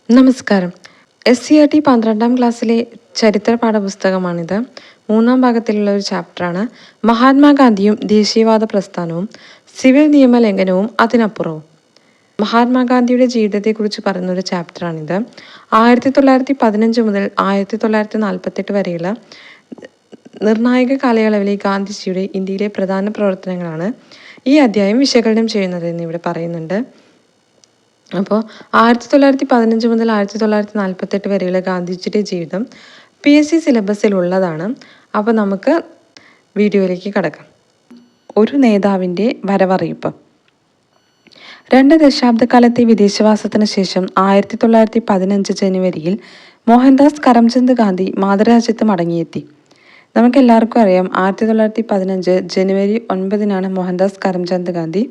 നമസ്കാരം. SCERT 12ാം ക്ലാസ്സിലെ ചരിത്ര പാഠപുസ്തകമാണിത്. 3ാം ഭാഗത്തിലുള്ള ഒരു ചാപ്റ്ററാണ് മഹാത്മാഗാന്ധിയും ദേശീയവാദ പ്രസ്ഥാനവും, സിവിൽ നിയമലംഘനവും അതിനപ്പുറവും. മഹാത്മാഗാന്ധിയുടെ ജീവിതത്തെക്കുറിച്ച് പറയുന്നൊരു ചാപ്റ്ററാണിത്. 1915 മുതൽ 1948 വരെയുള്ള നിർണായക കാലയളവിലെ ഗാന്ധിജിയുടെ ഇന്ത്യയിലെ പ്രധാന പ്രവർത്തനങ്ങളാണ് ഈ അധ്യായം വിശകലനം ചെയ്യുന്നത് എന്നിവിടെ പറയുന്നുണ്ട്. അപ്പോൾ 1915 മുതൽ 1948 വരെയുള്ള ഗാന്ധിജിയുടെ ജീവിതം PSC സിലബസിലുള്ളതാണ്. അപ്പോൾ നമുക്ക് വീഡിയോയിലേക്ക് കടക്കാം. ഒരു നേതാവിൻ്റെ വരവറിയിപ്പ്. 2 ദശാബ്ദക്കാലത്തെ വിദേശവാസത്തിന് ശേഷം 1915 ജനുവരിയിൽ മോഹൻദാസ് കരംചന്ദ് ഗാന്ധി മാതൃരാജ്യത്ത് മടങ്ങിയെത്തി. നമുക്കെല്ലാവർക്കും അറിയാം, 1915 ജനുവരി 9 മോഹൻദാസ് കരംചന്ദ് ഗാന്ധി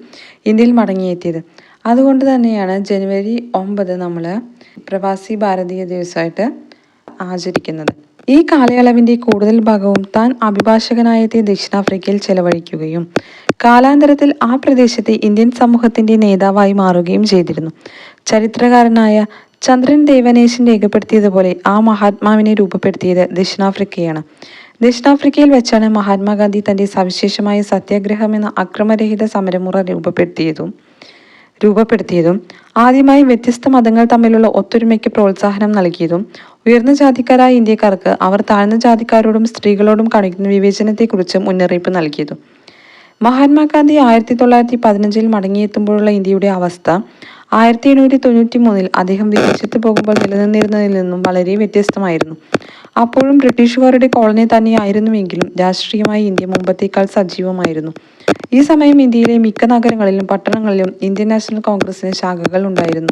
ഇന്ത്യയിൽ മടങ്ങിയെത്തിയത്. അതുകൊണ്ട് തന്നെയാണ് ജനുവരി 9 നമ്മൾ പ്രവാസി ഭാരതീയ ദിവസമായിട്ട് ആചരിക്കുന്നത്. ഈ കാലയളവിൻ്റെ കൂടുതൽ ഭാഗവും താൻ അഭിഭാഷകനായെത്തിയ ദക്ഷിണാഫ്രിക്കയിൽ ചെലവഴിക്കുകയും കാലാന്തരത്തിൽ ആ പ്രദേശത്തെ ഇന്ത്യൻ സമൂഹത്തിൻ്റെ നേതാവായി മാറുകയും ചെയ്തിരുന്നു. ചരിത്രകാരനായ ചന്ദ്രൻ ദേവനേശൻ രേഖപ്പെടുത്തിയതുപോലെ ആ മഹാത്മാവിനെ രൂപപ്പെടുത്തിയത് ദക്ഷിണാഫ്രിക്കയാണ്. ദക്ഷിണാഫ്രിക്കയിൽ വെച്ചാണ് മഹാത്മാഗാന്ധി തൻ്റെ സവിശേഷമായ സത്യാഗ്രഹം എന്ന അക്രമരഹിത സമരമുറ രൂപപ്പെടുത്തിയതും ആദ്യമായി വ്യത്യസ്ത മതങ്ങൾ തമ്മിലുള്ള ഒത്തൊരുമയ്ക്ക് പ്രോത്സാഹനം നൽകിയതും ഉയർന്ന ജാതിക്കാരായ ഇന്ത്യക്കാർക്ക് അവർ താഴ്ന്ന ജാതിക്കാരോടും സ്ത്രീകളോടും കാണിക്കുന്ന വിവേചനത്തെക്കുറിച്ച് മുന്നറിയിപ്പ് നൽകിയതും. മഹാത്മാഗാന്ധി 1915 മടങ്ങിയെത്തുമ്പോഴുള്ള ഇന്ത്യയുടെ അവസ്ഥ 1893 അദ്ദേഹം വിദേശത്ത് പോകുമ്പോൾ നിലനിന്നിരുന്നതിൽ നിന്നും വളരെ വ്യത്യസ്തമായിരുന്നു. അപ്പോഴും ബ്രിട്ടീഷുകാരുടെ കോളനി തന്നെയായിരുന്നുവെങ്കിലും രാഷ്ട്രീയമായി ഇന്ത്യ മുമ്പത്തേക്കാൾ സജീവമായിരുന്നു. ഈ സമയം ഇന്ത്യയിലെ മിക്ക നഗരങ്ങളിലും പട്ടണങ്ങളിലും ഇന്ത്യൻ നാഷണൽ കോൺഗ്രസിന് ശാഖകൾ ഉണ്ടായിരുന്നു.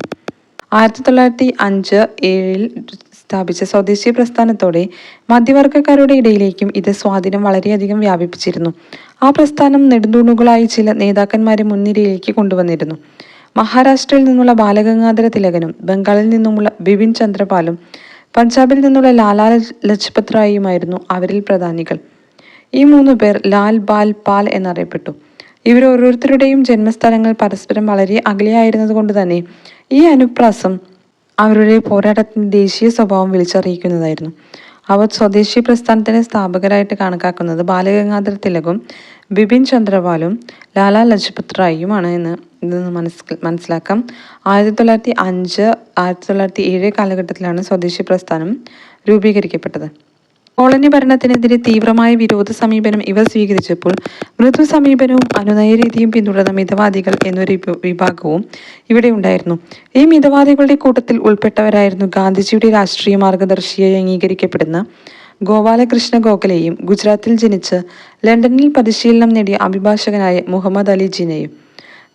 1905-7 സ്ഥാപിച്ച സ്വദേശി പ്രസ്ഥാനത്തോടെ മധ്യവർഗക്കാരുടെ ഇടയിലേക്കും ഇത് സ്വാധീനം വളരെയധികം വ്യാപിപ്പിച്ചിരുന്നു. ആ പ്രസ്ഥാനം നെടുന്തൂണുകളായി ചില നേതാക്കന്മാരെ മുൻനിരയിലേക്ക് കൊണ്ടുവന്നിരുന്നു. മഹാരാഷ്ട്രയിൽ നിന്നുള്ള ബാലഗംഗാധര തിലകനും ബംഗാളിൽ നിന്നുമുള്ള ബിപിൻ ചന്ദ്രപാലും പഞ്ചാബിൽ നിന്നുള്ള ലാലാ ലജ്പത് റായിയുമായിരുന്നു അവരിൽ പ്രധാനികൾ. ഈ 3 പേർ ലാൽ, ബാൽ, പാൽ എന്നറിയപ്പെട്ടു. ഇവർ ഓരോരുത്തരുടെയും ജന്മസ്ഥലങ്ങൾ പരസ്പരം വളരെ അകലെയായിരുന്നത് കൊണ്ട് തന്നെ ഈ അനുപ്രാസം അവരുടെ പോരാട്ടത്തിൻ്റെ ദേശീയ സ്വഭാവം വിളിച്ചറിയിക്കുന്നതായിരുന്നു. അവർ സ്വദേശി പ്രസ്ഥാനത്തിൻ്റെ സ്ഥാപകരായിട്ട് കണക്കാക്കുന്നത് ബാലഗംഗാധര തിലകും ബിപിൻ ചന്ദ്രപാലും ലാലാ ലജ്പത് റായിയുമാണ് എന്ന് മനസ്സിലാക്കാം. 1905-1907 കാലഘട്ടത്തിലാണ് സ്വദേശി പ്രസ്ഥാനം രൂപീകരിക്കപ്പെട്ടത്. കോളനി ഭരണത്തിനെതിരെ തീവ്രമായ വിരോധ സമീപനം ഇവർ സ്വീകരിച്ചപ്പോൾ മൃദു സമീപനവും അനുനയ രീതിയും പിന്തുടർന്ന മിതവാദികൾ എന്നൊരു വിഭാഗവും ഇവിടെ ഉണ്ടായിരുന്നു. ഈ മിതവാദികളുടെ കൂട്ടത്തിൽ ഉൾപ്പെട്ടവരായിരുന്നു ഗാന്ധിജിയുടെ രാഷ്ട്രീയ മാർഗദർശിയായി അംഗീകരിക്കപ്പെടുന്ന ഗോപാലകൃഷ്ണ ഗോഖലെയും ഗുജറാത്തിൽ ജനിച്ച് ലണ്ടനിൽ പരിശീലനം നേടിയ അഭിഭാഷകനായ മുഹമ്മദ് അലി ജിന്നയും.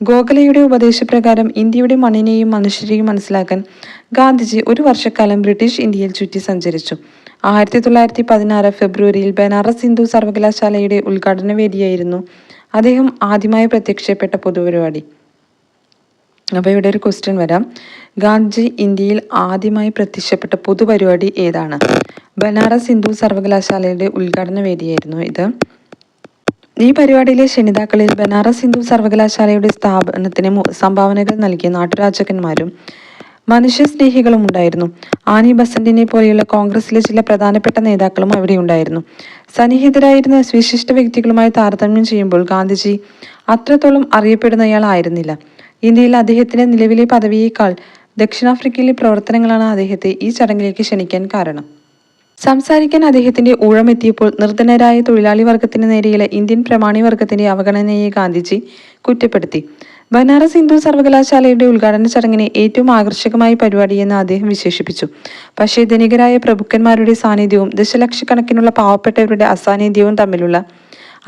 ഗോഖലെയുടെ ഉപദേശപ്രകാരം ഇന്ത്യയുടെ മണ്ണിനെയും മനുഷ്യരെയും മനസ്സിലാക്കാൻ ഗാന്ധിജി 1 വർഷക്കാലം ബ്രിട്ടീഷ് ഇന്ത്യയിൽ ചുറ്റി സഞ്ചരിച്ചു. 1916 ഫെബ്രുവരിയിൽ ബനാറസ് ഹിന്ദു സർവകലാശാലയുടെ ഉദ്ഘാടന വേദിയായിരുന്നു അദ്ദേഹം ആദ്യമായി പ്രത്യക്ഷപ്പെട്ട പൊതുപരിപാടി. അപ്പോൾ ഇവിടെ ഒരു ക്വസ്റ്റ്യൻ വരാം. ഗാന്ധിജി ഇന്ത്യയിൽ ആദ്യമായി പ്രത്യക്ഷപ്പെട്ട പൊതുപരിപാടി ഏതാണ്? ബനാറസ് ഹിന്ദു സർവകലാശാലയുടെ ഉദ്ഘാടന വേദിയായിരുന്നു ഇത്. ഈ പരിപാടിയിലെ ക്ഷണിതാക്കളിൽ ബനാറസ് ഹിന്ദു സർവകലാശാലയുടെ സ്ഥാപനത്തിന് സംഭാവനകൾ നൽകിയ നാട്ടുരാജാക്കന്മാരും മനുഷ്യസ്നേഹികളും ഉണ്ടായിരുന്നു. ആനി ബസന്റിനെ പോലെയുള്ള കോൺഗ്രസിലെ ചില പ്രധാനപ്പെട്ട നേതാക്കളും അവിടെ ഉണ്ടായിരുന്നു. സന്നിഹിതരായിരുന്ന വിശിഷ്ട വ്യക്തികളുമായി താരതമ്യം ചെയ്യുമ്പോൾ ഗാന്ധിജി അത്രത്തോളം അറിയപ്പെടുന്നയാളായിരുന്നില്ല. ഇന്ത്യയിൽ അദ്ദേഹത്തിന്റെ നിലവിലെ പദവിയേക്കാൾ ദക്ഷിണാഫ്രിക്കയിലെ പ്രവർത്തനങ്ങളാണ് അദ്ദേഹത്തെ ഈ ചടങ്ങിലേക്ക് ക്ഷണിക്കാൻ കാരണം. സംസാരിക്കാൻ അദ്ദേഹത്തിന്റെ ഊഴമെത്തിയപ്പോൾ നിർധനരായ തൊഴിലാളി വർഗത്തിന് നേരെയുള്ള ഇന്ത്യൻ പ്രമാണി വർഗത്തിന്റെ അവഗണനയെ ഗാന്ധിജി കുറ്റപ്പെടുത്തി. ബനാറസ് ഹിന്ദു സർവകലാശാലയുടെ ഉദ്ഘാടന ചടങ്ങിനെ ഏറ്റവും ആകർഷകമായ പരിപാടിയെന്ന് അദ്ദേഹം വിശേഷിപ്പിച്ചു. പക്ഷേ ധനികരായ പ്രഭുക്കന്മാരുടെ സാന്നിധ്യവും ദശലക്ഷക്കണക്കിനുള്ള പാവപ്പെട്ടവരുടെ അസാന്നിധ്യവും തമ്മിലുള്ള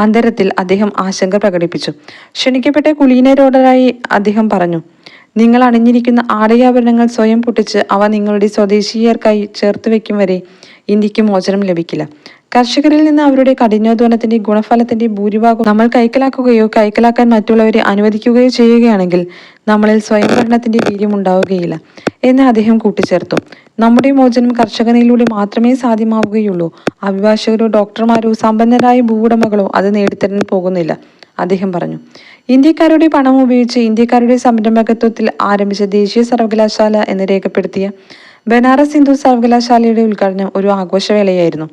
അന്തരത്തിൽ അദ്ദേഹം ആശങ്ക പ്രകടിപ്പിച്ചു. ക്ഷണിക്കപ്പെട്ട കുലീനരോടായി അദ്ദേഹം പറഞ്ഞു, നിങ്ങൾ അണിഞ്ഞിരിക്കുന്ന ആടയാഭരണങ്ങൾ സ്വയം പൊട്ടിച്ച് അവ നിങ്ങളുടെ സ്വദേശീയർക്കായി ചേർത്ത് വയ്ക്കും വരെ ഇന്ത്യക്ക് മോചനം ലഭിക്കില്ല. കർഷകരിൽ നിന്ന് അവരുടെ കഠിനാധ്വാനത്തിന്റെ ഗുണഫലത്തിന്റെ ഭൂരിഭാഗം നമ്മൾ കൈക്കലാക്കുകയോ കൈക്കലാക്കാൻ മറ്റുള്ളവരെ അനുവദിക്കുകയോ ചെയ്യുകയാണെങ്കിൽ നമ്മളിൽ സ്വയംഭരണത്തിന്റെ വീര്യം ഉണ്ടാവുകയില്ല എന്ന് അദ്ദേഹം കൂട്ടിച്ചേർത്തു. നമ്മുടെ മോചനം കർഷകനിലൂടെ മാത്രമേ സാധ്യമാവുകയുള്ളൂ. അഭിഭാഷകരോ ഡോക്ടർമാരോ സമ്പന്നരായ ഭൂവുടമകളോ അത് നേടിത്തരാൻ പോകുന്നില്ല, അദ്ദേഹം പറഞ്ഞു. ഇന്ത്യക്കാരുടെ പണം ഉപയോഗിച്ച് ഇന്ത്യക്കാരുടെ സംരംഭകത്വത്തിൽ ആരംഭിച്ച ദേശീയ സർവകലാശാല എന്ന് രേഖപ്പെടുത്തിയ ബനാറസ് ഹിന്ദു സർവകലാശാലയുടെ ഉദ്ഘാടനം ഒരു ആഘോഷവേളയായിരുന്നു.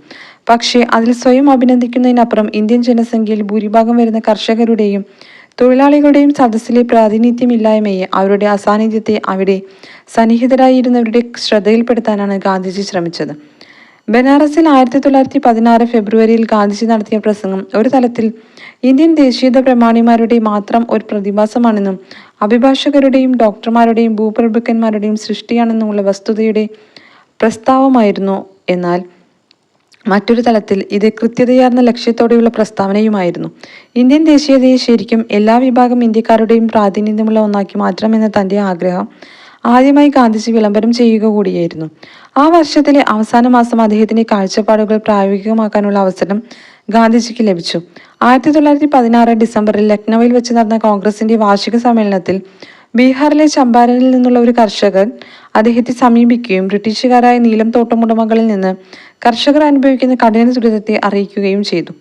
പക്ഷേ അതിൽ സ്വയം അഭിനന്ദിക്കുന്നതിനപ്പുറം ഇന്ത്യൻ ജനസംഖ്യയിൽ ഭൂരിഭാഗം വരുന്ന കർഷകരുടെയും തൊഴിലാളികളുടെയും സദസ്സിലെ പ്രാതിനിധ്യമില്ലായ്മയെ, അവരുടെ അസാന്നിധ്യത്തെ അവിടെ സന്നിഹിതരായിരുന്നവരുടെ ശ്രദ്ധയിൽപ്പെടുത്താനാണ് ഗാന്ധിജി ശ്രമിച്ചത്. ബനാറസിൽ 1916 ഫെബ്രുവരിയിൽ ഗാന്ധിജി നടത്തിയ പ്രസംഗം ഒരു തലത്തിൽ ഇന്ത്യൻ ദേശീയത പ്രമാണിമാരുടെ മാത്രം ഒരു പ്രതിഭാസമാണെന്നും അഭിഭാഷകരുടെയും ഡോക്ടർമാരുടെയും ഭൂപ്രഭുക്കന്മാരുടെയും സൃഷ്ടിയാണെന്നുമുള്ള വസ്തുതയുടെ പ്രസ്താവമായിരുന്നു. എന്നാൽ മറ്റൊരു തലത്തിൽ ഇത് കൃത്യതയാർന്ന ലക്ഷ്യത്തോടെയുള്ള പ്രസ്താവനയുമായിരുന്നു. ഇന്ത്യൻ ദേശീയതയെ ശരിക്കും എല്ലാ വിഭാഗം ഇന്ത്യക്കാരുടെയും പ്രാതിനിധ്യമുള്ള ഒന്നാക്കി മാറ്റണമെന്ന തൻ്റെ ആഗ്രഹം ആദ്യമായി ഗാന്ധിജി വിളംബരം ചെയ്യുക കൂടിയായിരുന്നു. ആ വർഷത്തിലെ അവസാന മാസം അദ്ദേഹത്തിന്റെ കാഴ്ചപ്പാടുകൾ പ്രായോഗികമാക്കാനുള്ള അവസരം ഗാന്ധിജിക്ക് ലഭിച്ചു. 1916 ഡിസംബറിൽ ലക്നൌവിൽ വെച്ച് നടന്ന കോൺഗ്രസിന്റെ വാർഷിക സമ്മേളനത്തിൽ ബീഹാറിലെ ചമ്പാരനിൽ നിന്നുള്ള ഒരു കർഷകൻ അദ്ദേഹത്തെ സമീപിക്കുകയും ബ്രിട്ടീഷുകാരായ നീലം തോട്ടമുടമകളിൽ നിന്ന് കർഷകർ അനുഭവിക്കുന്ന കഠിന ദുരിതത്തെ അറിയിക്കുകയും ചെയ്തു.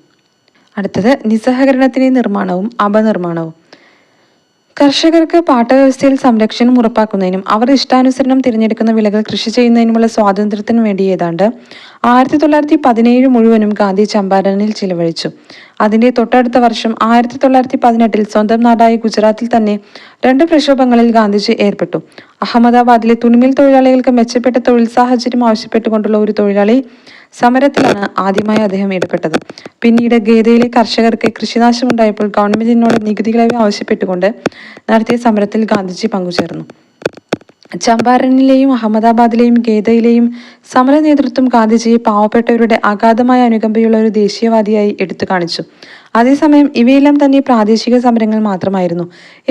അടുത്തത് നിസ്സഹകരണത്തിന്റെ നിർമ്മാണവും അപനിർമ്മാണവും. കർഷകർക്ക് പാട്ടവ്യവസ്ഥയിൽ സംരക്ഷണം ഉറപ്പാക്കുന്നതിനും അവർ ഇഷ്ടാനുസരണം തിരഞ്ഞെടുക്കുന്ന വിളകൾ കൃഷി ചെയ്യുന്നതിനുമുള്ള സ്വാതന്ത്ര്യത്തിനു വേണ്ടി ഏതാണ്ട് 1917 മുഴുവനും ഗാന്ധി ചമ്പാരനിൽ ചിലവഴിച്ചു. അതിന്റെ തൊട്ടടുത്ത വർഷം 1918 സ്വന്തം നാടായ ഗുജറാത്തിൽ തന്നെ 2 പ്രക്ഷോഭങ്ങളിൽ ഗാന്ധിജി ഏർപ്പെട്ടു. അഹമ്മദാബാദിലെ തുണിമിൽ തൊഴിലാളികൾക്ക് മെച്ചപ്പെട്ട തൊഴിൽ സാഹചര്യം ആവശ്യപ്പെട്ടുകൊണ്ടുള്ള ഒരു തൊഴിലാളി സമരത്തിലാണ് ആദ്യമായി അദ്ദേഹം ഇടപെട്ടത്. പിന്നീട് ഗേദയിലെ കർഷകർക്ക് കൃഷിനാശമുണ്ടായപ്പോൾ ഗവൺമെന്റിനോട് നികുതികളെ ആവശ്യപ്പെട്ടുകൊണ്ട് നടത്തിയ സമരത്തിൽ ഗാന്ധിജി പങ്കുചേർന്നു. ചമ്പാരനിലെയും അഹമ്മദാബാദിലെയും ഗേദയിലെയും സമര നേതൃത്വം ഗാന്ധിജിയെ പാവപ്പെട്ടവരുടെ അഗാധമായ അനുകമ്പയുള്ള ഒരു ദേശീയവാദിയായി എടുത്തു കാണിച്ചു. അതേസമയം ഇവയെല്ലാം തന്നെ പ്രാദേശിക സമരങ്ങൾ മാത്രമായിരുന്നു.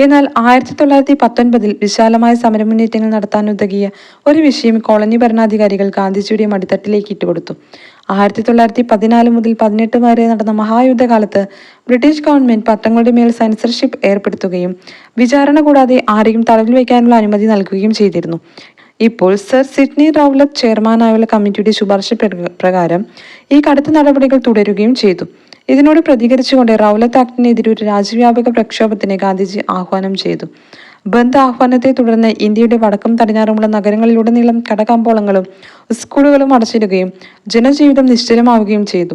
എന്നാൽ 1919 വിശാലമായ സമരമുന്നേറ്റങ്ങൾ നടത്താനുതകിയ ഒരു വിഷയം കോളനി ഭരണാധികാരികൾ ഗാന്ധിജിയുടെ മടിത്തട്ടിലേക്ക് ഇട്ടുകൊടുത്തു. 1914 മുതൽ 18 വരെ നടന്ന മഹായുദ്ധകാലത്ത് ബ്രിട്ടീഷ് ഗവൺമെന്റ് പത്രങ്ങളുടെ മേൽ സെൻസർഷിപ്പ് ഏർപ്പെടുത്തുകയും വിചാരണ കൂടാതെ ആരെയും തടവിൽ വയ്ക്കാനുള്ള അനുമതി നൽകുകയും ചെയ്തിരുന്നു. ഇപ്പോൾ സർ സിഡ്നി റൗലത്ത് ചെയർമാനായുള്ള കമ്മിറ്റിയുടെ ശുപാർശ പ്രകാരം ഈ കടുത്ത നടപടികൾ തുടരുകയും ചെയ്തു. ഇതിനോട് പ്രതികരിച്ചുകൊണ്ട് റൗലത്ത് ആക്ടിനെതിരെ ഒരു രാജ്യവ്യാപക പ്രക്ഷോഭത്തിന് ഗാന്ധിജി ആഹ്വാനം ചെയ്തു. ബന്ദ് ആഹ്വാനത്തെ തുടർന്ന് ഇന്ത്യയുടെ വടക്കും പടിഞ്ഞാറുമുള്ള നഗരങ്ങളിലുടനീളം കടകമ്പോളങ്ങളും സ്കൂളുകളും അടച്ചിടുകയും ജനജീവിതം നിശ്ചലമാവുകയും ചെയ്തു.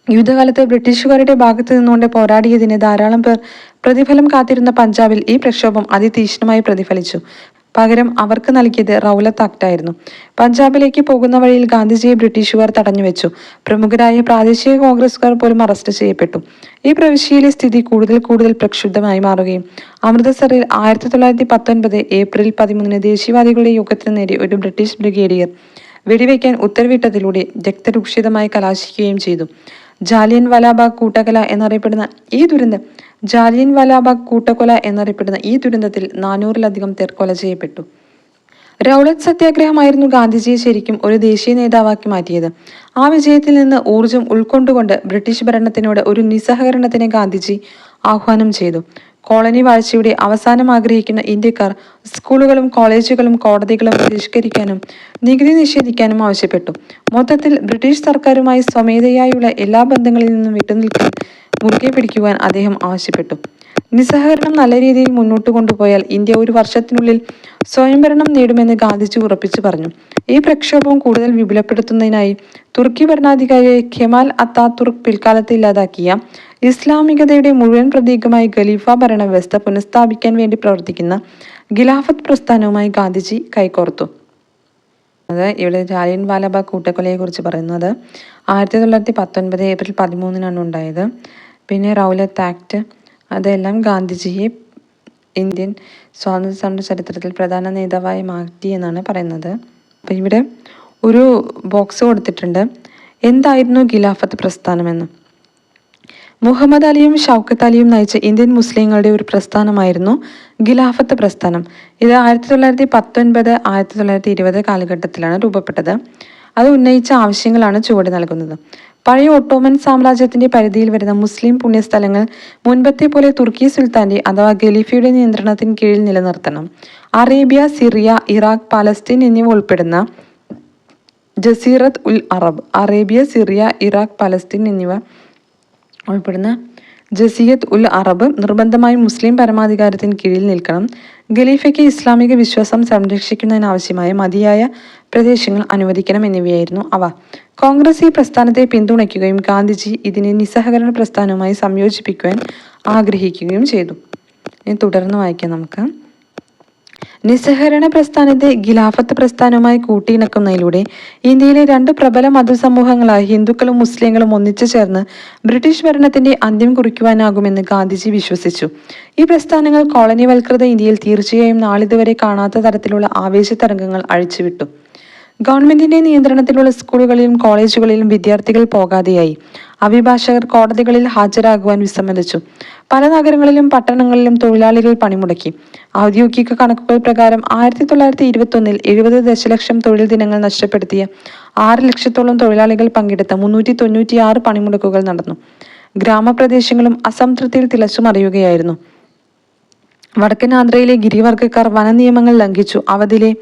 യുദ്ധകാലത്ത് ബ്രിട്ടീഷുകാരുടെ ഭാഗത്തു നിന്നുകൊണ്ട് പോരാടിയതിന് ധാരാളം പേർ പ്രതിഫലം കാത്തിരുന്ന പഞ്ചാബിൽ ഈ പ്രക്ഷോഭം അതിതീക്ഷ്ണമായി പ്രതിഫലിച്ചു. പകരം അവർക്ക് നൽകിയത് റൗലത്ത് ആക്ടായിരുന്നു. പഞ്ചാബിലേക്ക് പോകുന്ന വഴിയിൽ ഗാന്ധിജിയെ ബ്രിട്ടീഷുകാർ തടഞ്ഞുവെച്ചു. പ്രമുഖരായ പ്രാദേശിക കോൺഗ്രസുകാർ പോലും അറസ്റ്റ് ചെയ്യപ്പെട്ടു. ഈ പ്രവിശ്യയിലെ സ്ഥിതി കൂടുതൽ പ്രക്ഷുബ്ധമായി മാറുകയും അമൃതസറിൽ 1919 ഏപ്രിൽ 13 ദേശീയവാദികളുടെ യോഗത്തിന് നേരെ ഒരു ബ്രിട്ടീഷ് ബ്രിഗേഡിയർ വെടിവെക്കാൻ ഉത്തരവിട്ടതിലൂടെ രക്തരൂക്ഷിതമായി കലാശിക്കുകയും ചെയ്തു. ജാലിയൻ വാലാബാഗ് കൂട്ടക്കൊല എന്നറിയപ്പെടുന്ന ഈ ദുരന്തത്തിൽ 400-ലധികം പേർ കൊല ചെയ്യപ്പെട്ടു. റൗലത്ത് സത്യാഗ്രഹമായിരുന്നു ഗാന്ധിജിയെ ശരിക്കും ഒരു ദേശീയ നേതാവാക്കി മാറ്റിയത്. ആ വിജയത്തിൽ നിന്ന് ഊർജം ഉൾക്കൊണ്ടുകൊണ്ട് ബ്രിട്ടീഷ് ഭരണത്തിനോട് ഒരു നിസ്സഹകരണത്തിന് ഗാന്ധിജി ആഹ്വാനം ചെയ്തു. കോളനി വാഴ്ചയുടെ അവസാനം ആഗ്രഹിക്കുന്ന ഇന്ത്യക്കാർ സ്കൂളുകളും കോളേജുകളും കോടതികളും ബഹിഷ്കരിക്കാനും നികുതി നിഷേധിക്കാനും ആവശ്യപ്പെട്ടു. മൊത്തത്തിൽ ബ്രിട്ടീഷ് സർക്കാരുമായി സ്വമേധയായുള്ള എല്ലാ ബന്ധങ്ങളിൽ നിന്നും വിട്ടുനിൽക്കാൻ മുറുകെ പിടിക്കുവാൻ അദ്ദേഹം ആവശ്യപ്പെട്ടു. നിസ്സഹകരണം നല്ല രീതിയിൽ മുന്നോട്ട് കൊണ്ടുപോയാൽ ഇന്ത്യ ഒരു വർഷത്തിനുള്ളിൽ സ്വയംഭരണം നേടുമെന്ന് ഗാന്ധിജി ഉറപ്പിച്ചു പറഞ്ഞു. ഈ പ്രക്ഷോഭം കൂടുതൽ വിപുലപ്പെടുത്തുന്നതിനായി തുർക്കി ഭരണാധികാരി കെമാൽ അത്താതുർക്ക് പിൽക്കാലത്ത് ഇല്ലാതാക്കിയ ഇസ്ലാമികതയുടെ മുഴുവൻ പ്രതീകമായി ഖലീഫ ഭരണവ്യവസ്ഥ പുനഃസ്ഥാപിക്കാൻ വേണ്ടി പ്രവർത്തിക്കുന്ന ഖിലാഫത്ത് പ്രസ്ഥാനവുമായി ഗാന്ധിജി കൈകോർത്തു. ഇവിടെ ജാലിയൻ വാലാബാഗ് കൂട്ടക്കൊലയെ കുറിച്ച് പറയുന്നത് 1919 ഏപ്രിൽ 13 ഉണ്ടായത്. പിന്നെ റൗലത്ത് ആക്ട്, അതെല്ലാം ഗാന്ധിജിയെ ഇന്ത്യൻ സ്വാതന്ത്ര്യ സമര ചരിത്രത്തിൽ പ്രധാന നേതാവായി മാറ്റി എന്നാണ് പറയുന്നത്. അപ്പം ഇവിടെ ഒരു ബോക്സ് കൊടുത്തിട്ടുണ്ട്, എന്തായിരുന്നു ഖിലാഫത്ത് പ്രസ്ഥാനമെന്ന്. മുഹമ്മദ് അലിയും ഷൗക്കത്ത് അലിയും നയിച്ച ഇന്ത്യൻ മുസ്ലിങ്ങളുടെ ഒരു പ്രസ്ഥാനമായിരുന്നു ഖിലാഫത്ത് പ്രസ്ഥാനം. ഇത് 1919 1920 കാലഘട്ടത്തിലാണ് രൂപപ്പെട്ടത്. അത് ഉന്നയിച്ച ആവശ്യങ്ങളാണ് ചുവട് നൽകുന്നത്. പഴയ ഒട്ടോമൻ സാമ്രാജ്യത്തിന്റെ പരിധിയിൽ വരുന്ന മുസ്ലിം പുണ്യസ്ഥലങ്ങൾ മുൻപത്തെ പോലെ തുർക്കി സുൽത്താന്റെ അഥവാ ഖലീഫയുടെ നിയന്ത്രണത്തിന് കീഴിൽ നിലനിർത്തണം. അറേബ്യ, സിറിയ, ഇറാഖ്, പാലസ്തീൻ എന്നിവ ഉൾപ്പെടുന്ന ജസീറത്ത് ഉൽ അറബ്, അറേബ്യ, സിറിയ, ഇറാഖ്, പാലസ്തീൻ എന്നിവ ഉൾപ്പെടുന്ന ജസിയത്ത് ഉൽ അറബ് നിർബന്ധമായും മുസ്ലിം പരമാധികാരത്തിന് കീഴിൽ നിൽക്കണം. ഖലീഫയ്ക്ക് ഇസ്ലാമിക വിശ്വാസം സംരക്ഷിക്കുന്നതിനാവശ്യമായ മതിയായ പ്രദേശങ്ങൾ അനുവദിക്കണം എന്നിവയായിരുന്നു അവ. കോൺഗ്രസ് ഈ പ്രസ്ഥാനത്തെ പിന്തുണയ്ക്കുകയും ഗാന്ധിജി ഇതിനെ നിസ്സഹകരണ പ്രസ്ഥാനവുമായി സംയോജിപ്പിക്കുവാൻ ആഗ്രഹിക്കുകയും ചെയ്തു. ഇനി തുടർന്ന് വായിക്കാം നമുക്ക്. നിസ്സഹകരണ പ്രസ്ഥാനത്തെ ഖിലാഫത്ത് പ്രസ്ഥാനവുമായി കൂട്ടിയിണക്കുന്നതിലൂടെ ഇന്ത്യയിലെ രണ്ട് പ്രബല മതസമൂഹങ്ങളായ ഹിന്ദുക്കളും മുസ്ലിങ്ങളും ഒന്നിച്ചു ചേർന്ന് ബ്രിട്ടീഷ് ഭരണത്തിന്റെ അന്ത്യം കുറിക്കുവാനാകുമെന്ന് ഗാന്ധിജി വിശ്വസിച്ചു. ഈ പ്രസ്ഥാനങ്ങൾ കോളനിവൽകൃത ഇന്ത്യയിൽ തീർച്ചയായും നാളിതുവരെ കാണാത്ത തരത്തിലുള്ള ആവേശ തരംഗങ്ങൾ അഴിച്ചുവിട്ടു. ഗവൺമെന്റിന്റെ നിയന്ത്രണത്തിലുള്ള സ്കൂളുകളിലും കോളേജുകളിലും വിദ്യാർത്ഥികൾ പോകാതെയായി. അഭിഭാഷകർ കോടതികളിൽ ഹാജരാകുവാൻ വിസമ്മതിച്ചു. പല നഗരങ്ങളിലും പട്ടണങ്ങളിലും തൊഴിലാളികൾ പണിമുടക്കി. ഔദ്യോഗിക കണക്കുകൾ പ്രകാരം 1921 70 ദശലക്ഷം തൊഴിൽ ദിനങ്ങൾ നഷ്ടപ്പെടുത്തിയ 6 ലക്ഷത്തോളം തൊഴിലാളികൾ പങ്കെടുത്ത 396 പണിമുടക്കുകൾ നടന്നു. ഗ്രാമപ്രദേശങ്ങളും അസംതൃപ്തിയിൽ തിളച്ചുമറിയുകയായിരുന്നു. വടക്കൻ ആന്ധ്രയിലെ ഗിരിവർഗക്കാർ വനനിയമങ്ങൾ ലംഘിച്ചു. അവധിലെ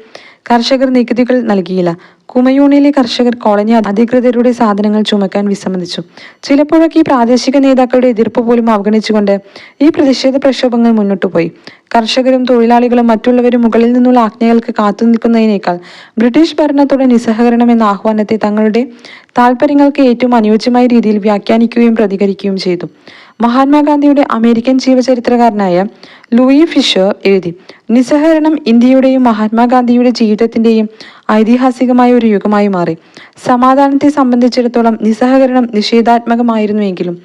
കർഷകർ നികുതികൾ നൽകിയില്ല. കുമയൂണിലെ കർഷകർ കോളനി അധികൃതരുടെ സാധനങ്ങൾ ചുമക്കാൻ വിസമ്മതിച്ചു. ചിലപ്പോഴൊക്കെ ഈ പ്രാദേശിക നേതാക്കളുടെ എതിർപ്പ് പോലും അവഗണിച്ചുകൊണ്ട് ഈ പ്രതിഷേധ പ്രക്ഷോഭങ്ങൾ മുന്നോട്ടുപോയി. കർഷകരും തൊഴിലാളികളും മറ്റുള്ളവരും മുകളിൽ നിന്നുള്ള ആജ്ഞകൾക്ക് കാത്തുനിൽക്കുന്നതിനേക്കാൾ ബ്രിട്ടീഷ് ഭരണത്തോട് നിസ്സഹകരണം എന്ന ആഹ്വാനത്തെ തങ്ങളുടെ താൽപ്പര്യങ്ങൾക്ക് ഏറ്റവും അനുയോജ്യമായ രീതിയിൽ വ്യാഖ്യാനിക്കുകയും പ്രതികരിക്കുകയും ചെയ്തു. മഹാത്മാഗാന്ധിയുടെ അമേരിക്കൻ ജീവചരിത്രകാരനായ ലൂയി ഫിഷർ എഴുതി, നിസ്സഹകരണം ഇന്ത്യയുടെയും മഹാത്മാഗാന്ധിയുടെ ജീവിതത്തിന്റെയും ഐതിഹാസികമായ ഒരു യുഗമായി മാറി. സമാധാനത്തെ സംബന്ധിച്ചിടത്തോളം നിസ്സഹകരണം നിഷേധാത്മകമായിരുന്നുവെങ്കിലും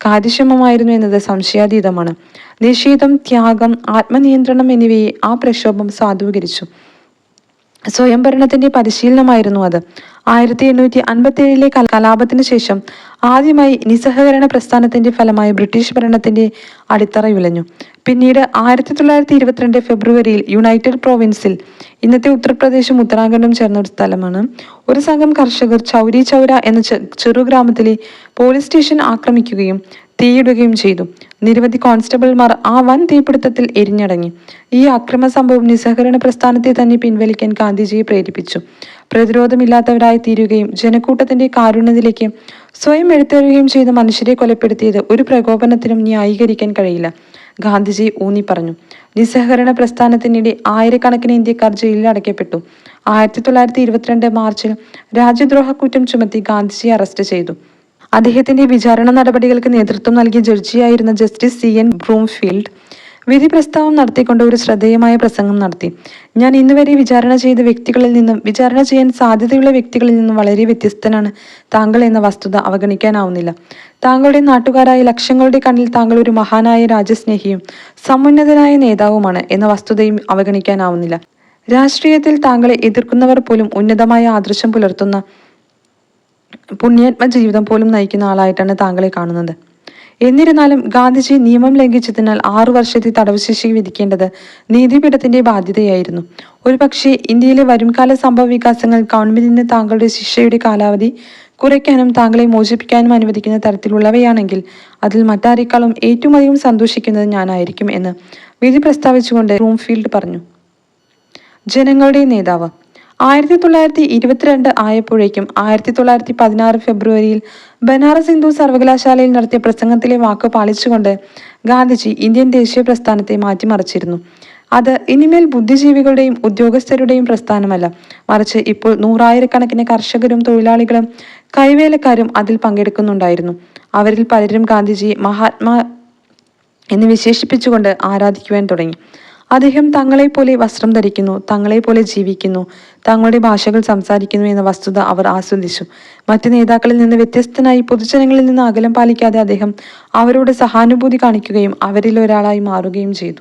കാര്യക്ഷമമായിരുന്നു എന്നത് സംശയാതീതമാണ്. നിഷേധം, ത്യാഗം, ആത്മനിയന്ത്രണം എന്നിവയെ ആ പ്രക്ഷോഭം സാധൂകരിച്ചു. സ്വയംഭരണത്തിന്റെ പരിശീലനമായിരുന്നു അത്. 1857 കലാപത്തിന് ശേഷം ആദ്യമായി നിസ്സഹകരണ പ്രസ്ഥാനത്തിന്റെ ഫലമായി ബ്രിട്ടീഷ് ഭരണത്തിന്റെ അടിത്തറ ഉലഞ്ഞു. പിന്നീട് 1922 ഫെബ്രുവരിയിൽ യുണൈറ്റഡ് പ്രോവിൻസിൽ, ഇന്നത്തെ ഉത്തർപ്രദേശും ഉത്തരാഖണ്ഡും ചേർന്ന ഒരു സ്ഥലമാണ്, ഒരു സംഘം കർഷകർ ചൗരി ചൗര എന്ന ചെറുഗ്രാമത്തിലെ പോലീസ് സ്റ്റേഷൻ ആക്രമിക്കുകയും തീയിടുകയും ചെയ്തു. നിരവധി കോൺസ്റ്റബിൾമാർ ആ വൻ തീപിടുത്തത്തിൽ എരിഞ്ഞടങ്ങി. ഈ അക്രമ സംഭവം നിസ്സഹകരണ പ്രസ്ഥാനത്തെ തന്നെ പിൻവലിക്കാൻ ഗാന്ധിജിയെ പ്രേരിപ്പിച്ചു. പ്രതിരോധമില്ലാത്തവരായി തീരുകയും ജനക്കൂട്ടത്തിന്റെ കാരുണ്യത്തിലേക്ക് സ്വയം എഴുത്തേറുകയും ചെയ്ത മനുഷ്യരെ കൊലപ്പെടുത്തിയത് ഒരു പ്രകോപനത്തിനും ന്യായീകരിക്കാൻ കഴിയില്ല, ഗാന്ധിജി ഊന്നി പറഞ്ഞു. നിസ്സഹകരണ പ്രസ്ഥാനത്തിനിടെ ആയിരക്കണക്കിന് ഇന്ത്യക്കാർ ജയിലിൽ അടയ്ക്കപ്പെട്ടു. 1922 മാർച്ചിൽ രാജ്യദ്രോഹ കുറ്റം ചുമത്തി ഗാന്ധിജിയെ അറസ്റ്റ് ചെയ്തു. അദ്ദേഹത്തിന്റെ വിചാരണ നടപടികൾക്ക് നേതൃത്വം നൽകിയ ജഡ്ജിയായിരുന്ന ജസ്റ്റിസ് CN ബ്രൂംഫീൽഡ് വിധി പ്രസ്താവം നടത്തിക്കൊണ്ട് ഒരു ശ്രദ്ധേയമായ പ്രസംഗം നടത്തി. ഞാൻ ഇന്നുവരെ വിചാരണ ചെയ്ത വ്യക്തികളിൽ നിന്നും, വിചാരണ ചെയ്യാൻ സാധ്യതയുള്ള വ്യക്തികളിൽ നിന്നും വളരെ വ്യത്യസ്തനാണ് താങ്കൾ എന്ന വസ്തുത അവഗണിക്കാനാവുന്നില്ല. താങ്കളുടെ നാട്ടുകാരായ ലക്ഷങ്ങളുടെ കണ്ണിൽ താങ്കൾ ഒരു മഹാനായ രാജ്യസ്നേഹിയും സമുന്നതനായ നേതാവുമാണ് എന്ന വസ്തുതയും അവഗണിക്കാനാവുന്നില്ല. രാഷ്ട്രീയത്തിൽ താങ്കളെ എതിർക്കുന്നവർ പോലും ഉന്നതമായ ആദർശം പുലർത്തുന്ന പുണ്യാത്മ ജീവിതം പോലും നയിക്കുന്ന ആളായിട്ടാണ് താങ്കളെ കാണുന്നത്. എന്നിരുന്നാലും ഗാന്ധിജി നിയമം ലംഘിച്ചതിനാൽ 6 വർഷത്തെ തടവ് ശിക്ഷ വിധിക്കേണ്ടത് നീതിപീഠത്തിന്റെ ബാധ്യതയായിരുന്നു. ഒരുപക്ഷെ ഇന്ത്യയിലെ വരുംകാല സംഭവ വികാസങ്ങൾ ഗവൺമെന്റിന് താങ്കളുടെ ശിക്ഷയുടെ കാലാവധി കുറയ്ക്കാനും താങ്കളെ മോചിപ്പിക്കാനും അനുവദിക്കുന്ന തരത്തിലുള്ളവയാണെങ്കിൽ അതിൽ മറ്റാരെക്കാളും ഏറ്റവും അധികം സന്തോഷിക്കുന്നത് ഞാനായിരിക്കും എന്ന് വിധി പ്രസ്താവിച്ചുകൊണ്ട് ബ്രൂംഫീൽഡ് പറഞ്ഞു. ജനങ്ങളുടെ നേതാവ്. 1922 ആയപ്പോഴേക്കും 1916 ഫെബ്രുവരിയിൽ ബനാറസ് ഹിന്ദു സർവകലാശാലയിൽ നടത്തിയ പ്രസംഗത്തിലെ വാക്ക് പാലിച്ചുകൊണ്ട് ഗാന്ധിജി ഇന്ത്യൻ ദേശീയ പ്രസ്ഥാനത്തെ മാറ്റിമറിച്ചിരുന്നു. അത് ഇനിമേൽ ബുദ്ധിജീവികളുടെയും ഉദ്യോഗസ്ഥരുടെയും പ്രസ്ഥാനമല്ല, മറിച്ച് ഇപ്പോൾ നൂറായിരക്കണക്കിന് കർഷകരും തൊഴിലാളികളും കൈവേലക്കാരും അതിൽ പങ്കെടുക്കുന്നുണ്ടായിരുന്നു. അവരിൽ പലരും ഗാന്ധിജിയെ മഹാത്മാ എന്ന് വിശേഷിപ്പിച്ചുകൊണ്ട് ആരാധിക്കുവാൻ തുടങ്ങി. അദ്ദേഹം തങ്ങളെപ്പോലെ വസ്ത്രം ധരിക്കുന്നു, തങ്ങളെപ്പോലെ ജീവിക്കുന്നു, തങ്ങളുടെ ഭാഷകൾ സംസാരിക്കുന്നു എന്ന വസ്തുത അവർ ആസ്വദിച്ചു. മറ്റ് നേതാക്കളിൽ നിന്ന് വ്യത്യസ്തനായി പൊതുജനങ്ങളിൽ നിന്ന് അകലം പാലിക്കാതെ അദ്ദേഹം അവരോട് സഹാനുഭൂതി കാണിക്കുകയും അവരിൽ ഒരാളായി മാറുകയും ചെയ്തു.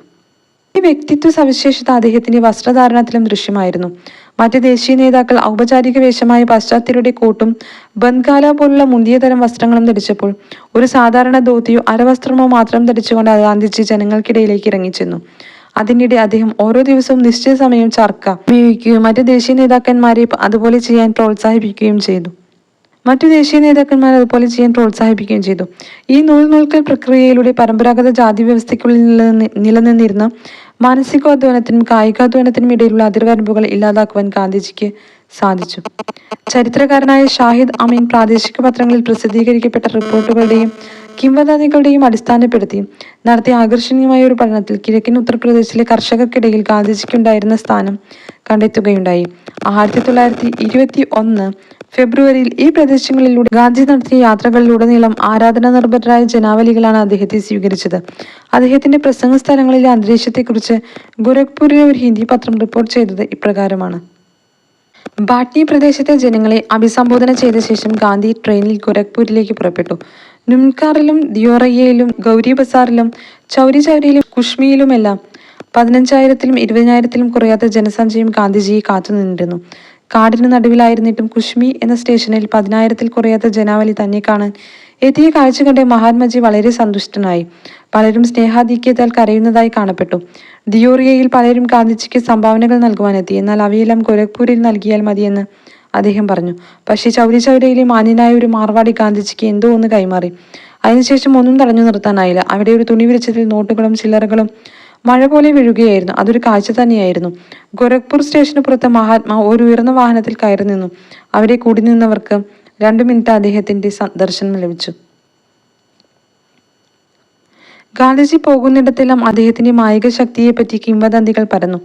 ഈ വ്യക്തിത്വ സവിശേഷത അദ്ദേഹത്തിന്റെ വസ്ത്രധാരണത്തിലും ദൃശ്യമായിരുന്നു. മറ്റ് ദേശീയ നേതാക്കൾ ഔപചാരിക വേഷമായ പാശ്ചാത്യരുടെ കോട്ടും ബൻകാല പോലുള്ള മുന്തിയ തരം വസ്ത്രങ്ങളും ധരിച്ചപ്പോൾ ഒരു സാധാരണ ധോത്തിയോ അരവസ്ത്രമോ മാത്രം ധരിച്ചുകൊണ്ട് ഗാന്ധിജി ജനങ്ങൾക്കിടയിലേക്ക് ഇറങ്ങിച്ചെന്നു. അതിനിടെ അദ്ദേഹം ഓരോ ദിവസവും നിശ്ചിത സമയം ചർക്ക ഉപയോഗിക്കുകയും മറ്റു ദേശീയ നേതാക്കന്മാരെ അതുപോലെ ചെയ്യാൻ പ്രോത്സാഹിപ്പിക്കുകയും ചെയ്തു. ഈ നൂൽക്കൽ പ്രക്രിയയിലൂടെ പരമ്പരാഗത ജാതി വ്യവസ്ഥയ്ക്കുള്ളിൽ നിലനിന്നിരുന്ന മാനസികാധ്വാനത്തിനും കായികാധ്വാനത്തിനും ഇടയിലുള്ള അതിർവരമ്പുകൾ ഇല്ലാതാക്കുവാൻ ഗാന്ധിജിക്ക് സാധിച്ചു. ചരിത്രകാരനായ ഷാഹിദ് അമീൻ പ്രാദേശിക പത്രങ്ങളിൽ പ്രസിദ്ധീകരിക്കപ്പെട്ട റിപ്പോർട്ടുകളുടെയും കിംവദന്തികളുടെയും അടിസ്ഥാനപ്പെടുത്തി നടത്തിയ ആകർഷണീയമായ ഒരു പഠനത്തിൽ കിഴക്കൻ ഉത്തർപ്രദേശിലെ കർഷകർക്കിടയിൽ ഗാന്ധിജിക്കുണ്ടായിരുന്ന സ്ഥാനം കണ്ടെത്തുകയുണ്ടായി. 1921 ഫെബ്രുവരിയിൽ ഈ പ്രദേശങ്ങളിലൂടെ ഗാന്ധി നടത്തിയ യാത്രകളിലുടനീളം ആരാധനാ നിർഭരരായ ജനാവലികളാണ് അദ്ദേഹത്തെ സ്വീകരിച്ചത്. അദ്ദേഹത്തിന്റെ പ്രസംഗ സ്ഥലങ്ങളിലെ അന്തരീക്ഷത്തെക്കുറിച്ച് ഗോരഖ്പൂരിലെ ഒരു ഹിന്ദി പത്രം റിപ്പോർട്ട് ചെയ്തത് ഇപ്രകാരമാണ്. ബാട്നി പ്രദേശത്തെ ജനങ്ങളെ അഭിസംബോധന ചെയ്ത ശേഷം ഗാന്ധി ട്രെയിനിൽ ഗോരഖ്പൂരിലേക്ക് പുറപ്പെട്ടു. നുംകാറിലും ദിയോറയ്യയിലും ഗൗരി ബസാറിലും ചൗരി ചൗരയിലും കുഷ്മിയിലുമെല്ലാം 15,000-ലും 20,000-ലും കുറയാത്ത ജനസഞ്ചയം ഗാന്ധിജിയെ കാത്തുനിന്നിരുന്നു. കാടിന് നടുവിലായിരുന്നിട്ടും കുഷ്മി എന്ന സ്റ്റേഷനിൽ 10,000-ൽ കുറയാത്ത ജനാവലി തന്നെ കാണാൻ എത്തിയ കാഴ്ച കണ്ട് മഹാത്മജി വളരെ സന്തുഷ്ടനായി. പലരും സ്നേഹാധിക്യത്താൽ കരയുന്നതായി കാണപ്പെട്ടു. ദിയോറിയയിൽ പലരും ഗാന്ധിജിക്ക് സംഭാവനകൾ നൽകുവാനെത്തി. എന്നാൽ അവയെല്ലാം ഗോരഖ്പൂരിൽ നൽകിയാൽ മതിയെന്ന് അദ്ദേഹം പറഞ്ഞു. പക്ഷേ ചൗരി ചൗരയിലെ മാന്യനായ ഒരു മാർവാടി ഗാന്ധിജിക്ക് എന്തോ ഒന്ന് കൈമാറി. അതിനുശേഷം ഒന്നും തടഞ്ഞു നിർത്താനായില്ല. അവിടെ ഒരു തുണി വിരിച്ചതിൽ നോട്ടുകളും ചില്ലറകളും മഴ പോലെ വീഴുകയായിരുന്നു. അതൊരു കാഴ്ച തന്നെയായിരുന്നു. ഗോരഖ്പൂർ സ്റ്റേഷന് പുറത്ത് മഹാത്മാ ഒരു ഉയർന്ന വാഹനത്തിൽ കയറി നിന്നു. അവിടെ കൂടി നിന്നവർക്ക് 2 മിനിറ്റ് അദ്ദേഹത്തിന്റെ ദർശനം ലഭിച്ചു. ഗാന്ധിജി പോകുന്നിടത്തെല്ലാം അദ്ദേഹത്തിന്റെ മായിക ശക്തിയെപ്പറ്റി കിംവദന്തികൾ പരന്നു.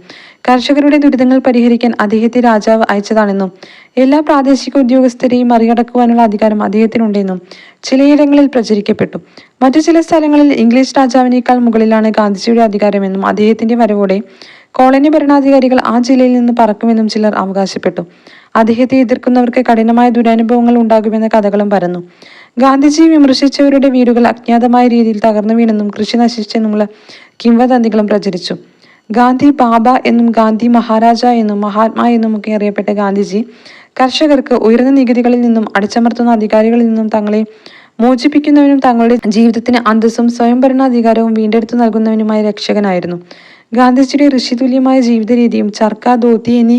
കർഷകരുടെ ദുരിതങ്ങൾ പരിഹരിക്കാൻ അദ്ദേഹത്തെ രാജാവ് അയച്ചതാണെന്നും എല്ലാ പ്രാദേശിക ഉദ്യോഗസ്ഥരെയും മറികടക്കുവാനുള്ള അധികാരം അദ്ദേഹത്തിനുണ്ടെന്നും ചിലയിടങ്ങളിൽ പ്രചരിക്കപ്പെട്ടു. മറ്റു ചില സ്ഥലങ്ങളിൽ ഇംഗ്ലീഷ് രാജാവിനേക്കാൾ മുകളിലാണ് ഗാന്ധിജിയുടെ അധികാരമെന്നും അദ്ദേഹത്തിന്റെ വരവോടെ കോളനി ഭരണാധികാരികൾ ആ ജില്ലയിൽ നിന്ന് പറക്കുമെന്നും ചിലർ അവകാശപ്പെട്ടു. അദ്ദേഹത്തെ എതിർക്കുന്നവർക്ക് കഠിനമായ ദുരനുഭവങ്ങൾ ഉണ്ടാകുമെന്ന കഥകളും പരന്നു. ഗാന്ധിജി വിമർശിച്ചവരുടെ വീടുകൾ അജ്ഞാതമായ രീതിയിൽ തകർന്നു വീണെന്നും കൃഷി നശിച്ചെന്നുമുള്ള കിംവദന്തികളും പ്രചരിച്ചു. ഗാന്ധി ബാബ എന്നും ഗാന്ധി മഹാരാജ എന്നും മഹാത്മാ എന്നും ഒക്കെ അറിയപ്പെട്ട ഗാന്ധിജി കർഷകർക്ക് ഉയർന്ന നികുതികളിൽ നിന്നും അടിച്ചമർത്തുന്ന അധികാരികളിൽ നിന്നും തങ്ങളെ മോചിപ്പിക്കുന്നവനും തങ്ങളുടെ ജീവിതത്തിന് അന്തസ്സും സ്വയംഭരണാധികാരവും വീണ്ടെടുത്തു നൽകുന്നവനുമായ രക്ഷകനായിരുന്നു. ഗാന്ധിജിയുടെ ഋഷിതുല്യമായ ജീവിത രീതിയും ചർക്ക, ധോത്തി എന്നീ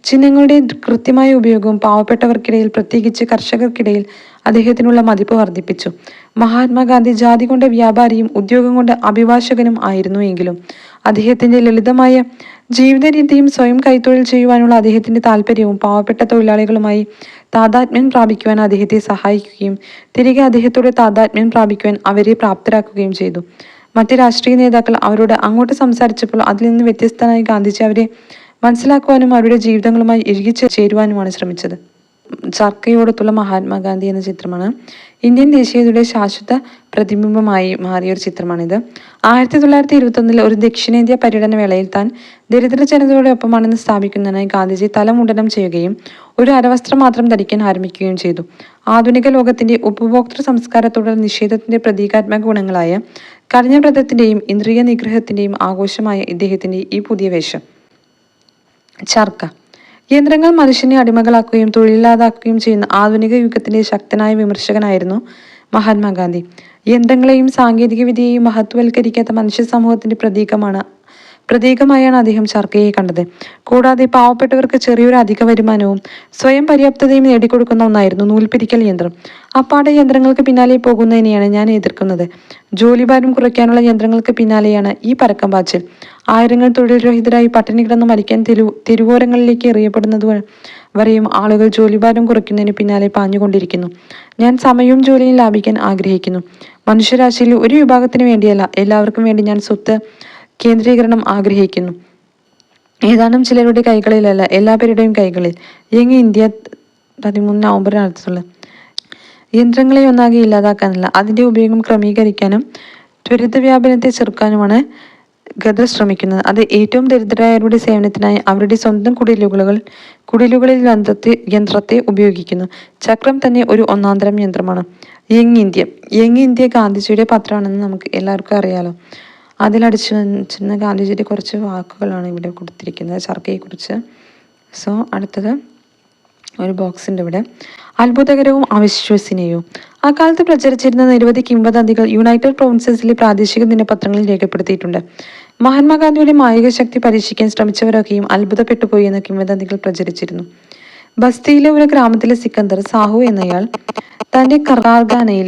ചിഹ്നങ്ങളുടെ കൃത്യമായ ഉപയോഗവും പാവപ്പെട്ടവർക്കിടയിൽ, പ്രത്യേകിച്ച് കർഷകർക്കിടയിൽ അദ്ദേഹത്തിനുള്ള മതിപ്പ് വർദ്ധിപ്പിച്ചു. മഹാത്മാഗാന്ധി ജാതി കൊണ്ട് വ്യാപാരിയും ഉദ്യോഗം കൊണ്ട് അഭിഭാഷകനും ആയിരുന്നു. എങ്കിലും അദ്ദേഹത്തിന്റെ ലളിതമായ ജീവിത രീതിയും സ്വയം കൈത്തൊഴിൽ ചെയ്യുവാനുള്ള അദ്ദേഹത്തിന്റെ താല്പര്യവും പാവപ്പെട്ട തൊഴിലാളികളുമായി താതാത്മ്യം പ്രാപിക്കുവാൻ അദ്ദേഹത്തെ സഹായിക്കുകയും തിരികെ അദ്ദേഹത്തോട് താതാത്മ്യം പ്രാപിക്കുവാൻ അവരെ പ്രാപ്തരാക്കുകയും ചെയ്തു. മറ്റ് രാഷ്ട്രീയ നേതാക്കൾ അവരോട് അങ്ങോട്ട് സംസാരിച്ചപ്പോൾ അതിൽ നിന്ന് വ്യത്യസ്തനായി ഗാന്ധിജി അവരെ മനസ്സിലാക്കുവാനും അവരുടെ ജീവിതങ്ങളുമായി ഇഴുകിച്ചേരുവാനുമാണ് ശ്രമിച്ചത്. ചർക്കയോടൊത്തുള്ള മഹാത്മാഗാന്ധി എന്ന ചിത്രമാണ് ഇന്ത്യൻ ദേശീയതയുടെ ശാശ്വത പ്രതിബിംബമായി മാറിയ ഒരു ചിത്രമാണിത്. 1921 ഒരു ദക്ഷിണേന്ത്യ പര്യടന വേളയിൽ താൻ ദരിദ്ര ജനതയുടെ ഒപ്പമാണെന്ന് സ്ഥാപിക്കുന്നതിനായി ഗാന്ധിജി തലമുണ്ടനം ചെയ്യുകയും ഒരു അരവസ്ത്രം മാത്രം ധരിക്കാൻ ആരംഭിക്കുകയും ചെയ്തു. ആധുനിക ലോകത്തിന്റെ ഉപഭോക്തൃ സംസ്കാരത്തോടുള്ള നിഷേധത്തിന്റെ പ്രതീകാത്മക ഗുണങ്ങളായ കഠിനവ്രതത്തിന്റെയും ഇന്ദ്രിയ നിഗ്രഹത്തിന്റെയും ആഘോഷമായ ഇദ്ദേഹത്തിന്റെ ഈ പുതിയ വേഷം. ചർക്ക. യന്ത്രങ്ങൾ മനുഷ്യനെ അടിമകളാക്കുകയും തൊഴിലില്ലാതാക്കുകയും ചെയ്യുന്ന ആധുനിക യുഗത്തിന്റെ ശക്തനായ വിമർശകനായിരുന്നു മഹാത്മാഗാന്ധി. യന്ത്രങ്ങളെയും സാങ്കേതിക വിദ്യയെയും മഹത്വവൽക്കരിക്കാത്ത മനുഷ്യ സമൂഹത്തിന്റെ പ്രതീകമായാണ് അദ്ദേഹം ചർക്കയെ കണ്ടത്. കൂടാതെ പാവപ്പെട്ടവർക്ക് ചെറിയൊരു അധിക വരുമാനവും സ്വയം പര്യാപ്തതയും നേടിക്കൊടുക്കുന്ന ഒന്നായിരുന്നു നൂൽപിരിക്കൽ യന്ത്രം. അപ്പാടെ യന്ത്രങ്ങൾക്ക് പിന്നാലെ പോകുന്നതിനെയാണ് ഞാൻ എതിർക്കുന്നത്. ജോലിഭാരം കുറയ്ക്കാനുള്ള യന്ത്രങ്ങൾക്ക് പിന്നാലെയാണ് ഈ പരക്കം പാച്ചിൽ. ആയിരങ്ങൾ തൊഴിൽ രഹിതരായി പട്ടിണി കിടന്ന് മരിക്കാൻ തെരുവോരങ്ങളിലേക്ക് എറിയപ്പെടുന്നത് വരെയും ആളുകൾ ജോലിഭാരം കുറയ്ക്കുന്നതിന് പിന്നാലെ പാഞ്ഞുകൊണ്ടിരിക്കുന്നു. ഞാൻ സമയവും ജോലിയും ലാഭിക്കാൻ ആഗ്രഹിക്കുന്നു. മനുഷ്യരാശിയിലെ ഒരു വിഭാഗത്തിന് വേണ്ടിയല്ല, എല്ലാവർക്കും വേണ്ടി ഞാൻ സ്വത്ത് കേന്ദ്രീകരണം ആഗ്രഹിക്കുന്നു. ഏതാനും ചിലരുടെ കൈകളിലല്ല, എല്ലാവരുടെയും കൈകളിൽ. Young India 13 November 1900. യന്ത്രങ്ങളെ ഒന്നാകെ ഇല്ലാതാക്കാനല്ല, അതിൻ്റെ ഉപയോഗം ക്രമീകരിക്കാനും ത്വരിത വ്യാപനത്തെ ചെറുക്കാനുമാണ് ഗദർ ശ്രമിക്കുന്നത്. അത് ഏറ്റവും ദരിദ്രരായവരുടെ സേവനത്തിനായി അവരുടെ സ്വന്തം കുടിലുകളിൽ യന്ത്രത്തെ ഉപയോഗിക്കുന്നു. ചക്രം തന്നെ ഒരു ഒന്നാന്തരം യന്ത്രമാണ്. യങ് ഇന്ത്യ ഗാന്ധിജിയുടെ പത്രമാണെന്ന് നമുക്ക് എല്ലാവർക്കും അറിയാലോ. അതിലടിച്ചു വച്ചിരുന്ന ഗാന്ധിജിയുടെ കുറച്ച് വാക്കുകളാണ് ഇവിടെ കൊടുത്തിരിക്കുന്നത് ചർക്കയെക്കുറിച്ച്. സോ അടുത്തത് ഒരു ബോക്സ് ഉണ്ട് ഇവിടെ. അത്ഭുതകരവും അവിശ്വസനീയവും. അക്കാലത്ത് പ്രചരിച്ചിരുന്ന നിരവധി കിംവദന്തികൾ യുണൈറ്റഡ് പ്രൊവിൻസസിലെ പ്രാദേശിക ദിനപത്രങ്ങളിൽ രേഖപ്പെടുത്തിയിട്ടുണ്ട്. മഹാത്മാഗാന്ധിയുടെ മായിക ശക്തി പരീക്ഷിക്കാൻ ശ്രമിച്ചവരൊക്കെയും അത്ഭുതപ്പെട്ടുപോയി എന്ന കിംവദന്തികൾ പ്രചരിച്ചിരുന്നു. ബസ്തിയിലെ ഒരു ഗ്രാമത്തിലെ സിക്കന്ദർ സാഹു എന്നയാൾ തന്റെ കാർഖാനയിൽ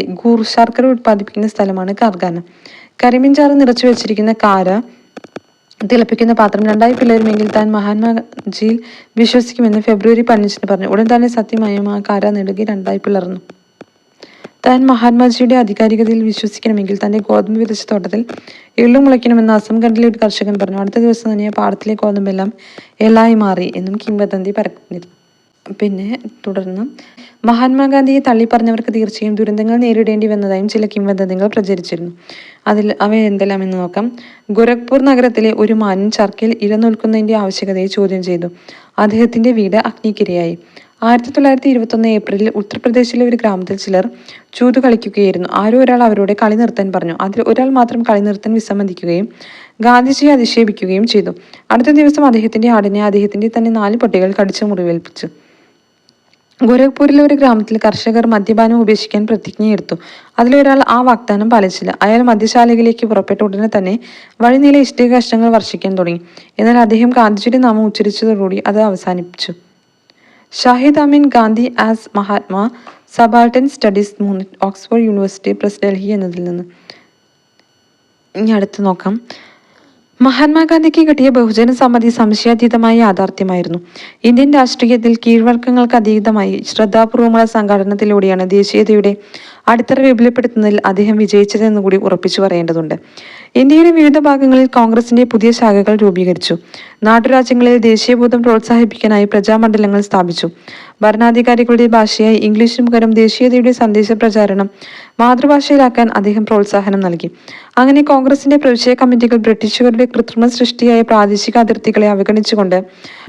ശർക്കര ഉത്പാദിപ്പിക്കുന്ന സ്ഥലമാണ് കാർഖാന. കരിമീൻചാറ് നിറച്ചു വെച്ചിരിക്കുന്ന കാര തിളപ്പിക്കുന്ന പാത്രം രണ്ടായി പിളരുമെങ്കിൽ താൻ മഹാത്മാജിയിൽ വിശ്വസിക്കുമെന്ന് ഫെബ്രുവരി 15 പറഞ്ഞു. ഉടൻ തന്നെ സത്യമായും ആ കാര നെടുകെ രണ്ടായി പിളർന്നു. താൻ മഹാത്മാജിയുടെ അധികാരികതയിൽ വിശ്വസിക്കണമെങ്കിൽ തന്റെ ഗോതമ്പ് വിതച്ച തോട്ടത്തിൽ എള്ളു മുളയ്ക്കണമെന്ന് അസംഖണ്ഡിലെ ഒരു കർഷകൻ പറഞ്ഞു. അടുത്ത ദിവസം തന്നെ പാടത്തിലെ ഗോതമ്പെല്ലാം എള്ളായി മാറി എന്നും കിംവദന്തി പരന്നിരുന്നു. പിന്നെ തുടർന്ന് മഹാത്മാഗാന്ധിയെ തള്ളിപ്പറഞ്ഞവർക്ക് തീർച്ചയായും ദുരന്തങ്ങൾ നേരിടേണ്ടി വന്നതായും ചില കിംവദന്തികൾ പ്രചരിച്ചിരുന്നു. അവ എന്തെല്ലാം എന്ന് നോക്കാം. ഗോരഖ്പൂർ നഗരത്തിലെ ഒരു മാന്യൻ ചർക്കയിൽ ഇരനൊൽക്കുന്നതിന്റെ ആവശ്യകതയെ ചോദ്യം ചെയ്തു. അദ്ദേഹത്തിന്റെ വീട് അഗ്നിക്കിരയായി. 1921 ഏപ്രിലിൽ ഉത്തർപ്രദേശിലെ ഒരു ഗ്രാമത്തിൽ ചിലർ ചൂതു കളിക്കുകയായിരുന്നു. ആരോ ഒരാൾ അവരോട് കളി നിർത്താൻ പറഞ്ഞു. അതിൽ ഒരാൾ മാത്രം കളി നിർത്താൻ വിസമ്മതിക്കുകയും ഗാന്ധിജിയെ അധിക്ഷേപിക്കുകയും ചെയ്തു. അടുത്ത ദിവസം അദ്ദേഹത്തിന്റെ ആടിനെ അദ്ദേഹത്തിന്റെ തന്നെ 4 പട്ടികൾ കടിച്ചു മുറിവേൽപ്പിച്ചു. ഗോരഖ്പൂരിലെ ഒരു ഗ്രാമത്തിൽ കർഷകർ മദ്യപാനം ഉപേക്ഷിക്കാൻ പ്രതിജ്ഞയെടുത്തു. അതിലൊരാൾ ആ വാഗ്ദാനം പാലിച്ചില്ല. അയാൾ മദ്യശാലയിലേക്ക് പുറപ്പെട്ട ഉടനെ തന്നെ വഴിനീളെ ഇഷ്ടിക കഷ്ണങ്ങൾ വർഷിക്കാൻ തുടങ്ങി. എന്നാൽ അദ്ദേഹം ഗാന്ധിജിയുടെ നാമം ഉച്ചരിച്ചതോടുകൂടി അത് അവസാനിപ്പിച്ചു. Shahid Amin Gandhi as Mahatma subaltern studies movement, Oxford University Press, Delhi എന്നതിൽ നിന്ന്. ഇനി അടുത്ത് നോക്കാം. മഹാത്മാഗാന്ധിക്ക് കിട്ടിയ ബഹുജന സമ്മതി സംശയാതീതമായ യാഥാർത്ഥ്യമായിരുന്നു. ഇന്ത്യൻ രാഷ്ട്രീയത്തിൽ കീഴ്വഴക്കങ്ങൾക്ക് അതീതമായി ശ്രദ്ധാപൂർവമുള്ള സംഘടനത്തിലൂടെയാണ് ദേശീയതയുടെ അടിത്തറ വിപുലപ്പെടുത്തുന്നതിൽ അദ്ദേഹം വിജയിച്ചതെന്നുകൂടി ഉറപ്പിച്ചു പറയേണ്ടതുണ്ട്. ഇന്ത്യയുടെ വിവിധ ഭാഗങ്ങളിൽ കോൺഗ്രസിന്റെ പുതിയ ശാഖകൾ രൂപീകരിച്ചു. നാട്ടുരാജ്യങ്ങളിൽ ദേശീയബോധം പ്രോത്സാഹിപ്പിക്കാനായി പ്രജാമണ്ഡലങ്ങൾ സ്ഥാപിച്ചു. ഭരണാധികാരികളുടെ ഭാഷയായി ഇംഗ്ലീഷിന് പകരം ദേശീയതയുടെ സന്ദേശ പ്രചാരണം മാതൃഭാഷയിലാക്കാൻ അദ്ദേഹം പ്രോത്സാഹനം നൽകി. അങ്ങനെ കോൺഗ്രസിന്റെ പ്രവിശ്യ കമ്മിറ്റികൾ ബ്രിട്ടീഷുകാരുടെ കൃത്രിമ സൃഷ്ടിയായ പ്രാദേശിക അതിർത്തികളെ അവഗണിച്ചുകൊണ്ട്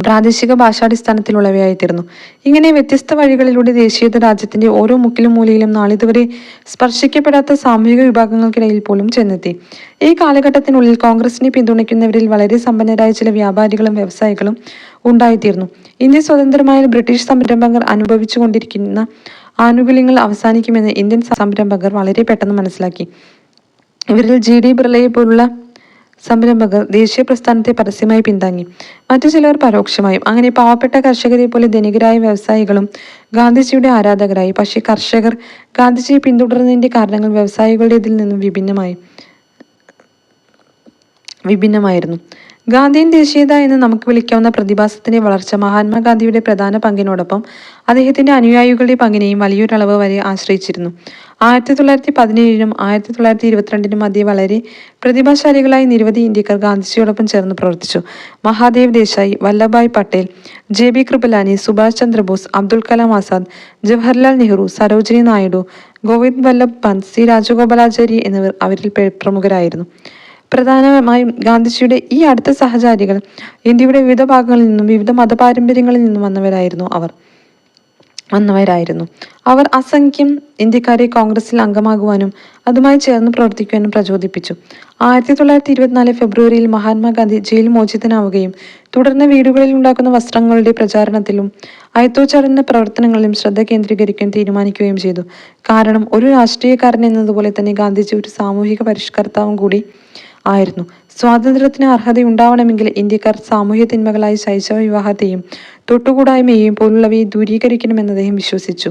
പ്രാദേശിക ഭാഷാടിസ്ഥാനത്തിലുള്ളവയായി തീർന്നു. ഇങ്ങനെ വ്യത്യസ്ത വഴികളിലൂടെ ദേശീയത രാജ്യത്തിന്റെ ഓരോ മുക്കിലും മൂലയിലും നാളിതുവരെ സ്പർശിക്കപ്പെടാത്ത സാമൂഹിക വിഭാഗങ്ങൾക്കിടയിൽ പോലും ചെന്നെത്തി. ഈ കാലഘട്ടത്തിനുള്ളിൽ കോൺഗ്രസിനെ പിന്തുണയ്ക്കുന്നവരിൽ വളരെ സമ്പന്നരായ ചില വ്യാപാരികളും വ്യവസായികളും ഉണ്ടായിത്തീർന്നു. ഇന്ത്യ സ്വതന്ത്രമായ ബ്രിട്ടീഷ് സംരംഭകർ അനുഭവിച്ചുകൊണ്ടിരിക്കുന്ന ആനുകൂല്യങ്ങൾ അവസാനിക്കുമെന്ന് ഇന്ത്യൻ സംരംഭകർ വളരെ പെട്ടെന്ന് മനസ്സിലാക്കി. ഇവരിൽ GD ബിർളയെ പോലുള്ള സംരംഭകർ ദേശീയ പ്രസ്ഥാനത്തെ പരസ്യമായി പിന്താങ്ങി. മറ്റു ചിലർ പരോക്ഷമായും. അങ്ങനെ പാവപ്പെട്ട കർഷകരെ പോലെ ധനികരായ വ്യവസായികളും ഗാന്ധിജിയുടെ ആരാധകരായി. പക്ഷേ കർഷകർ ഗാന്ധിജിയെ പിന്തുടർന്നതിന്റെ കാരണങ്ങൾ വ്യവസായികളുടേതിൽ നിന്നും വിഭിന്നമായിരുന്നു. ഗാന്ധിയൻ ദേശീയത എന്ന് നമുക്ക് വിളിക്കാവുന്ന പ്രതിഭാസത്തിന്റെ വളർച്ച മഹാത്മാഗാന്ധിയുടെ പ്രധാന പങ്കിനോടൊപ്പം അദ്ദേഹത്തിന്റെ അനുയായികളുടെ പങ്കിനെയും വലിയൊരളവ് വരെ ആശ്രയിച്ചിരുന്നു. 1917 1922 മധ്യേ വളരെ പ്രതിഭാശാലികളായ നിരവധി ഇന്ത്യക്കാർ ഗാന്ധിജിയോടൊപ്പം ചേർന്ന് പ്രവർത്തിച്ചു. മഹാദേവ് ദേശായി, വല്ലഭായ് പട്ടേൽ, JB കൃപലാനി, സുഭാഷ് ചന്ദ്രബോസ്, അബ്ദുൽ കലാം ആസാദ്, ജവഹർലാൽ നെഹ്റു, സരോജിനി നായിഡു, ഗോവിന്ദ് വല്ലഭ് പന്ത്, C രാജഗോപാലാചാരി എന്നിവർ അവരിൽ പ്രമുഖരായിരുന്നു. പ്രധാനമായും ഗാന്ധിജിയുടെ ഈ അടുത്ത സഹചാരികൾ ഇന്ത്യയുടെ വിവിധ ഭാഗങ്ങളിൽ നിന്നും വിവിധ മതപാരമ്പര്യങ്ങളിൽ നിന്നും വന്നവരായിരുന്നു. അവർ അസംഖ്യം ഇന്ത്യക്കാരെ കോൺഗ്രസിൽ അംഗമാകുവാനും അതുമായി ചേർന്ന് പ്രവർത്തിക്കുവാനും പ്രചോദിപ്പിച്ചു. 1924 ഫെബ്രുവരിയിൽ മഹാത്മാഗാന്ധി ജയിൽ മോചിതനാവുകയും തുടർന്ന് വീടുകളിൽ ഉണ്ടാക്കുന്ന വസ്ത്രങ്ങളുടെ പ്രചാരണത്തിലും അയത്തോച്ചാടന പ്രവർത്തനങ്ങളിലും ശ്രദ്ധ കേന്ദ്രീകരിക്കാൻ തീരുമാനിക്കുകയും ചെയ്തു. കാരണം ഒരു രാഷ്ട്രീയക്കാരൻ എന്നതുപോലെ തന്നെ ഗാന്ധിജി ഒരു സാമൂഹിക പരിഷ്കർത്താവും കൂടി ആയിരുന്നു. സ്വാതന്ത്ര്യത്തിന് അർഹതയുണ്ടാവണമെങ്കിൽ ഇന്ത്യക്കാർ സാമൂഹ്യ തിന്മകളായ ശൈശവ വിവാഹത്തെയും തൊട്ടുകൂടായ്മയെയും പോലുള്ളവയെ ദൂരീകരിക്കണമെന്ന് അദ്ദേഹം വിശ്വസിച്ചു.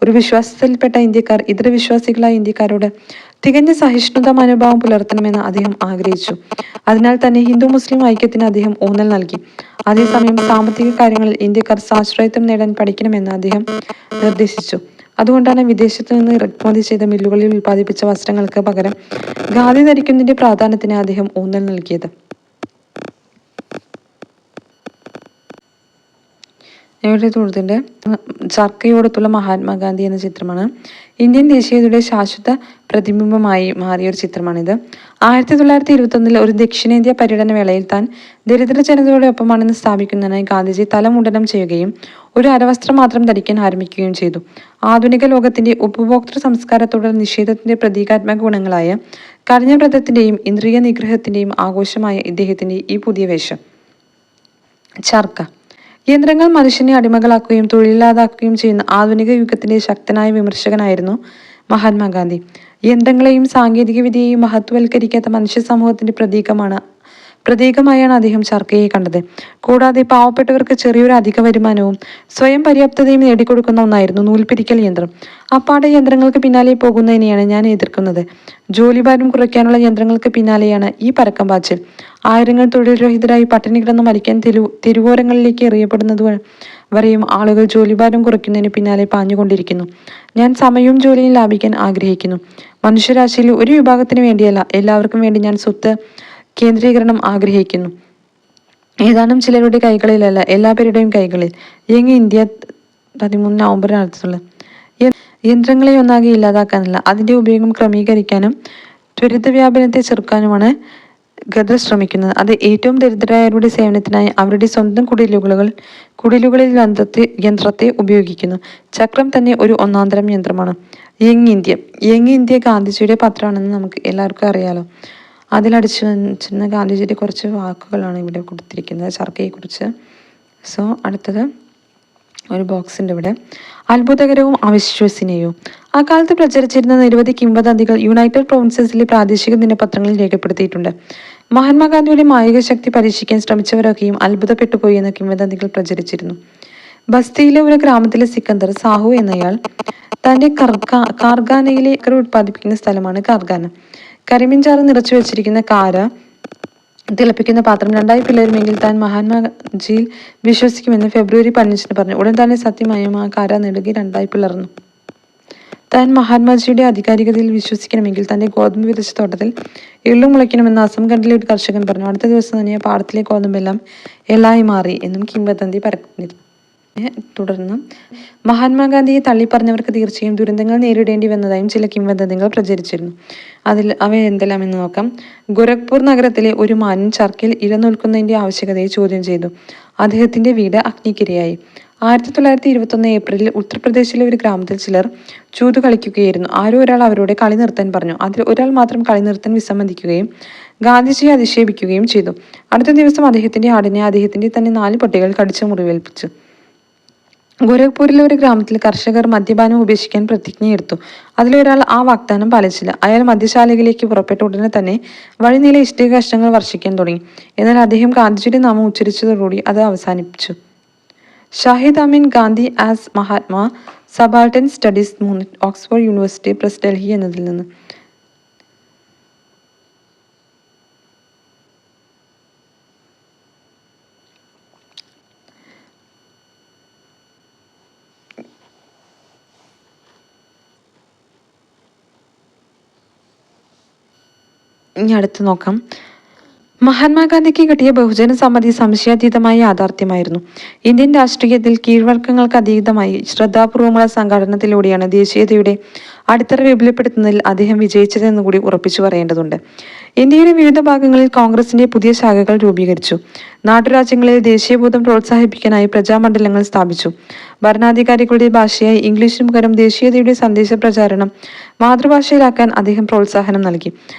ഒരു വിശ്വാസത്തിൽപ്പെട്ട ഇന്ത്യക്കാർ ഇതര വിശ്വാസികളായ ഇന്ത്യക്കാരോട് തികഞ്ഞ സഹിഷ്ണുത മനോഭാവം പുലർത്തണമെന്ന് അദ്ദേഹം ആഗ്രഹിച്ചു. അതിനാൽ തന്നെ ഹിന്ദു മുസ്ലിം ഐക്യത്തിന് അദ്ദേഹം ഊന്നൽ നൽകി. അതേസമയം സാമ്പത്തിക കാര്യങ്ങളിൽ ഇന്ത്യക്കാർ സ്വാശ്രയത്വം നേടാൻ പഠിക്കണമെന്ന് അദ്ദേഹം നിർദ്ദേശിച്ചു. അതുകൊണ്ടാണ് വിദേശത്തു നിന്ന് ഇറക്കുമതി ചെയ്ത മില്ലുകളിൽ ഉൽപ്പാദിപ്പിച്ച വസ്ത്രങ്ങൾക്ക് പകരം ഖാദി ധരിക്കുന്നതിന്റെ പ്രാധാന്യത്തിന് അദ്ദേഹം ഊന്നൽ നൽകിയത്. ഇവിടെ തുടർന്നിട്ട് ചർക്കയോടൊത്തുള്ള മഹാത്മാഗാന്ധി എന്ന ചിത്രമാണ് ഇന്ത്യൻ ദേശീയതയുടെ ശാശ്വത പ്രതിബിംബമായി മാറിയ ഒരു ചിത്രമാണിത്. 1921 ഒരു ദക്ഷിണേന്ത്യ പര്യടന വേളയിൽ താൻ ദരിദ്ര ജനതയോടൊപ്പമാണെന്ന് സ്ഥാപിക്കുന്നതിനായി ഗാന്ധിജി തലമുണ്ടനം ചെയ്യുകയും ഒരു അരവസ്ത്രം മാത്രം ധരിക്കാൻ ആരംഭിക്കുകയും ചെയ്തു. ആധുനിക ലോകത്തിന്റെ ഉപഭോക്തൃ സംസ്കാരത്തോടുള്ള നിഷേധത്തിന്റെ പ്രതീകാത്മക ഗുണങ്ങളായ കഠിനവ്രതത്തിന്റെയും ഇന്ദ്രിയ നിഗ്രഹത്തിന്റെയും ആഘോഷമായ ഇദ്ദേഹത്തിന്റെ ഈ പുതിയ വേഷം. ചർക്ക. യന്ത്രങ്ങൾ മനുഷ്യനെ അടിമകളാക്കുകയും തൊഴിലില്ലാതാക്കുകയും ചെയ്യുന്ന ആധുനിക യുഗത്തിന്റെ ശക്തനായ വിമർശകനായിരുന്നു മഹാത്മാഗാന്ധി. യന്ത്രങ്ങളെയും സാങ്കേതിക വിദ്യയെയും മഹത്വവൽക്കരിക്കാത്ത മനുഷ്യ സമൂഹത്തിന്റെ പ്രതീകമായാണ് അദ്ദേഹം ചർക്കയെ കണ്ടത്. കൂടാതെ പാവപ്പെട്ടവർക്ക് ചെറിയൊരു അധിക വരുമാനവും സ്വയം പര്യാപ്തതയും നേടിക്കൊടുക്കുന്ന ഒന്നായിരുന്നു നൂൽപിരിക്കൽ യന്ത്രം. അപ്പാടെ യന്ത്രങ്ങൾക്ക് പിന്നാലെ പോകുന്നതിനെയാണ് ഞാൻ എതിർക്കുന്നത്. ജോലിഭാരം കുറയ്ക്കാനുള്ള യന്ത്രങ്ങൾക്ക് പിന്നാലെയാണ് ഈ പരക്കം പാച്ചിൽ. ആയിരങ്ങൾ തൊഴിൽ രഹിതരായി പട്ടിണി കിടന്ന് മരിക്കാൻ തെരുവോരങ്ങളിലേക്ക് എറിയപ്പെടുന്നത് വരെയും ആളുകൾ ജോലിഭാരം കുറയ്ക്കുന്നതിന് പിന്നാലെ പാഞ്ഞുകൊണ്ടിരിക്കുന്നു. ഞാൻ സമയവും ജോലിയും ലാഭിക്കാൻ ആഗ്രഹിക്കുന്നു. മനുഷ്യരാശിയിൽ ഒരു വിഭാഗത്തിന് വേണ്ടിയല്ല, എല്ലാവർക്കും വേണ്ടി ഞാൻ സ്വത്ത് കേന്ദ്രീകരണം ആഗ്രഹിക്കുന്നു. ഏതാനും ചിലരുടെ കൈകളിലല്ല, എല്ലാവരുടെയും കൈകളിൽ. യങ് ഇന്ത്യ 13 നവംബർ നടത്തുള്ളത്. യന്ത്രങ്ങളെ ഒന്നാകെ ഇല്ലാതാക്കാനല്ല, അതിൻ്റെ ഉപയോഗം ക്രമീകരിക്കാനും ത്വരിത വ്യാപനത്തെ ചെറുക്കാനുമാണ് ഗദർ ശ്രമിക്കുന്നത്. അത് ഏറ്റവും ദരിദ്രരായവരുടെ സേവനത്തിനായി അവരുടെ സ്വന്തം കുടിലുകളിൽ യന്ത്രത്തെ ഉപയോഗിക്കുന്നു. ചക്രം തന്നെ ഒരു ഒന്നാന്തരം യന്ത്രമാണ്. യങ് ഇന്ത്യ ഗാന്ധിജിയുടെ പത്രമാണെന്ന് നമുക്ക് എല്ലാവർക്കും അറിയാലോ. അതിലടിച്ചു വച്ചിരുന്ന ഗാന്ധിജിയുടെ കുറച്ച് വാക്കുകളാണ് ഇവിടെ കൊടുത്തിരിക്കുന്നത് ചർക്കയെക്കുറിച്ച്. സോ അടുത്തത് ഒരു ബോക്സ് ഉണ്ട് ഇവിടെ. അത്ഭുതകരവും അവിശ്വസനീയവും. അക്കാലത്ത് പ്രചരിച്ചിരുന്ന നിരവധി കിംവദന്തികൾ യുണൈറ്റഡ് പ്രൊവിൻസസിലെ പ്രാദേശിക ദിനപത്രങ്ങളിൽ രേഖപ്പെടുത്തിയിട്ടുണ്ട്. മഹാത്മാഗാന്ധിയുടെ മായിക ശക്തി പരീക്ഷിക്കാൻ ശ്രമിച്ചവരൊക്കെയും അത്ഭുതപ്പെട്ടുപോയി എന്ന കിംവദന്തികൾ പ്രചരിച്ചിരുന്നു. ബസ്തിയിലെ ഒരു ഗ്രാമത്തിലെ സിക്കന്ദർ സാഹു എന്നയാൾ തന്റെ കാർഖാനയിലെ ഉത്പാദിപ്പിക്കുന്ന സ്ഥലമാണ് കാർഖാന. കരിമീൻചാറ് നിറച്ചു വെച്ചിരിക്കുന്ന കാര തിളപ്പിക്കുന്ന പാത്രം 2 പിളരുമെങ്കിൽ താൻ മഹാത്മാജിയിൽ വിശ്വസിക്കുമെന്ന് ഫെബ്രുവരി 15 പറഞ്ഞു. ഉടൻ തന്നെ സത്യമായും ആ കാര നെടുകെ 2 പിളർന്നു. താൻ മഹാത്മാജിയുടെ അധികാരികതയിൽ വിശ്വസിക്കണമെങ്കിൽ തന്റെ ഗോതമ്പ് വിതച്ച തോട്ടത്തിൽ എള്ളു മുളയ്ക്കണമെന്ന് അസംഖണ്ഡിലെ ഒരു കർഷകൻ പറഞ്ഞു. അടുത്ത ദിവസം തന്നെ പാടത്തിലെ ഗോതമ്പെല്ലാം എള്ളായി മാറി എന്നും കിംവദന്തി പരന്നിരുന്നു. തുടർന്ന് മഹാത്മാഗാന്ധിയെ തള്ളിപ്പറഞ്ഞവർക്ക് തീർച്ചയായും ദുരന്തങ്ങൾ നേരിടേണ്ടി വന്നതായും ചില കിംവദന്തികൾ പ്രചരിച്ചിരുന്നു. അവ എന്തെല്ലാമെന്ന് നോക്കാം. ഗോരഖ്പൂർ നഗരത്തിലെ ഒരു മാന്യൻ ചർക്കയിൽ ഇരനൊൽക്കുന്നതിന്റെ ആവശ്യകതയെ ചോദ്യം ചെയ്തു. അദ്ദേഹത്തിന്റെ വീട് അഗ്നിക്കിരയായി. 1921 ഏപ്രിലിൽ ഉത്തർപ്രദേശിലെ ഒരു ഗ്രാമത്തിൽ ചിലർ ചൂതു കളിക്കുകയായിരുന്നു. ആരോ ഒരാൾ അവരോട് കളി നിർത്താൻ പറഞ്ഞു. അതിൽ ഒരാൾ മാത്രം കളി നിർത്താൻ വിസമ്മതിക്കുകയും ഗാന്ധിജിയെ അധിക്ഷേപിക്കുകയും ചെയ്തു. അടുത്ത ദിവസം അദ്ദേഹത്തിന്റെ ആടിനെ അദ്ദേഹത്തിന്റെ തന്നെ 4 പട്ടികൾ കടിച്ച് മുറിവേൽപ്പിച്ചു. ഗോരഖ്പൂരിലെ ഒരു ഗ്രാമത്തിൽ കർഷകർ മദ്യപാനം ഉപേക്ഷിക്കാൻ പ്രതിജ്ഞയെടുത്തു. അതിലൊരാൾ ആ വാഗ്ദാനം പാലിച്ചില്ല. അയാൾ മദ്യശാലയിലേക്ക് പുറപ്പെട്ട ഉടനെ തന്നെ വഴിനീളെ ഇഷ്ടിക കഷ്ണങ്ങൾ വർഷിക്കാൻ തുടങ്ങി. എന്നാൽ അദ്ദേഹം ഗാന്ധിജിയുടെ നാമം ഉച്ചരിച്ചതോടുകൂടി അത് അവസാനിപ്പിച്ചു. Shahid Amin Gandhi as Mahatma subaltern studies movement, Oxford University Press, Delhi എന്നതിൽ നിന്ന്. ഇനി അടുത്ത് നോക്കാം. മഹാത്മാഗാന്ധിക്ക് കിട്ടിയ ബഹുജന സമ്മതി സംശയാതീതമായ യാഥാർത്ഥ്യമായിരുന്നു. ഇന്ത്യൻ രാഷ്ട്രീയത്തിൽ കീഴ്വഴക്കങ്ങൾക്ക് അതീതമായി ശ്രദ്ധാപൂർവമുള്ള സംഘടനത്തിലൂടെയാണ് ദേശീയതയുടെ അടിത്തറ വിപുലപ്പെടുത്തുന്നതിൽ അദ്ദേഹം വിജയിച്ചതെന്നുകൂടി ഉറപ്പിച്ചു പറയേണ്ടതുണ്ട്. ഇന്ത്യയുടെ വിവിധ ഭാഗങ്ങളിൽ കോൺഗ്രസിന്റെ പുതിയ ശാഖകൾ രൂപീകരിച്ചു. നാട്ടുരാജ്യങ്ങളിൽ ദേശീയബോധം പ്രോത്സാഹിപ്പിക്കാനായി പ്രജാമണ്ഡലങ്ങൾ സ്ഥാപിച്ചു. ഭരണാധികാരികളുടെ ഭാഷയായി ഇംഗ്ലീഷിന് പകരം ദേശീയതയുടെ സന്ദേശ പ്രചാരണം മാതൃഭാഷയിലാക്കാൻ അദ്ദേഹം പ്രോത്സാഹനം നൽകി.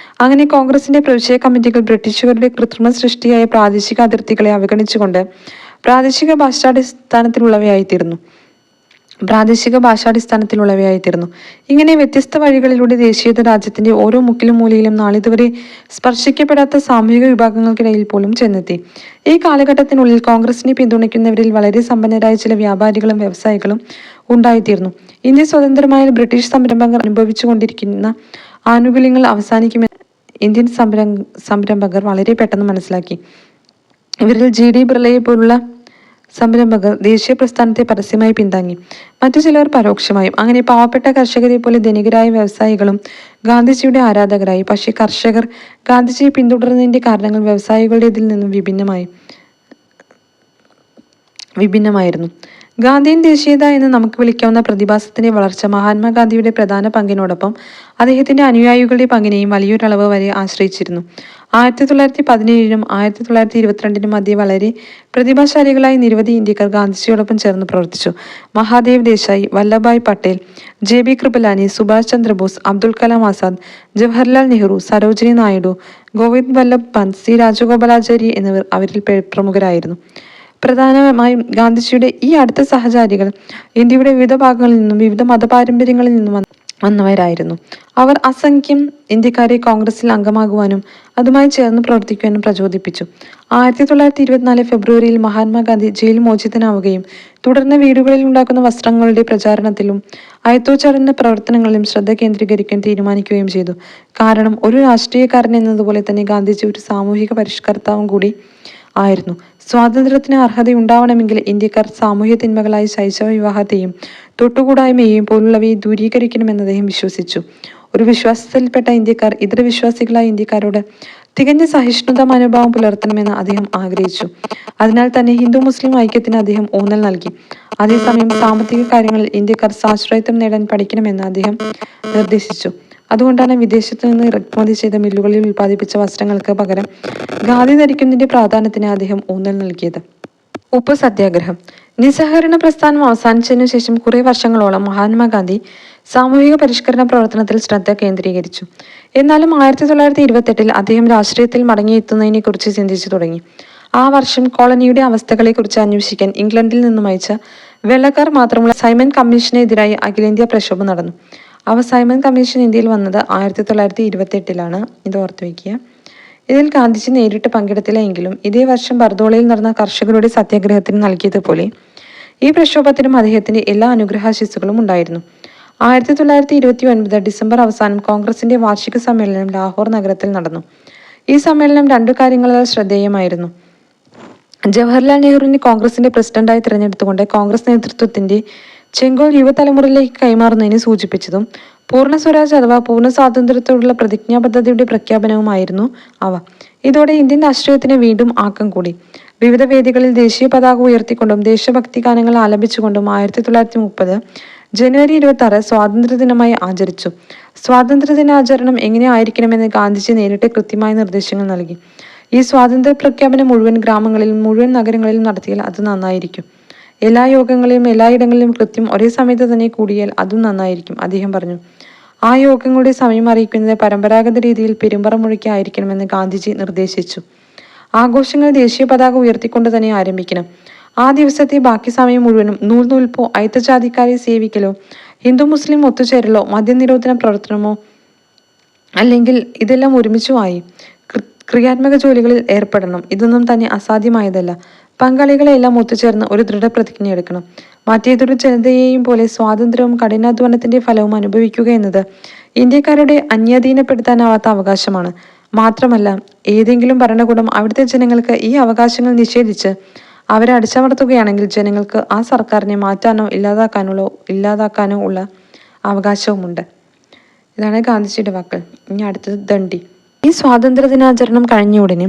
അങ്ങനെ കോൺഗ്രസിന്റെ പ്രവിശ്യ കമ്മിറ്റികൾ ബ്രിട്ടീഷുകാരുടെ കൃത്രിമ സൃഷ്ടിയായ പ്രാദേശിക അതിർത്തികളെ അവഗണിച്ചുകൊണ്ട് പ്രാദേശിക ഭാഷാടിസ്ഥാനത്തിലുള്ളവയായിത്തീർന്നു. ഇങ്ങനെ വ്യത്യസ്ത വഴികളിലൂടെ ദേശീയത രാജ്യത്തിന്റെ ഓരോ മുക്കിലും മൂലയിലും നാളിതുവരെ സ്പർശിക്കപ്പെടാത്ത സാമൂഹിക വിഭാഗങ്ങൾക്കിടയിൽ പോലും ചെന്നെത്തി. ഈ കാലഘട്ടത്തിനുള്ളിൽ കോൺഗ്രസിനെ പിന്തുണയ്ക്കുന്നവരിൽ വളരെ സമ്പന്നരായ ചില വ്യാപാരികളും വ്യവസായികളും ഉണ്ടായിത്തീർന്നു. ഇന്ത്യ സ്വതന്ത്രമായ ബ്രിട്ടീഷ് സംരംഭകർ അനുഭവിച്ചുകൊണ്ടിരിക്കുന്ന ആനുകൂല്യങ്ങൾ അവസാനിക്കുമെന്ന് ഇന്ത്യൻ സംരംഭകർ വളരെ പെട്ടെന്ന് മനസ്സിലാക്കി. ഇവരിൽ GD ബിർളയെ പോലുള്ള സംരംഭകർ ദേശീയ പ്രസ്ഥാനത്തെ പരസ്യമായി പിന്താങ്ങി. മറ്റു ചിലർ പരോക്ഷമായും. അങ്ങനെ പാവപ്പെട്ട കർഷകരെ പോലെ ധനികരായ വ്യവസായികളും ഗാന്ധിജിയുടെ ആരാധകരായി. പക്ഷേ കർഷകർ ഗാന്ധിജിയെ പിന്തുടർന്നതിന്റെ കാരണങ്ങൾ വ്യവസായികളുടേതിൽ നിന്നും വിഭിന്നമായിരുന്നു. ഗാന്ധിയൻ ദേശീയത എന്ന് നമുക്ക് വിളിക്കാവുന്ന പ്രതിഭാസത്തിന്റെ വളർച്ച മഹാത്മാഗാന്ധിയുടെ പ്രധാന പങ്കിനോടൊപ്പം അദ്ദേഹത്തിന്റെ അനുയായികളുടെ പങ്കിനെയും വലിയൊരളവ് വരെ ആശ്രയിച്ചിരുന്നു. 1917 1922 മധ്യേ വളരെ പ്രതിഭാശാലികളായ നിരവധി ഇന്ത്യക്കാർ ഗാന്ധിജിയോടൊപ്പം ചേർന്ന് പ്രവർത്തിച്ചു. മഹാദേവ് ദേശായി, വല്ലഭായ് പട്ടേൽ, JB കൃപലാനി, സുഭാഷ് ചന്ദ്രബോസ്, അബ്ദുൽ കലാം ആസാദ്, ജവഹർലാൽ നെഹ്റു, സരോജിനി നായിഡു, ഗോവിന്ദ് വല്ലഭ് പന്ത്, C രാജഗോപാലാചാരി എന്നിവർ അവരിൽ പ്രമുഖരായിരുന്നു. പ്രധാനമായും ഗാന്ധിജിയുടെ ഈ അടുത്ത സഹചാരികൾ ഇന്ത്യയുടെ വിവിധ ഭാഗങ്ങളിൽ നിന്നും വിവിധ മതപാരമ്പര്യങ്ങളിൽ നിന്നും വന്നവരായിരുന്നു. അവർ അസംഖ്യം ഇന്ത്യക്കാരെ കോൺഗ്രസിൽ അംഗമാകുവാനും അതുമായി ചേർന്ന് പ്രവർത്തിക്കുവാനും പ്രചോദിപ്പിച്ചു. 1924 ഫെബ്രുവരിയിൽ മഹാത്മാഗാന്ധി ജയിൽ മോചിതനാവുകയും തുടർന്ന് വീടുകളിൽ ഉണ്ടാക്കുന്ന വസ്ത്രങ്ങളുടെ പ്രചാരണത്തിലും അയത്തോച്ചാടന പ്രവർത്തനങ്ങളിലും ശ്രദ്ധ കേന്ദ്രീകരിക്കാൻ തീരുമാനിക്കുകയും ചെയ്തു. കാരണം ഒരു രാഷ്ട്രീയക്കാരൻ എന്നതുപോലെ തന്നെ ഗാന്ധിജി ഒരു സാമൂഹിക പരിഷ്കർത്താവും കൂടി ആയിരുന്നു. സ്വാതന്ത്ര്യത്തിന് അർഹതയുണ്ടാവണമെങ്കിൽ ഇന്ത്യക്കാർ സാമൂഹ്യ തിന്മകളായ ശൈശവ വിവാഹത്തെയും തൊട്ടുകൂടായ്മയെയും പോലുള്ളവയെ ദൂരീകരിക്കണമെന്ന് അദ്ദേഹം വിശ്വസിച്ചു. ഒരു വിശ്വാസത്തിൽപ്പെട്ട ഇന്ത്യക്കാർ ഇതര വിശ്വാസികളായ ഇന്ത്യക്കാരോട് തികഞ്ഞ സഹിഷ്ണുത മനോഭാവം പുലർത്തണമെന്ന് അദ്ദേഹം ആഗ്രഹിച്ചു. അതിനാൽ തന്നെ ഹിന്ദു മുസ്ലിം ഐക്യത്തിന് അദ്ദേഹം ഊന്നൽ നൽകി. അതേസമയം സാമ്പത്തിക കാര്യങ്ങളിൽ ഇന്ത്യക്കാർ സ്വാശ്രയത്വം നേടാൻ പഠിക്കണമെന്ന് അദ്ദേഹം നിർദ്ദേശിച്ചു. അതുകൊണ്ടാണ് വിദേശത്തു നിന്ന് ഇറക്കുമതി ചെയ്ത മില്ലുകളിൽ ഉൽപ്പാദിപ്പിച്ച വസ്ത്രങ്ങൾക്ക് പകരം ഖാദി ധരിക്കുന്നതിന്റെ പ്രാധാന്യത്തിന് അദ്ദേഹം ഊന്നൽ നൽകിയത്. ഉപ്പ് സത്യാഗ്രഹം. നിസ്സഹകരണ പ്രസ്ഥാനം അവസാനിച്ചതിനു ശേഷം കുറെ വർഷങ്ങളോളം മഹാത്മാഗാന്ധി സാമൂഹിക പരിഷ്കരണ പ്രവർത്തനത്തിൽ ശ്രദ്ധ കേന്ദ്രീകരിച്ചു. എന്നാലും 1928 അദ്ദേഹം രാഷ്ട്രീയത്തിൽ മടങ്ങിയെത്തുന്നതിനെ കുറിച്ച് ചിന്തിച്ചു തുടങ്ങി. ആ വർഷം കോളനിയുടെ അവസ്ഥകളെക്കുറിച്ച് അന്വേഷിക്കാൻ ഇംഗ്ലണ്ടിൽ നിന്നും അയച്ച വെള്ളക്കാർ മാത്രമുള്ള സൈമൺ കമ്മീഷനെതിരായി അഖിലേന്ത്യാ പ്രക്ഷോഭം നടന്നു. സൈമൺ കമ്മീഷൻ ഇന്ത്യയിൽ വന്നത് 1928 ഇത് ഓർത്തു വയ്ക്കുക. ഇതിൽ ഗാന്ധിജി നേരിട്ട് പങ്കെടുത്തില്ല എങ്കിലും ഇതേ വർഷം ബർദോളയിൽ നടന്ന കർഷകരുടെ സത്യാഗ്രഹത്തിന് നൽകിയതുപോലെ ഈ പ്രക്ഷോഭത്തിനും അദ്ദേഹത്തിന്റെ എല്ലാ അനുഗ്രഹാശിസ്സുകളും ഉണ്ടായിരുന്നു. 1929 ഡിസംബർ അവസാനം കോൺഗ്രസിന്റെ വാർഷിക സമ്മേളനം ലാഹോർ നഗരത്തിൽ നടന്നു. ഈ സമ്മേളനം രണ്ടു കാര്യങ്ങളാൽ ശ്രദ്ധേയമായിരുന്നു. ജവഹർലാൽ നെഹ്റുവിനെ കോൺഗ്രസിന്റെ പ്രസിഡന്റായി തിരഞ്ഞെടുത്തുകൊണ്ട് കോൺഗ്രസ് നേതൃത്വത്തിന്റെ ചെങ്കോൽ യുവതലമുറയിലേക്ക് കൈമാറുന്നതിനെ സൂചിപ്പിച്ചതും പൂർണ്ണ സ്വരാജ് അഥവാ പൂർണ്ണ സ്വാതന്ത്ര്യത്തോടുള്ള പ്രതിജ്ഞാബദ്ധതയുടെ പ്രഖ്യാപനവുമായിരുന്നു അവ. ഇതോടെ ഇന്ത്യൻ രാഷ്ട്രീയത്തിന് വീണ്ടും ആക്കം കൂടി. വിവിധ വേദികളിൽ ദേശീയ പതാക ഉയർത്തിക്കൊണ്ടും ദേശഭക്തി ഗാനങ്ങൾ ആലപിച്ചുകൊണ്ടും 1930 ജനുവരി 26 സ്വാതന്ത്ര്യ ദിനമായി ആചരിച്ചു. സ്വാതന്ത്ര്യ ദിനാചരണം എങ്ങനെ ആയിരിക്കണമെന്ന് ഗാന്ധിജി നേരിട്ട് കൃത്യമായ നിർദ്ദേശങ്ങൾ നൽകി. ഈ സ്വാതന്ത്ര്യ പ്രഖ്യാപനം മുഴുവൻ ഗ്രാമങ്ങളിലും മുഴുവൻ നഗരങ്ങളിലും നടത്തിയാൽ അത് നന്നായിരിക്കും. എല്ലാ യോഗങ്ങളിലും എല്ലായിടങ്ങളിലും കൃത്യം ഒരേ സമയത്ത് തന്നെ കൂടിയാൽ അതും നന്നായിരിക്കും, അദ്ദേഹം പറഞ്ഞു. ആ യോഗങ്ങളുടെ സമയം അറിയിക്കുന്നത് പരമ്പരാഗത രീതിയിൽ പെരുമ്പറ മുഴക്കി ആയിരിക്കണമെന്ന് ഗാന്ധിജി നിർദ്ദേശിച്ചു. ആഘോഷങ്ങൾ ദേശീയ പതാക ഉയർത്തിക്കൊണ്ട് തന്നെ ആരംഭിക്കണം. ആ ദിവസത്തെ ബാക്കി സമയം മുഴുവനും നൂൽപ്പോ അയിത്തജാതിക്കാരെ സേവിക്കലോ ഹിന്ദു മുസ്ലിം ഒത്തുചേരലോ മദ്യനിരോധന പ്രവർത്തനമോ അല്ലെങ്കിൽ ഇതെല്ലാം ഒരുമിച്ചുമായി ക്രിയാത്മക ജോലികളിൽ ഏർപ്പെടണം. ഇതൊന്നും തന്നെ അസാധ്യമായതല്ല. പങ്കാളികളെല്ലാം ഒത്തുചേർന്ന് ഒരു ദൃഢപ്രതിജ്ഞ എടുക്കണം. മറ്റേതൊരു ജനതയെയും പോലെ സ്വാതന്ത്ര്യവും കഠിനാധ്വാനത്തിന്റെ ഫലവും അനുഭവിക്കുക എന്നത് ഇന്ത്യക്കാരുടെ അന്യാധീനപ്പെടുത്താനാവാത്ത അവകാശമാണ്. മാത്രമല്ല, ഏതെങ്കിലും ഭരണകൂടം അവിടുത്തെ ജനങ്ങൾക്ക് ഈ അവകാശങ്ങൾ നിഷേധിച്ച് അവരെ അടിച്ചമർത്തുകയാണെങ്കിൽ ജനങ്ങൾക്ക് ആ സർക്കാരിനെ മാറ്റാനോ ഇല്ലാതാക്കാനോ ഉള്ള അവകാശവുമുണ്ട്. ഇതാണ് ഗാന്ധിജിയുടെ വാക്കുകൾ. ഇനി അടുത്തത് ദണ്ഡി. ഈ സ്വാതന്ത്ര്യ ദിനാചരണം കഴിഞ്ഞ ഉടനെ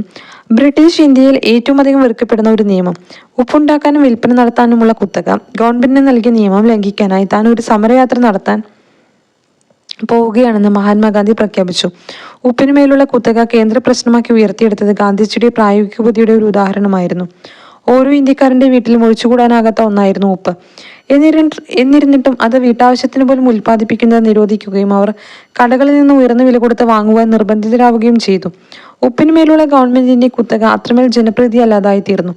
ബ്രിട്ടീഷ് ഇന്ത്യയിൽ ഏറ്റവും അധികം വെറുക്കപ്പെടുന്ന ഒരു നിയമം, ഉപ്പുണ്ടാക്കാനും വിൽപ്പന നടത്താനുമുള്ള കുത്തക ഗവൺമെന്റിന് നൽകിയ നിയമം ലംഘിക്കാനായി താൻ ഒരു സമരയാത്ര നടത്താൻ പോവുകയാണെന്ന് മഹാത്മാഗാന്ധി പ്രഖ്യാപിച്ചു. ഉപ്പിനുമേലുള്ള കുത്തക കേന്ദ്ര പ്രശ്നമാക്കി ഉയർത്തിയെടുത്തത് ഗാന്ധിജിയുടെ പ്രായോഗിക ബുദ്ധിയുടെ ഒരു ഉദാഹരണമായിരുന്നു. ഓരോ ഇന്ത്യക്കാരന്റെ വീട്ടിലും ഒഴിച്ചുകൂടാനാകാത്ത ഒന്നായിരുന്നു ഉപ്പ്. എന്നിരുന്നിട്ടും അത് വീട്ടാവശ്യത്തിന് പോലും ഉൽപ്പാദിപ്പിക്കുന്നത് നിരോധിക്കുകയും അവർ കടകളിൽ നിന്ന് ഉയർന്ന വില കൊടുത്ത് വാങ്ങുവാൻ നിർബന്ധിതരാവുകയും ചെയ്തു. ഉപ്പിനുമേലുള്ള ഗവൺമെന്റിന്റെ കുത്തക അത്രമേൽ ജനപ്രീതി അല്ലാതായി തീർന്നു.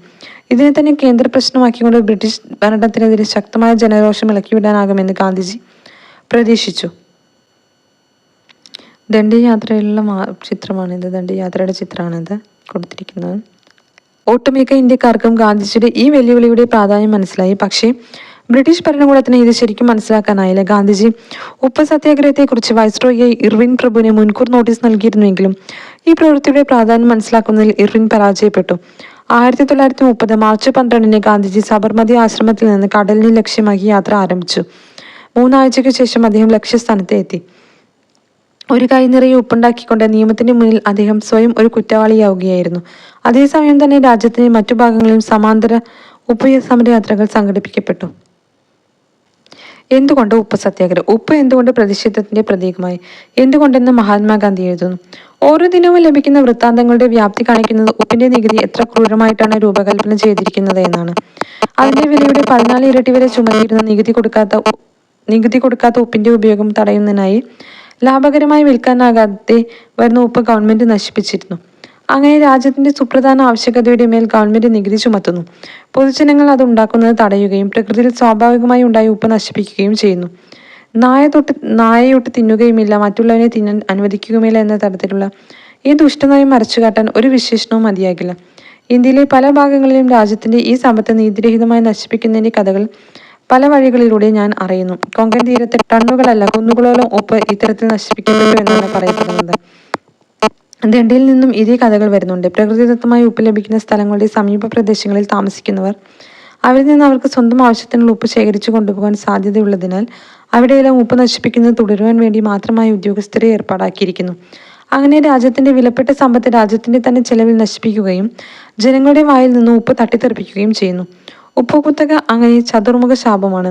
ഇതിനെ തന്നെ കേന്ദ്ര പ്രശ്നമാക്കിക്കൊണ്ട് ബ്രിട്ടീഷ് ഭരണത്തിനെതിരെ ശക്തമായ ജനരോഷം ഇളക്കിവിടാനാകുമെന്ന് ഗാന്ധിജി പ്രതീക്ഷിച്ചു. ദണ്ഡിയാത്രയിലുള്ള ചിത്രമാണിത്. ദണ്ഡിയാത്രയുടെ ചിത്രമാണിത് കൊടുത്തിരിക്കുന്നത്. ഒട്ടുമിക്ക ഇന്ത്യക്കാർക്കും ഗാന്ധിജിയുടെ ഈ വെല്ലുവിളിയുടെ പ്രാധാന്യം മനസ്സിലായി. പക്ഷേ ബ്രിട്ടീഷ് ഭരണകൂടത്തിന് ഇത് ശരിക്കും മനസ്സിലാക്കാനായില്ല. ഗാന്ധിജി ഉപ്പ് സത്യാഗ്രഹത്തെക്കുറിച്ച് വൈസ്രോയി ഇർവിൻ പ്രഭുവിന് മുൻകൂർ നോട്ടീസ് നൽകിയിരുന്നെങ്കിലും ഈ പ്രവൃത്തിയുടെ പ്രാധാന്യം മനസ്സിലാക്കുന്നതിൽ ഇർവിൻ പരാജയപ്പെട്ടു. 1930 മാർച്ച് 12 ഗാന്ധിജി സബർമതി ആശ്രമത്തിൽ നിന്ന് കടലിനെ ലക്ഷ്യമാക്കി യാത്ര ആരംഭിച്ചു. 3 ആഴ്ചയ്ക്ക് ശേഷം അദ്ദേഹം ലക്ഷ്യസ്ഥാനത്ത് എത്തി. ഒരു കൈ നിറയെ ഉപ്പുണ്ടാക്കിക്കൊണ്ട് നിയമത്തിന്റെ മുന്നിൽ അദ്ദേഹം സ്വയം ഒരു കുറ്റവാളിയാവുകയായിരുന്നു. അതേസമയം തന്നെ രാജ്യത്തിന്റെ മറ്റു ഭാഗങ്ങളിലും സമാന്തര ഉപ്പ് സമരയാത്രകൾ സംഘടിപ്പിക്കപ്പെട്ടു. എന്തുകൊണ്ട് ഉപ്പ് സത്യാഗ്രഹം? ഉപ്പ് എന്തുകൊണ്ട് പ്രതിഷേധത്തിന്റെ പ്രതീകമായി? എന്തുകൊണ്ടെന്ന് മഹാത്മാഗാന്ധി എഴുതുന്നു. ഓരോ ദിനവും ലഭിക്കുന്ന വൃത്താന്തങ്ങളുടെ വ്യാപ്തി കാണിക്കുന്നത് ഉപ്പിന്റെ നികുതി എത്ര ക്രൂരമായിട്ടാണ് രൂപകൽപ്പന ചെയ്തിരിക്കുന്നത് എന്നാണ്. അതിന്റെ വിലയുടെ 14 ഇരട്ടി വരെ ചുമത്തിയിരുന്ന നികുതി കൊടുക്കാത്ത ഉപ്പിന്റെ ഉപയോഗം തടയുന്നതിനായി ലാഭകരമായി വിൽക്കാനാകാതെ വരുന്ന ഉപ്പ് ഗവൺമെന്റ് നശിപ്പിച്ചിരുന്നു. അങ്ങനെ രാജ്യത്തിന്റെ സുപ്രധാന ആവശ്യകതയുടെ മേൽ ഗവൺമെന്റ് നികുതി ചുമത്തുന്നു. പൊതുജനങ്ങൾ അത് ഉണ്ടാക്കുന്നത് തടയുകയും പ്രകൃതിയിൽ സ്വാഭാവികമായി ഉണ്ടായ ഉപ്പ് നശിപ്പിക്കുകയും ചെയ്യുന്നു. നായയൊട്ട് തിന്നുകയുമില്ല, മറ്റുള്ളവനെ തിന്നാൻ അനുവദിക്കുകയുമില്ല എന്ന തരത്തിലുള്ള ഈ ദുഷ്ടനയം മറച്ചുകാട്ടാൻ ഒരു വിശേഷണവും മതിയാകില്ല. ഇന്ത്യയിലെ പല ഭാഗങ്ങളിലും രാജ്യത്തിന്റെ ഈ സമ്പത്ത് നീതിരഹിതമായി നശിപ്പിക്കുന്നതിന്റെ കഥകൾ പല വഴികളിലൂടെ ഞാൻ അറിയുന്നു. കൊങ്കൺ തീരത്തെ ടണ്ണുകളല്ല കുന്നുകളോളം ഉപ്പ് ഇത്തരത്തിൽ നശിപ്പിക്കപ്പെട്ടു എന്നാണ് പറയപ്പെടുന്നത്. ദണ്ഡിയിൽ നിന്നും ഇതേ കഥകൾ വരുന്നുണ്ട്. പ്രകൃതിദത്തമായി ഉപ്പ് ലഭിക്കുന്ന സ്ഥലങ്ങളുടെ സമീപ പ്രദേശങ്ങളിൽ താമസിക്കുന്നവർ അവിടെ നിന്ന് അവർക്ക് സ്വന്തം ആവശ്യത്തിനുള്ള ഉപ്പ് ശേഖരിച്ചു കൊണ്ടുപോകാൻ സാധ്യതയുള്ളതിനാൽ അവിടെയെല്ലാം ഉപ്പ് നശിപ്പിക്കുന്നത് തുടരുവാൻ വേണ്ടി മാത്രമായി ഉദ്യോഗസ്ഥരെ ഏർപ്പാടാക്കിയിരിക്കുന്നു. അങ്ങനെ രാജ്യത്തിന്റെ വിലപ്പെട്ട സമ്പത്ത് രാജ്യത്തിന്റെ തന്നെ ചെലവിൽ നശിപ്പിക്കുകയും ജനങ്ങളുടെ വായിൽ നിന്ന് ഉപ്പ് തട്ടിത്തെറിപ്പിക്കുകയും ചെയ്യുന്നു. ഉപ്പ് കുത്തക അങ്ങനെ ചതുർമുഖ ശാപമാണ്.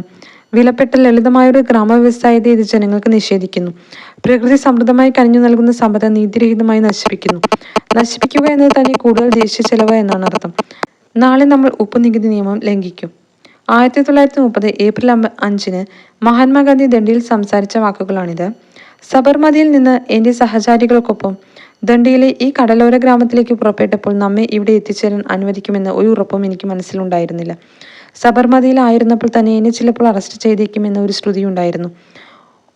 വിലപ്പെട്ട ലളിതമായൊരു ഗ്രാമവ്യവസായത്തെ ഇത് ജനങ്ങൾക്ക് നിഷേധിക്കുന്നു. പ്രകൃതി സമൃദ്ധമായി കനിഞ്ഞു നൽകുന്ന സമ്പത്ത് നീതിരഹിതമായി നശിപ്പിക്കുന്നു. നശിപ്പിക്കുക എന്നത് തന്നെ കൂടുതൽ ദേശീയ ചെലവ് എന്നാണ് അർത്ഥം. നാളെ നമ്മൾ ഉപ്പ് നികുതി നിയമം ലംഘിക്കും. 1930 ഏപ്രിൽ 5 മഹാത്മാഗാന്ധി ദണ്ഡിയിൽ സംസാരിച്ച വാക്കുകളാണിത്. സബർമതിയിൽ നിന്ന് എൻ്റെ സഹചാരികൾക്കൊപ്പം ദണ്ഡിയിലെ ഈ കടലോര ഗ്രാമത്തിലേക്ക് പുറപ്പെട്ടപ്പോൾ നമ്മെ ഇവിടെ എത്തിച്ചേരാൻ അനുവദിക്കുമെന്ന് ഒരു ഉറപ്പും എനിക്ക് മനസ്സിലുണ്ടായിരുന്നില്ല. സബർമതിയിലായിരുന്നപ്പോൾ തന്നെ എന്നെ ചിലപ്പോൾ അറസ്റ്റ് ചെയ്തേക്കുമെന്ന ഒരു ശ്രുതിയുണ്ടായിരുന്നു.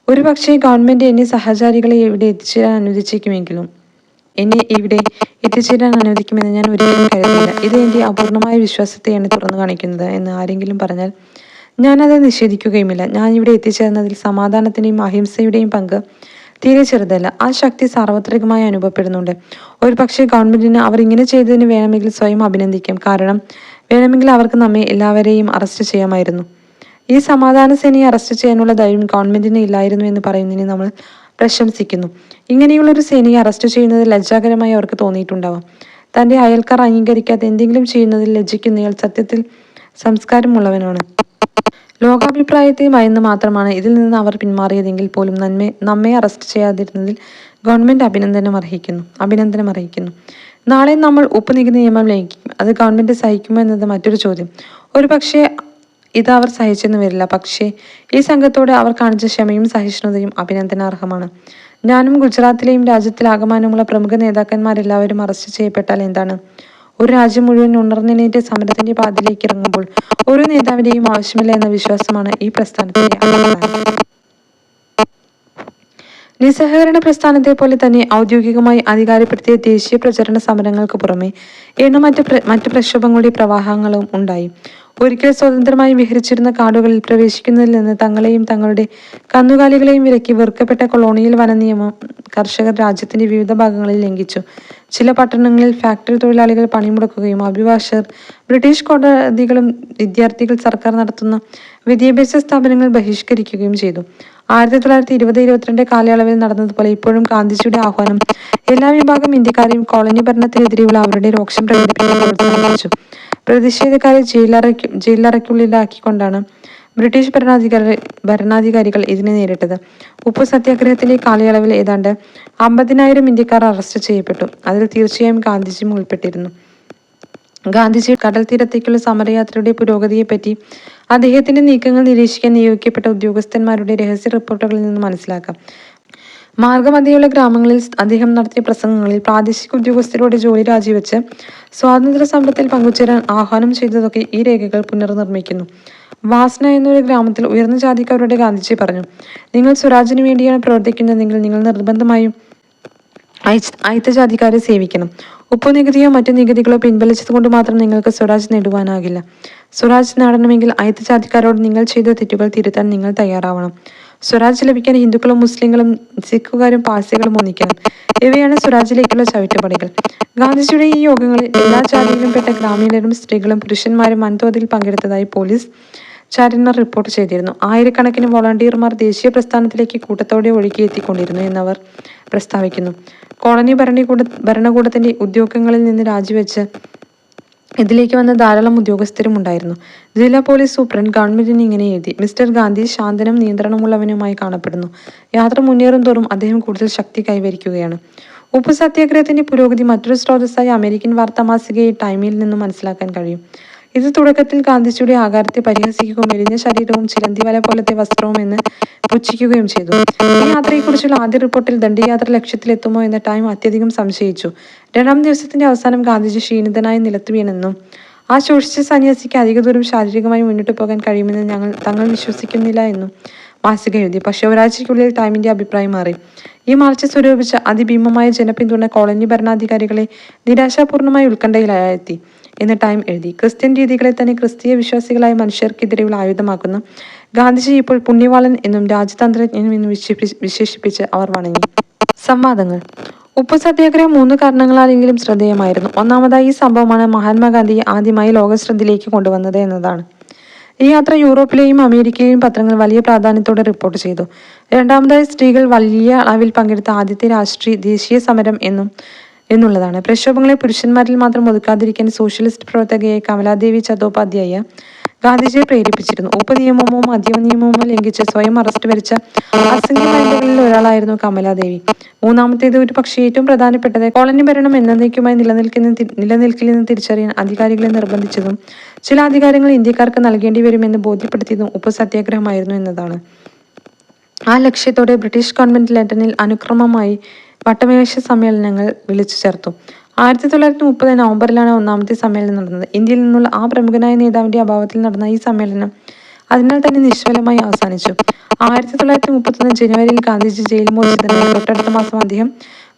ഒരുപക്ഷേ ഗവൺമെന്റ് എന്നെ സഹചാരികളെ ഇവിടെ എത്തിച്ചേരാൻ അനുവദിച്ചേക്കുമെങ്കിലും എന്നെ ഇവിടെ എത്തിച്ചേരാൻ അനുവദിക്കുമെന്ന് ഞാൻ ഒരിക്കലും കരുതിയില്ല. ഇത് എൻ്റെ അപൂർണമായ വിശ്വാസത്തെയാണ് തുറന്നു കാണിക്കുന്നത് എന്ന് ആരെങ്കിലും പറഞ്ഞാൽ ഞാനത് നിഷേധിക്കുകയുമില്ല. ഞാൻ ഇവിടെ എത്തിച്ചേർന്നതിൽ സമാധാനത്തിൻ്റെയും അഹിംസയുടെയും പങ്ക് തീരെ ചെറുതല്ല. ആ ശക്തി സാർവത്രികമായി അനുഭവപ്പെടുന്നുണ്ട്. ഒരു പക്ഷേ ഗവൺമെന്റിന് അവർ ഇങ്ങനെ ചെയ്തതിന് വേണമെങ്കിൽ സ്വയം അഭിനന്ദിക്കാം. കാരണം വേണമെങ്കിൽ അവർക്ക് നമ്മെ എല്ലാവരെയും അറസ്റ്റ് ചെയ്യാമായിരുന്നു. ഈ സമാധാന സേനയെ അറസ്റ്റ് ചെയ്യാനുള്ള ധൈര്യം ഗവൺമെന്റിന് ഇല്ലായിരുന്നു എന്ന് പറയുന്നതിന് നമ്മൾ പ്രശംസിക്കുന്നു. ഇങ്ങനെയുള്ളൊരു സേനയെ അറസ്റ്റ് ചെയ്യുന്നത് ലജ്ജാകരമായി അവർക്ക് തോന്നിയിട്ടുണ്ടാവാം. തൻ്റെ അയൽക്കാർ അംഗീകരിക്കാതെ എന്തെങ്കിലും ചെയ്യുന്നതിൽ ലജ്ജിക്കുന്നയാൾ സത്യത്തിൽ സംസ്കാരമുള്ളവനാണ്. ലോകാഭിപ്രായത്തെ ഭയന്ന് മാത്രമാണ് ഇതിൽ നിന്ന് അവർ പിന്മാറിയതെങ്കിൽ പോലും നമ്മെ അറസ്റ്റ് ചെയ്യാതിരുന്നതിൽ ഗവൺമെന്റ് അഭിനന്ദനം അർഹിക്കുന്നു. നാളെ നമ്മൾ ഉപ്പ് നികുതി നിയമം ലംഘിക്കും. അത് ഗവൺമെന്റ് സഹിക്കുമോ എന്നത് മറ്റൊരു ചോദ്യം. ഒരു പക്ഷേ ഇത് അവർ സഹിച്ചെന്ന് വരില്ല. പക്ഷേ ഈ സംഘത്തോട് അവർ കാണിച്ച ക്ഷമയും സഹിഷ്ണുതയും അഭിനന്ദനാർഹമാണ്. ഞാനും ഗുജറാത്തിലെയും രാജ്യത്തിലാകമാനമുള്ള പ്രമുഖ നേതാക്കന്മാരെല്ലാവരും അറസ്റ്റ് ചെയ്യപ്പെട്ടാൽ എന്താണ്? ഒരു രാജ്യം മുഴുവൻ ഉണർന്നെണീറ്റ് സമരത്തിന്റെ പാതയിലേക്ക് ഇറങ്ങുമ്പോൾ ഒരു നേതാവിന്റെയും ആവശ്യമില്ല എന്ന വിശ്വാസമാണ് ഈ പ്രസ്ഥാനത്തിന്റെ അടിസ്ഥാനം. നിസ്സഹകരണ പ്രസ്ഥാനത്തെ പോലെ തന്നെ ഔദ്യോഗികമായി അധികാരപ്പെടുത്തിയ ദേശീയ പ്രചരണ സമരങ്ങൾക്ക് പുറമെ മറ്റ് പ്രക്ഷോഭങ്ങളുടെ പ്രവാഹങ്ങളും ഉണ്ടായി. ഒരിക്കൽ സ്വതന്ത്രമായി വിഹരിച്ചിരുന്ന കാടുകളിൽ പ്രവേശിക്കുന്നതിൽ നിന്ന് തങ്ങളെയും തങ്ങളുടെ കന്നുകാലികളെയും വിലക്കി വെറുക്കപ്പെട്ട കൊളോണിയൽ വന നിയമം കർഷകർ രാജ്യത്തിന്റെ വിവിധ ഭാഗങ്ങളിൽ ലംഘിച്ചു. ചില പട്ടണങ്ങളിൽ ഫാക്ടറി തൊഴിലാളികൾ പണിമുടക്കുകയും അഭിഭാഷകർ, ബ്രിട്ടീഷ് കോടതികളും വിദ്യാർത്ഥികൾ സർക്കാർ നടത്തുന്ന വിദ്യാഭ്യാസ സ്ഥാപനങ്ങൾ ബഹിഷ്കരിക്കുകയും ചെയ്തു. 1920-22 കാലയളവിൽ നടന്നതുപോലെ ഇപ്പോഴും ഗാന്ധിജിയുടെ ആഹ്വാനം എല്ലാ വിഭാഗം ഇന്ത്യക്കാരെയും കോളനി ഭരണത്തിനെതിരെയുള്ള അവരുടെ രോക്ഷം പ്രകടിപ്പിക്കാൻ പ്രോത്സാഹിപ്പിച്ചു. പ്രതിഷേധക്കാരെ ജയിലറയ്ക്കുള്ളിലാക്കിക്കൊണ്ടാണ് ബ്രിട്ടീഷ് ഭരണാധികാരികൾ ഇതിനെ നേരിട്ടത്. ഉപ്പു സത്യാഗ്രഹത്തിന്റെ കാലയളവിൽ ഏതാണ്ട് 50,000 ഇന്ത്യക്കാർ അറസ്റ്റ് ചെയ്യപ്പെട്ടു. അതിൽ തീർച്ചയായും ഗാന്ധിജിയും ഉൾപ്പെട്ടിരുന്നു. ഗാന്ധിജി കടൽ തീരത്തേക്കുള്ള സമരയാത്രയുടെ പുരോഗതിയെപ്പറ്റി അദ്ദേഹത്തിന്റെ നീക്കങ്ങൾ നിരീക്ഷിക്കാൻ നിയോഗിക്കപ്പെട്ട ഉദ്യോഗസ്ഥന്മാരുടെ രഹസ്യ റിപ്പോർട്ടുകളിൽ നിന്ന് മനസ്സിലാക്കാം. മാർഗമധ്യയുള്ള ഗ്രാമങ്ങളിൽ അദ്ദേഹം നടത്തിയ പ്രസംഗങ്ങളിൽ പ്രാദേശിക ഉദ്യോഗസ്ഥരോട് ജോലി രാജിവെച്ച് സ്വാതന്ത്ര്യ സമരത്തിൽ പങ്കുചേരാൻ ആഹ്വാനം ചെയ്തതൊക്കെ ഈ രേഖകൾ പുനർനിർമ്മിക്കുന്നു. വാസ്ന എന്നൊരു ഗ്രാമത്തിൽ ഉയർന്ന ജാതിക്കാരോട് ഗാന്ധിജി പറഞ്ഞു, നിങ്ങൾ സ്വരാജിന് വേണ്ടിയാണ് പ്രവർത്തിക്കുന്നതെങ്കിൽ നിങ്ങൾ നിർബന്ധമായും അയിത്ത ജാതിക്കാരെ സേവിക്കണം. ഉപ്പു നികുതിയോ മറ്റു നികുതികളോ പിൻവലിച്ചതുകൊണ്ട് മാത്രം നിങ്ങൾക്ക് സ്വരാജ് നേടുവാനാകില്ല. സ്വരാജ് നേടണമെങ്കിൽ അയിത്ത ജാതിക്കാരോട് നിങ്ങൾ ചെയ്ത തെറ്റുകൾ തിരുത്താൻ നിങ്ങൾ തയ്യാറാവണം. സ്വരാജ് ലഭിക്കാൻ ഹിന്ദുക്കളും മുസ്ലിങ്ങളും സിഖുകാരും പാഴ്സികളും ഒന്നിക്കണം. ഇവയാണ് സ്വരാജിലേക്കുള്ള ചവിട്ടുപടികൾ. ഗാന്ധിജിയുടെ ഈ യോഗങ്ങളിൽ എല്ലാ ജാതിയിലും പെട്ട ഗ്രാമീണരും സ്ത്രീകളും പുരുഷന്മാരും വൻതോതിൽ പങ്കെടുത്തതായി പോലീസ് ചാരന്മാർ റിപ്പോർട്ട് ചെയ്തിരുന്നു. ആയിരക്കണക്കിന് വോളണ്ടിയർമാർ ദേശീയ പ്രസ്ഥാനത്തിലേക്ക് കൂട്ടത്തോടെ ഒഴുകിയെത്തിക്കൊണ്ടിരുന്നു എന്നവർ പ്രസ്താവിക്കുന്നു. കോളനി ഭരണകൂടത്തിന്റെ ഉദ്യോഗങ്ങളിൽ നിന്ന് രാജിവെച്ച് ഇതിലേക്ക് വന്ന ധാരാളം ഉദ്യോഗസ്ഥരും ഉണ്ടായിരുന്നു. ജില്ലാ പോലീസ് സൂപ്രണ്ട് ഗവൺമെന്റിന് ഇങ്ങനെ എഴുതി, മിസ്റ്റർ ഗാന്ധി ശാന്തനും നിയന്ത്രണമുള്ളവനുമായി കാണപ്പെടുന്നു. യാത്ര മുന്നേറും തോറും അദ്ദേഹം കൂടുതൽ ശക്തി കൈവരിക്കുകയാണ്. ഉപ്പു സത്യാഗ്രഹത്തിന്റെ പുരോഗതി മറ്റൊരു സ്രോതസ്സായി അമേരിക്കൻ വാർത്താ മാസികയെ ടൈമിൽ നിന്നും മനസ്സിലാക്കാൻ കഴിയും. ഇത് തുടക്കത്തിൽ ഗാന്ധിജിയുടെ ആകാരത്തെ പരിഹസിക്കുകയും മെലിഞ്ഞ ശരീരവും ചിലന്തിവല പോലത്തെ വസ്ത്രവും എന്ന് പുച്ഛിക്കുകയും ചെയ്തു. ഈ യാത്രയെക്കുറിച്ചുള്ള ആദ്യ റിപ്പോർട്ടിൽ ദണ്ഡിയാത്ര ലക്ഷ്യത്തിലെത്തുമോ എന്ന ടൈം അത്യധികം സംശയിച്ചു. 2-ാം ദിവസത്തിന്റെ അവസാനം ഗാന്ധിജി ക്ഷീണിതനായി നിലത്ത് വീണെന്നും ആ ശോഷിച്ച സന്യാസിക്ക് അധിക ദൂരം ശാരീരികമായി മുന്നോട്ട് പോകാൻ കഴിയുമെന്ന് തങ്ങൾ വിശ്വസിക്കുന്നില്ല എന്നും മാസിക എഴുതി. പക്ഷേ ഒരാഴ്ചയ്ക്കുള്ളിൽ ടൈമിന്റെ അഭിപ്രായം മാറി. ഈ മാർച്ച് സ്വരൂപിച്ച അതിഭീമമായ ജനപിന്തുണ കോളനി ഭരണാധികാരികളെ നിരാശാപൂർണമായ ഉത്കണ്ഠയിലായെത്തി എന്ന് ടൈം എഴുതി. ക്രിസ്ത്യൻ രീതികളെ തന്നെ ക്രിസ്തീയ വിശ്വാസികളായ മനുഷ്യർക്കെതിരെയുള്ള ആയുധമാക്കുന്ന ഗാന്ധിജി ഇപ്പോൾ പുണ്യവാളൻ എന്നും രാജതന്ത്രജ്ഞൻ എന്നും വിശേഷിപ്പിച്ച് അവർ വണങ്ങി. സംവാദങ്ങൾ. ഉപ്പു സത്യാഗ്രഹം 3 കാരണങ്ങളാലെങ്കിലും ശ്രദ്ധേയമായിരുന്നു. ഒന്നാമതായി ഈ സംഭവമാണ് മഹാത്മാഗാന്ധിയെ ആദ്യമായി ലോകശ്രദ്ധയിലേക്ക് കൊണ്ടുവന്നത് എന്നതാണ്. ഈ യാത്ര യൂറോപ്പിലെയും അമേരിക്കയിലെയും പത്രങ്ങൾ വലിയ പ്രാധാന്യത്തോടെ റിപ്പോർട്ട് ചെയ്തു. രണ്ടാമതായി സ്ത്രീകൾ വലിയ അളവിൽ പങ്കെടുത്ത ആദ്യത്തെ ദേശീയ സമരം എന്നുള്ളതാണ്. പ്രക്ഷോഭങ്ങളെ പുരുഷന്മാരിൽ മാത്രം ഒതുക്കാതിരിക്കാൻ സോഷ്യലിസ്റ്റ് പ്രവർത്തകയായ കമലാദേവി ചതോപാധ്യായ ഗാന്ധിജിയെ പ്രേരിപ്പിച്ചിരുന്നു. ഉപ്പ് നിയമമോ മദ്യ നിയമമോ ലംഘിച്ച് സ്വയം അറസ്റ്റ് വരിച്ച അസംഖ്യ വനിതകളിൽ ഒരാളായിരുന്നു കമലാദേവി. മൂന്നാമത്തേത്, ഒരു പക്ഷേ ഏറ്റവും പ്രധാനപ്പെട്ടത്, കോളനി ഭരണം എന്നേക്കുമായി നിലനിൽക്കില്ലെന്ന് തിരിച്ചറിയാൻ അധികാരികളെ നിർബന്ധിച്ചതും ചില അധികാരങ്ങൾ ഇന്ത്യക്കാർക്ക് നൽകേണ്ടി വരുമെന്ന് ബോധ്യപ്പെടുത്തിയതും ഉപ്പ് സത്യാഗ്രഹമായിരുന്നു എന്നതാണ്. ആ ലക്ഷ്യത്തോടെ ബ്രിട്ടീഷ് ഗവൺമെന്റ് ലണ്ടനിൽ അനുക്രമമായി വട്ടമേശ സമ്മേളനങ്ങൾ വിളിച്ചു ചേർത്തു. 1930 നവംബറിലാണ് ഒന്നാമത്തെ സമ്മേളനം നടന്നത്. ഇന്ത്യയിൽ നിന്നുള്ള ആ പ്രമുഖനായ നേതാവിന്റെ അഭാവത്തിൽ നടന്ന ഈ സമ്മേളനം അതിനാൽ തന്നെ നിശ്ചലമായി അവസാനിച്ചു. 1931 ജനുവരിയിൽ ഗാന്ധിജി ജയിൽ മോചിതനായി. തൊട്ടടുത്ത മാസം അദ്ദേഹം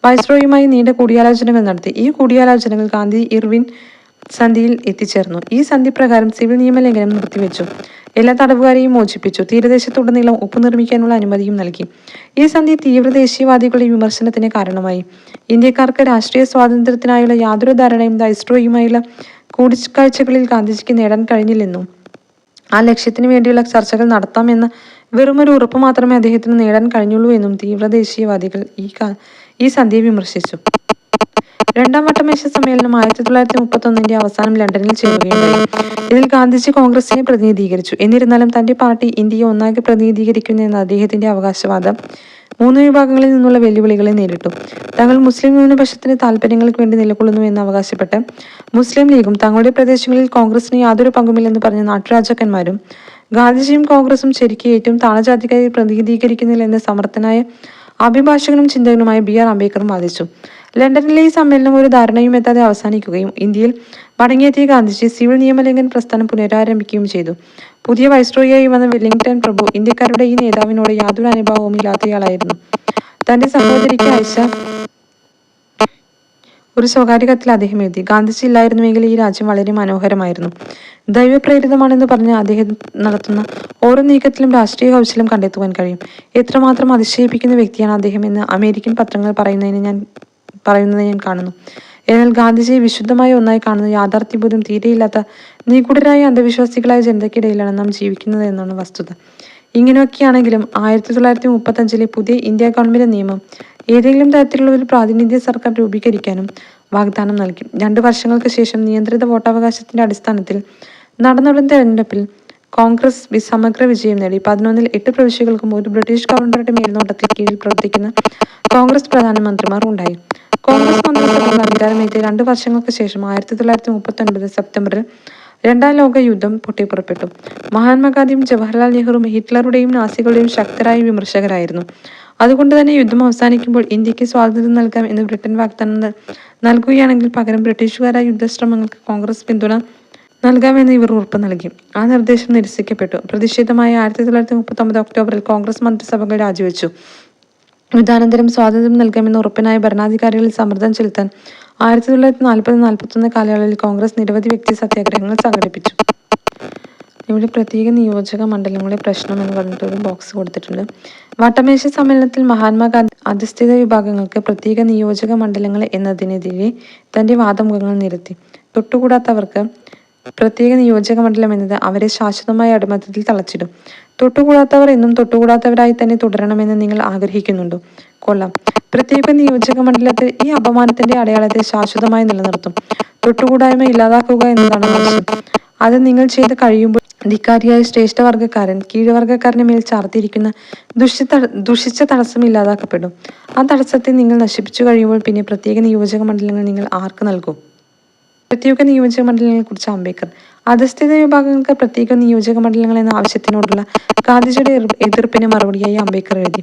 വൈസ്രോയുമായി നീണ്ട കൂടിയാലോചനകൾ നടത്തി. ഈ കൂടിയാലോചനകൾ ഗാന്ധി ഇർവിൻ സന്ധിയിൽ എത്തിച്ചേർന്നു. ഈ സന്ധി പ്രകാരം സിവിൽ നിയമലംഘനം നിർത്തിവെച്ചു. എല്ലാ തടവുകാരെയും മോചിപ്പിച്ചു. തീരദേശത്തുടനീളം ഉപ്പ് നിർമ്മിക്കാനുള്ള അനുമതിയും നൽകി. ഈ സന്ധി തീവ്ര ദേശീയവാദികളുടെ വിമർശനത്തിന് കാരണമായി. ഇന്ത്യക്കാർക്ക് രാഷ്ട്രീയ സ്വാതന്ത്ര്യത്തിനായുള്ള യാതൊരു ധാരണയും വൈസ്രോയുമായുള്ള കൂടിക്കാഴ്ചകളിൽ ഗാന്ധിജിക്ക് നേടാൻ കഴിഞ്ഞില്ലെന്നും ആ ലക്ഷ്യത്തിനു വേണ്ടിയുള്ള ചർച്ചകൾ നടത്താമെന്ന വെറുമൊരു ഉറപ്പ് മാത്രമേ അദ്ദേഹത്തിന് നേടാൻ കഴിഞ്ഞുള്ളൂ എന്നും തീവ്ര ദേശീയവാദികൾ ഈ സന്ധിയെ വിമർശിച്ചു. രണ്ടാം വട്ടമേശ സമ്മേളനം 1931 അവസാനം ലണ്ടനിൽ ചേരുകയുണ്ടായി. ഇതിൽ ഗാന്ധിജി കോൺഗ്രസിനെ പ്രതിനിധീകരിച്ചു. എന്നിരുന്നാലും തന്റെ പാർട്ടി ഇന്ത്യയെ ഒന്നാകെ പ്രതിനിധീകരിക്കുന്നു എന്ന അദ്ദേഹത്തിന്റെ അവകാശവാദം 3 വിഭാഗങ്ങളിൽ നിന്നുള്ള വെല്ലുവിളികളെ നേരിട്ടു. തങ്ങൾ മുസ്ലിം ന്യൂനപക്ഷത്തിന്റെ താല്പര്യങ്ങൾക്ക് വേണ്ടി നിലകൊള്ളുന്നു എന്ന് അവകാശപ്പെട്ട് മുസ്ലിം ലീഗും തങ്ങളുടെ പ്രദേശങ്ങളിൽ കോൺഗ്രസിന് യാതൊരു പങ്കുമില്ലെന്ന് പറഞ്ഞ നാട്ടുരാജാക്കന്മാരും ഗാന്ധിജിയും കോൺഗ്രസും ശരിക്കും ഏറ്റവും താണജാതിക്കാരെ പ്രതിനിധീകരിക്കുന്നില്ല എന്ന് സമർത്ഥനായ അഭിഭാഷകനും ചിന്തകനുമായ BR അംബേദ്കറും വാദിച്ചു. ലണ്ടനിലെ ഈ സമ്മേളനം ഒരു ധാരണയും എത്താതെ അവസാനിക്കുകയും ഇന്ത്യയിൽ മടങ്ങിയെത്തിയ ഗാന്ധിജി സിവിൽ നിയമലംഘന പ്രസ്ഥാനം പുനരാരംഭിക്കുകയും ചെയ്തു. പുതിയ വൈസ്രോയിയായി വന്ന വെല്ലിംഗ്ടൺ പ്രഭു ഇന്ത്യക്കാരുടെ ഈ നേതാവിനോട് യാതൊരു അനുഭാവവും ഇല്ലാത്തയാളായിരുന്നു. തന്റെ സഹോദരിക്ക് അയച്ച ഒരു സ്വകാര്യ കത്തിൽ അദ്ദേഹം എഴുതി, ഗാന്ധിജി ഇല്ലായിരുന്നുവെങ്കിൽ ഈ രാജ്യം വളരെ മനോഹരമായിരുന്നു. ദൈവപ്രേരിതമാണെന്ന് പറഞ്ഞ് അദ്ദേഹം നടത്തുന്ന ഓരോ നീക്കത്തിലും രാഷ്ട്രീയ കൗശലം കണ്ടെത്തുവാൻ കഴിയും. എത്രമാത്രം അതിശയിപ്പിക്കുന്ന വ്യക്തിയാണ് അദ്ദേഹം എന്ന് അമേരിക്കൻ പത്രങ്ങൾ പറയുന്നത് ഞാൻ കാണുന്നു. എന്നാൽ ഗാന്ധിജിയെ വിശുദ്ധമായ ഒന്നായി കാണുന്ന യാഥാർത്ഥ്യബോധം തീരെയില്ലാത്ത നിഗൂഢരായ അന്ധവിശ്വാസികളായ ജനതയ്ക്കിടയിലാണ് നാം ജീവിക്കുന്നത് എന്നാണ് വസ്തുത. ഇങ്ങനെയൊക്കെയാണെങ്കിലും 1935 പുതിയ ഇന്ത്യ ഗവൺമെന്റ് നിയമം ഏതെങ്കിലും തരത്തിലുള്ള ഒരു പ്രാതിനിധ്യ സർക്കാർ രൂപീകരിക്കാനും വാഗ്ദാനം നൽകി. 2 വർഷങ്ങൾക്ക് ശേഷം നിയന്ത്രിത വോട്ടവകാശത്തിന്റെ അടിസ്ഥാനത്തിൽ നടന്ന തെരഞ്ഞെടുപ്പിൽ കോൺഗ്രസ് സമഗ്ര വിജയം നേടി. 11-ൽ 8 പ്രവിശ്യകൾക്കും ഒരു ബ്രിട്ടീഷ് ഗവർണറുടെ മേൽനോട്ടത്തിൽ കീഴിൽ പ്രവർത്തിക്കുന്ന കോൺഗ്രസ് പ്രധാനമന്ത്രിമാർ ഉണ്ടായി. കോൺഗ്രസ് മന്ത്രിസഭകൾ അധികാരമേറ്റിയ 2 വർഷങ്ങൾക്ക് ശേഷം 1939 സെപ്റ്റംബറിൽ 2ാം ലോക യുദ്ധം പൊട്ടിപ്പുറപ്പെട്ടു. മഹാത്മാഗാന്ധിയും ജവഹർലാൽ നെഹ്റുവും ഹിറ്റ്ലറുടെയും നാസികളുടെയും ശക്തരായ വിമർശകരായിരുന്നു. അതുകൊണ്ട് തന്നെ യുദ്ധം അവസാനിക്കുമ്പോൾ ഇന്ത്യക്ക് സ്വാതന്ത്ര്യം നൽകാം എന്ന് ബ്രിട്ടൻ വാഗ്ദാനം നൽകുകയാണെങ്കിൽ പകരം ബ്രിട്ടീഷുകാരായ യുദ്ധശ്രമങ്ങൾക്ക് കോൺഗ്രസ് പിന്തുണ നൽകാമെന്ന് ഇവർ ഉറപ്പ് നൽകി. ആ നിർദ്ദേശം നിരസിക്കപ്പെട്ടു. പ്രതിഷേധമായ 1939 ഒക്ടോബറിൽ കോൺഗ്രസ് മന്ത്രിസഭകൾ രാജിവെച്ചു. യുദ്ധാനന്തരം സ്വാതന്ത്ര്യം നൽകാമെന്ന് ഉറപ്പിനായ ഭരണാധികാരികളിൽ സമ്മർദ്ദം ചെലുത്താൻ 1940-41 കാലയളവിൽ കോൺഗ്രസ് നിരവധി വ്യക്തി സത്യാഗ്രഹങ്ങൾ സംഘടിപ്പിച്ചു. ഇവിടെ പ്രത്യേക നിയോജക മണ്ഡലങ്ങളുടെ പ്രശ്നം എന്ന് പറഞ്ഞിട്ട് ഒരു ബോക്സ് കൊടുത്തിട്ടുണ്ട്. വട്ടമേശ സമ്മേളനത്തിൽ മഹാത്മാഗാന്ധി അധസ്ഥിത വിഭാഗങ്ങൾക്ക് പ്രത്യേക നിയോജക മണ്ഡലങ്ങൾ എന്നതിനെതിരെ തന്റെ വാദമുഖങ്ങൾ നിരത്തി. തൊട്ടുകൂടാത്തവർക്ക് പ്രത്യേക നിയോജക മണ്ഡലം എന്നത് അവരെ ശാശ്വതമായ അടിമത്തത്തിൽ തളച്ചിടും. തൊട്ടുകൂടാത്തവർ എന്നും തൊട്ടുകൂടാത്തവരായി തന്നെ തുടരണമെന്ന് നിങ്ങൾ ആഗ്രഹിക്കുന്നുണ്ടോ? കൊള്ളാം. പ്രത്യേക നിയോജക മണ്ഡലത്തിൽ ഈ അപമാനത്തിന്റെ അടയാളത്തെ ശാശ്വതമായി നിലനിർത്തും. തൊട്ടുകൂടായ്മ ഇല്ലാതാക്കുക എന്നതാണ് ആവശ്യം. അത് നിങ്ങൾ ചെയ്ത് കഴിയുമ്പോൾ ധിക്കാരിയായ ശ്രേഷ്ഠവർഗക്കാരൻ കീഴ്വർഗക്കാരന് മേൽ ചാർത്തിയിരിക്കുന്ന ദുഷിച്ച തടസ്സം ഇല്ലാതാക്കപ്പെടും. ആ തടസ്സത്തെ നിങ്ങൾ നശിപ്പിച്ചു കഴിയുമ്പോൾ പിന്നെ പ്രത്യേക നിയോജക മണ്ഡലങ്ങൾ നിങ്ങൾ ആർക്ക് നൽകും? പ്രത്യേക നിയോജക മണ്ഡലങ്ങളെക്കുറിച്ച് അംബേദ്കർ. അധസ്ഥിത വിഭാഗങ്ങൾക്ക് പ്രത്യേക നിയോജക മണ്ഡലങ്ങൾ എന്ന ആവശ്യത്തിനോടുള്ള ഗാന്ധിജിയുടെ എതിർപ്പിന് മറുപടിയായി അംബേദ്കർ എഴുതി,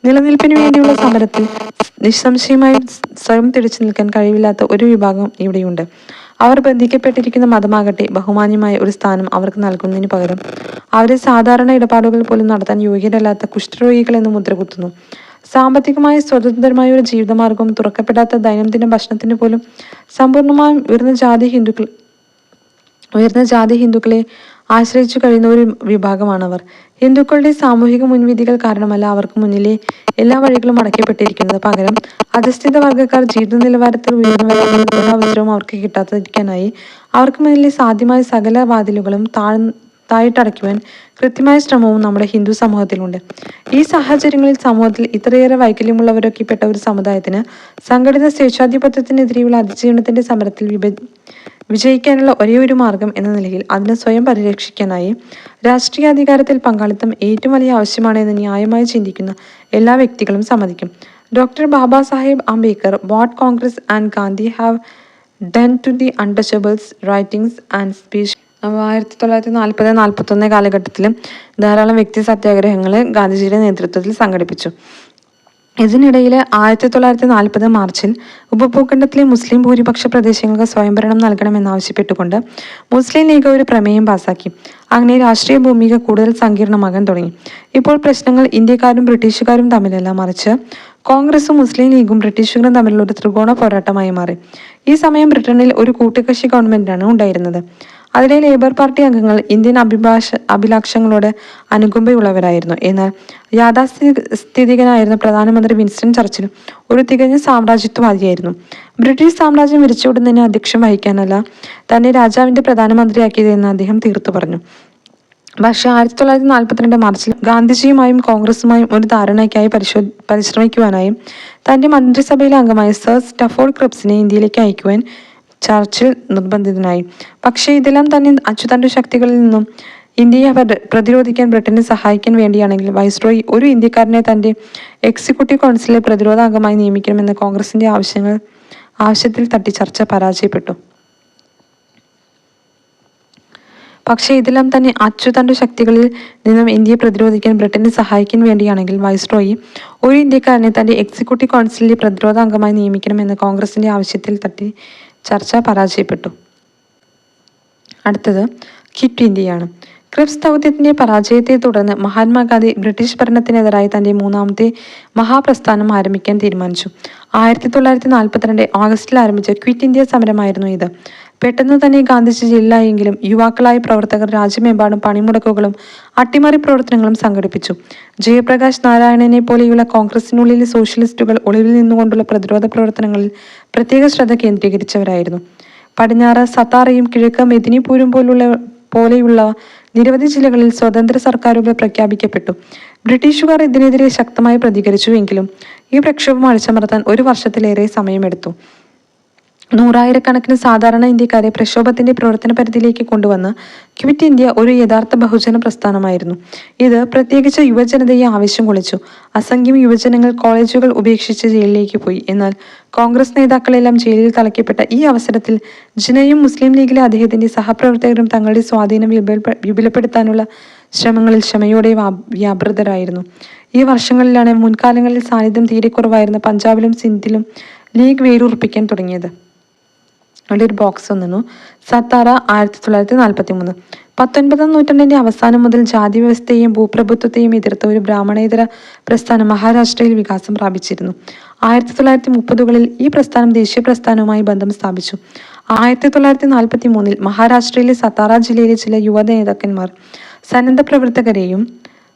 നിലനിൽപ്പിന് വേണ്ടിയുള്ള സമരത്തിൽ നിസ്സംശയമായി സ്വയം തിരിച്ചു നിൽക്കാൻ കഴിവില്ലാത്ത ഒരു വിഭാഗം ഇവിടെയുണ്ട്. അവർ ബന്ധിക്കപ്പെട്ടിരിക്കുന്ന മതമാകട്ടെ ബഹുമാന്യമായ ഒരു സ്ഥാനം അവർക്ക് നൽകുന്നതിന് പകരം അവരെ സാധാരണ ഇടപാടുകൾ പോലും നടത്താൻ യോഗ്യരല്ലാത്ത കുഷ്ഠരോഗികൾ എന്ന് മുദ്രകുത്തുന്നു. സാമ്പത്തികമായി സ്വതന്ത്രമായ ഒരു ജീവിതമാർഗവും തുറക്കപ്പെടാത്ത ദൈനംദിന ഭക്ഷണത്തിന് പോലും സമ്പൂർണ്ണമായും ഉയർന്ന ജാതി ഹിന്ദുക്കളെ ആശ്രയിച്ചു കഴിയുന്ന ഒരു വിഭാഗമാണവർ. ഹിന്ദുക്കളുടെ സാമൂഹിക മുൻവിധികൾ കാരണമല്ല അവർക്ക് മുന്നിലെ എല്ലാ വഴികളും അടയ്ക്കപ്പെട്ടിരിക്കുന്നത്. പകരം അധസ്ഥിത വർഗ്ഗക്കാർ ജീവിത നിലവാരത്തിൽ ഉയർന്നു വരുന്ന ഒരു അവസരവും അവർക്ക് കിട്ടാതിരിക്കാനായി അവർക്ക് മുന്നിലെ സാധ്യമായ സകല വാതിലുകളും താഴിട്ടടയ്ക്കുവാൻ കൃത്യമായ ശ്രമവും നമ്മുടെ ഹിന്ദു സമൂഹത്തിലുണ്ട്. ഈ സാഹചര്യങ്ങളിൽ സമൂഹത്തിൽ ഇത്രയേറെ വൈകല്യമുള്ളവരൊക്കെ പെട്ട ഒരു സമുദായത്തിന് സംഘടിത സ്വേച്ഛാധിപത്യത്തിനെതിരെയുള്ള അതിജീവനത്തിന്റെ സമരത്തിൽ വിജയിക്കാനുള്ള ഒരേ ഒരു മാർഗം എന്ന നിലയിൽ അതിനെ സ്വയം പരിരക്ഷിക്കാനായി രാഷ്ട്രീയ അധികാരത്തിൽ പങ്കാളിത്തം ഏറ്റവും വലിയ ആവശ്യമാണ് എന്ന് ന്യായമായി ചിന്തിക്കുന്ന എല്ലാ വ്യക്തികളും സമ്മതിക്കും. Doctor Baba Saheb Ambedkar what Congress and Gandhi have done to the untouchables writings and speech. 1940-41 കാലഘട്ടത്തിൽ ധാരാളം വ്യക്തി സത്യാഗ്രഹങ്ങൾ ഗാന്ധിജിയുടെ നേതൃത്വത്തിൽ സംഘടിപ്പിച്ചു. ഇതിനിടയിൽ 1940 മാർച്ചിൽ ഉപഭൂഖണ്ഡത്തിലെ മുസ്ലിം ഭൂരിപക്ഷ പ്രദേശങ്ങൾക്ക് സ്വയംഭരണം നൽകണമെന്നാവശ്യപ്പെട്ടുകൊണ്ട് മുസ്ലിം ലീഗ് ഒരു പ്രമേയം പാസാക്കി. അങ്ങനെ രാഷ്ട്രീയ ഭൂമിക കൂടുതൽ സങ്കീർണമാകാൻ തുടങ്ങി. ഇപ്പോൾ പ്രശ്നങ്ങൾ ഇന്ത്യക്കാരും ബ്രിട്ടീഷുകാരും തമ്മിലല്ല, മറിച്ച് കോൺഗ്രസും മുസ്ലിം ലീഗും ബ്രിട്ടീഷുകാരും തമ്മിലുള്ള ഒരു ത്രികോണ പോരാട്ടമായി മാറി. ഈ സമയം ബ്രിട്ടനിൽ ഒരു കൂട്ടുകക്ഷി ഗവൺമെന്റാണ് ഉണ്ടായിരുന്നത്. അതിലെ ലേബർ പാർട്ടി അംഗങ്ങൾ ഇന്ത്യൻ അഭിലാഷങ്ങളോട് അനുകമ്പയുള്ളവരായിരുന്നു. എന്നാൽ യാഥാസ്ഥിതികനായിരുന്ന പ്രധാനമന്ത്രി വിൻസ്റ്റൺ ചർച്ചിൽ ഒരു തികഞ്ഞ സാമ്രാജ്യത്വവാദിയായിരുന്നു. ബ്രിട്ടീഷ് സാമ്രാജ്യം വിരിച്ചുവിടുന്നതിന് അധ്യക്ഷം വഹിക്കാനല്ല തന്നെ രാജാവിന്റെ പ്രധാനമന്ത്രിയാക്കിയതെന്ന് അദ്ദേഹം തീർത്തു പറഞ്ഞു. പക്ഷേ 1942 മാർച്ചിൽ ഗാന്ധിജിയുമായും കോൺഗ്രസുമായും ഒരു ധാരണയ്ക്കായി പരിശ്രമിക്കുവാനായും തന്റെ മന്ത്രിസഭയിലെ അംഗമായ സർ സ്റ്റഫോർഡ് ക്രിപ്സിനെ ഇന്ത്യയിലേക്ക് അയക്കുവാൻ ചർച്ചിൽ നിർബന്ധിതനായി. പക്ഷേ ഇതെല്ലാം തന്നെ അച്ചുതണ്ട് ശക്തികളിൽ നിന്നും ഇന്ത്യയെ പ്രതിരോധിക്കാൻ ബ്രിട്ടനെ സഹായിക്കാൻ വേണ്ടിയാണെങ്കിൽ വൈസ്രോയി ഒരു ഇന്ത്യക്കാരനെ തന്റെ എക്സിക്യൂട്ടീവ് കൗൺസിലിലെ പ്രതിരോധ അംഗമായി നിയമിക്കണമെന്ന കോൺഗ്രസിന്റെ ആവശ്യത്തിൽ തട്ടി ചർച്ച പരാജയപ്പെട്ടു. പക്ഷേ ഇതെല്ലാം തന്നെ അച്ചുതണ്ട് ശക്തികളിൽ നിന്നും ഇന്ത്യയെ പ്രതിരോധിക്കാൻ ബ്രിട്ടനെ സഹായിക്കാൻ വേണ്ടിയാണെങ്കിൽ വൈസ്രോയി ഒരു ഇന്ത്യക്കാരനെ തന്റെ എക്സിക്യൂട്ടീവ് കൗൺസിലിലെ പ്രതിരോധ അംഗമായി നിയമിക്കണമെന്ന കോൺഗ്രസിന്റെ ആവശ്യത്തിൽ തട്ടി ചർച്ച പരാജയപ്പെട്ടു. അടുത്തത് ക്വിറ്റ് ഇന്ത്യയാണ്. ക്രിപ്സ് ദൗത്യത്തിന്റെ പരാജയത്തെ തുടർന്ന് മഹാത്മാഗാന്ധി ബ്രിട്ടീഷ് ഭരണത്തിനെതിരായി തന്റെ മൂന്നാമത്തെ മഹാപ്രസ്ഥാനം ആരംഭിക്കാൻ തീരുമാനിച്ചു. 1942 ഓഗസ്റ്റിൽ ആരംഭിച്ച ക്വിറ്റ് ഇന്ത്യ സമരമായിരുന്നു ഇത്. പെട്ടെന്ന് തന്നെ ഗാന്ധിജി ജയിലിലായെങ്കിലും യുവാക്കളായ പ്രവർത്തകർ രാജ്യമെമ്പാടും പണിമുടക്കുകളും അട്ടിമറി പ്രവർത്തനങ്ങളും സംഘടിപ്പിച്ചു. ജയപ്രകാശ് നാരായണനെ പോലെയുള്ള കോൺഗ്രസിനുള്ളിലെ സോഷ്യലിസ്റ്റുകൾ ഒളിവിൽ നിന്നുകൊണ്ടുള്ള പ്രതിരോധ പ്രവർത്തനങ്ങളിൽ പ്രത്യേക ശ്രദ്ധ കേന്ദ്രീകരിച്ചവരായിരുന്നു. പടിഞ്ഞാറ് സത്താറയും കിഴക്ക് മെദിനിപൂരും പോലെയുള്ള നിരവധി ജില്ലകളിൽ സ്വതന്ത്ര സർക്കാരുകൾ പ്രഖ്യാപിക്കപ്പെട്ടു. ബ്രിട്ടീഷുകാർ ഇതിനെതിരെ ശക്തമായി പ്രതികരിച്ചുവെങ്കിലും ഈ പ്രക്ഷോഭം അടിച്ചമർത്താൻ 1 വർഷത്തിലേറെ സമയമെടുത്തു. നൂറായിരക്കണക്കിന് സാധാരണ ഇന്ത്യക്കാരെ പ്രക്ഷോഭത്തിന്റെ പ്രവർത്തന പരിധിയിലേക്ക് കൊണ്ടുവന്ന് ക്വിറ്റ് ഇന്ത്യ ഒരു യഥാർത്ഥ ബഹുജന പ്രസ്ഥാനമായിരുന്നു. ഇത് പ്രത്യേകിച്ച് യുവജനതയെ ആവേശം കൊള്ളിച്ചു. അസംഖ്യം യുവജനങ്ങൾ കോളേജുകൾ ഉപേക്ഷിച്ച് ജയിലിലേക്ക് പോയി. എന്നാൽ കോൺഗ്രസ് നേതാക്കളെല്ലാം ജയിലിൽ തളയ്ക്കപ്പെട്ട ഈ അവസരത്തിൽ ജിന്നയും മുസ്ലിം ലീഗിലെ അദ്ദേഹത്തിന്റെ സഹപ്രവർത്തകരും തങ്ങളുടെ സ്വാധീനം വിപുലപ്പെടുത്താനുള്ള ശ്രമങ്ങളിൽ ക്ഷമയോടെ വ്യാപൃതരായിരുന്നു. ഈ വർഷങ്ങളിലാണ് മുൻകാലങ്ങളിൽ സാന്നിധ്യം തീരെ കുറവായിരുന്ന പഞ്ചാബിലും സിന്ധിലും ലീഗ് വേരുറപ്പിക്കാൻ തുടങ്ങിയത്. അവിടെ ഒരു ബോക്സ് വന്നു. സത്താറ 1943. 19-ാം നൂറ്റാണ്ടിന്റെ അവസാനം മുതൽ ജാതി വ്യവസ്ഥയെയും ഭൂപ്രഭുത്വത്തെയും എതിർത്ത ഒരു ബ്രാഹ്മണേതര പ്രസ്ഥാനം മഹാരാഷ്ട്രയിൽ വികാസം പ്രാപിച്ചിരുന്നു. 1930-കളിൽ ഈ പ്രസ്ഥാനം ദേശീയ പ്രസ്ഥാനവുമായി ബന്ധം സ്ഥാപിച്ചു. 1943-ൽ മഹാരാഷ്ട്രയിലെ സത്താറ ജില്ലയിലെ ചില യുവ നേതാക്കന്മാർ സന്നദ്ധ പ്രവർത്തകരെയും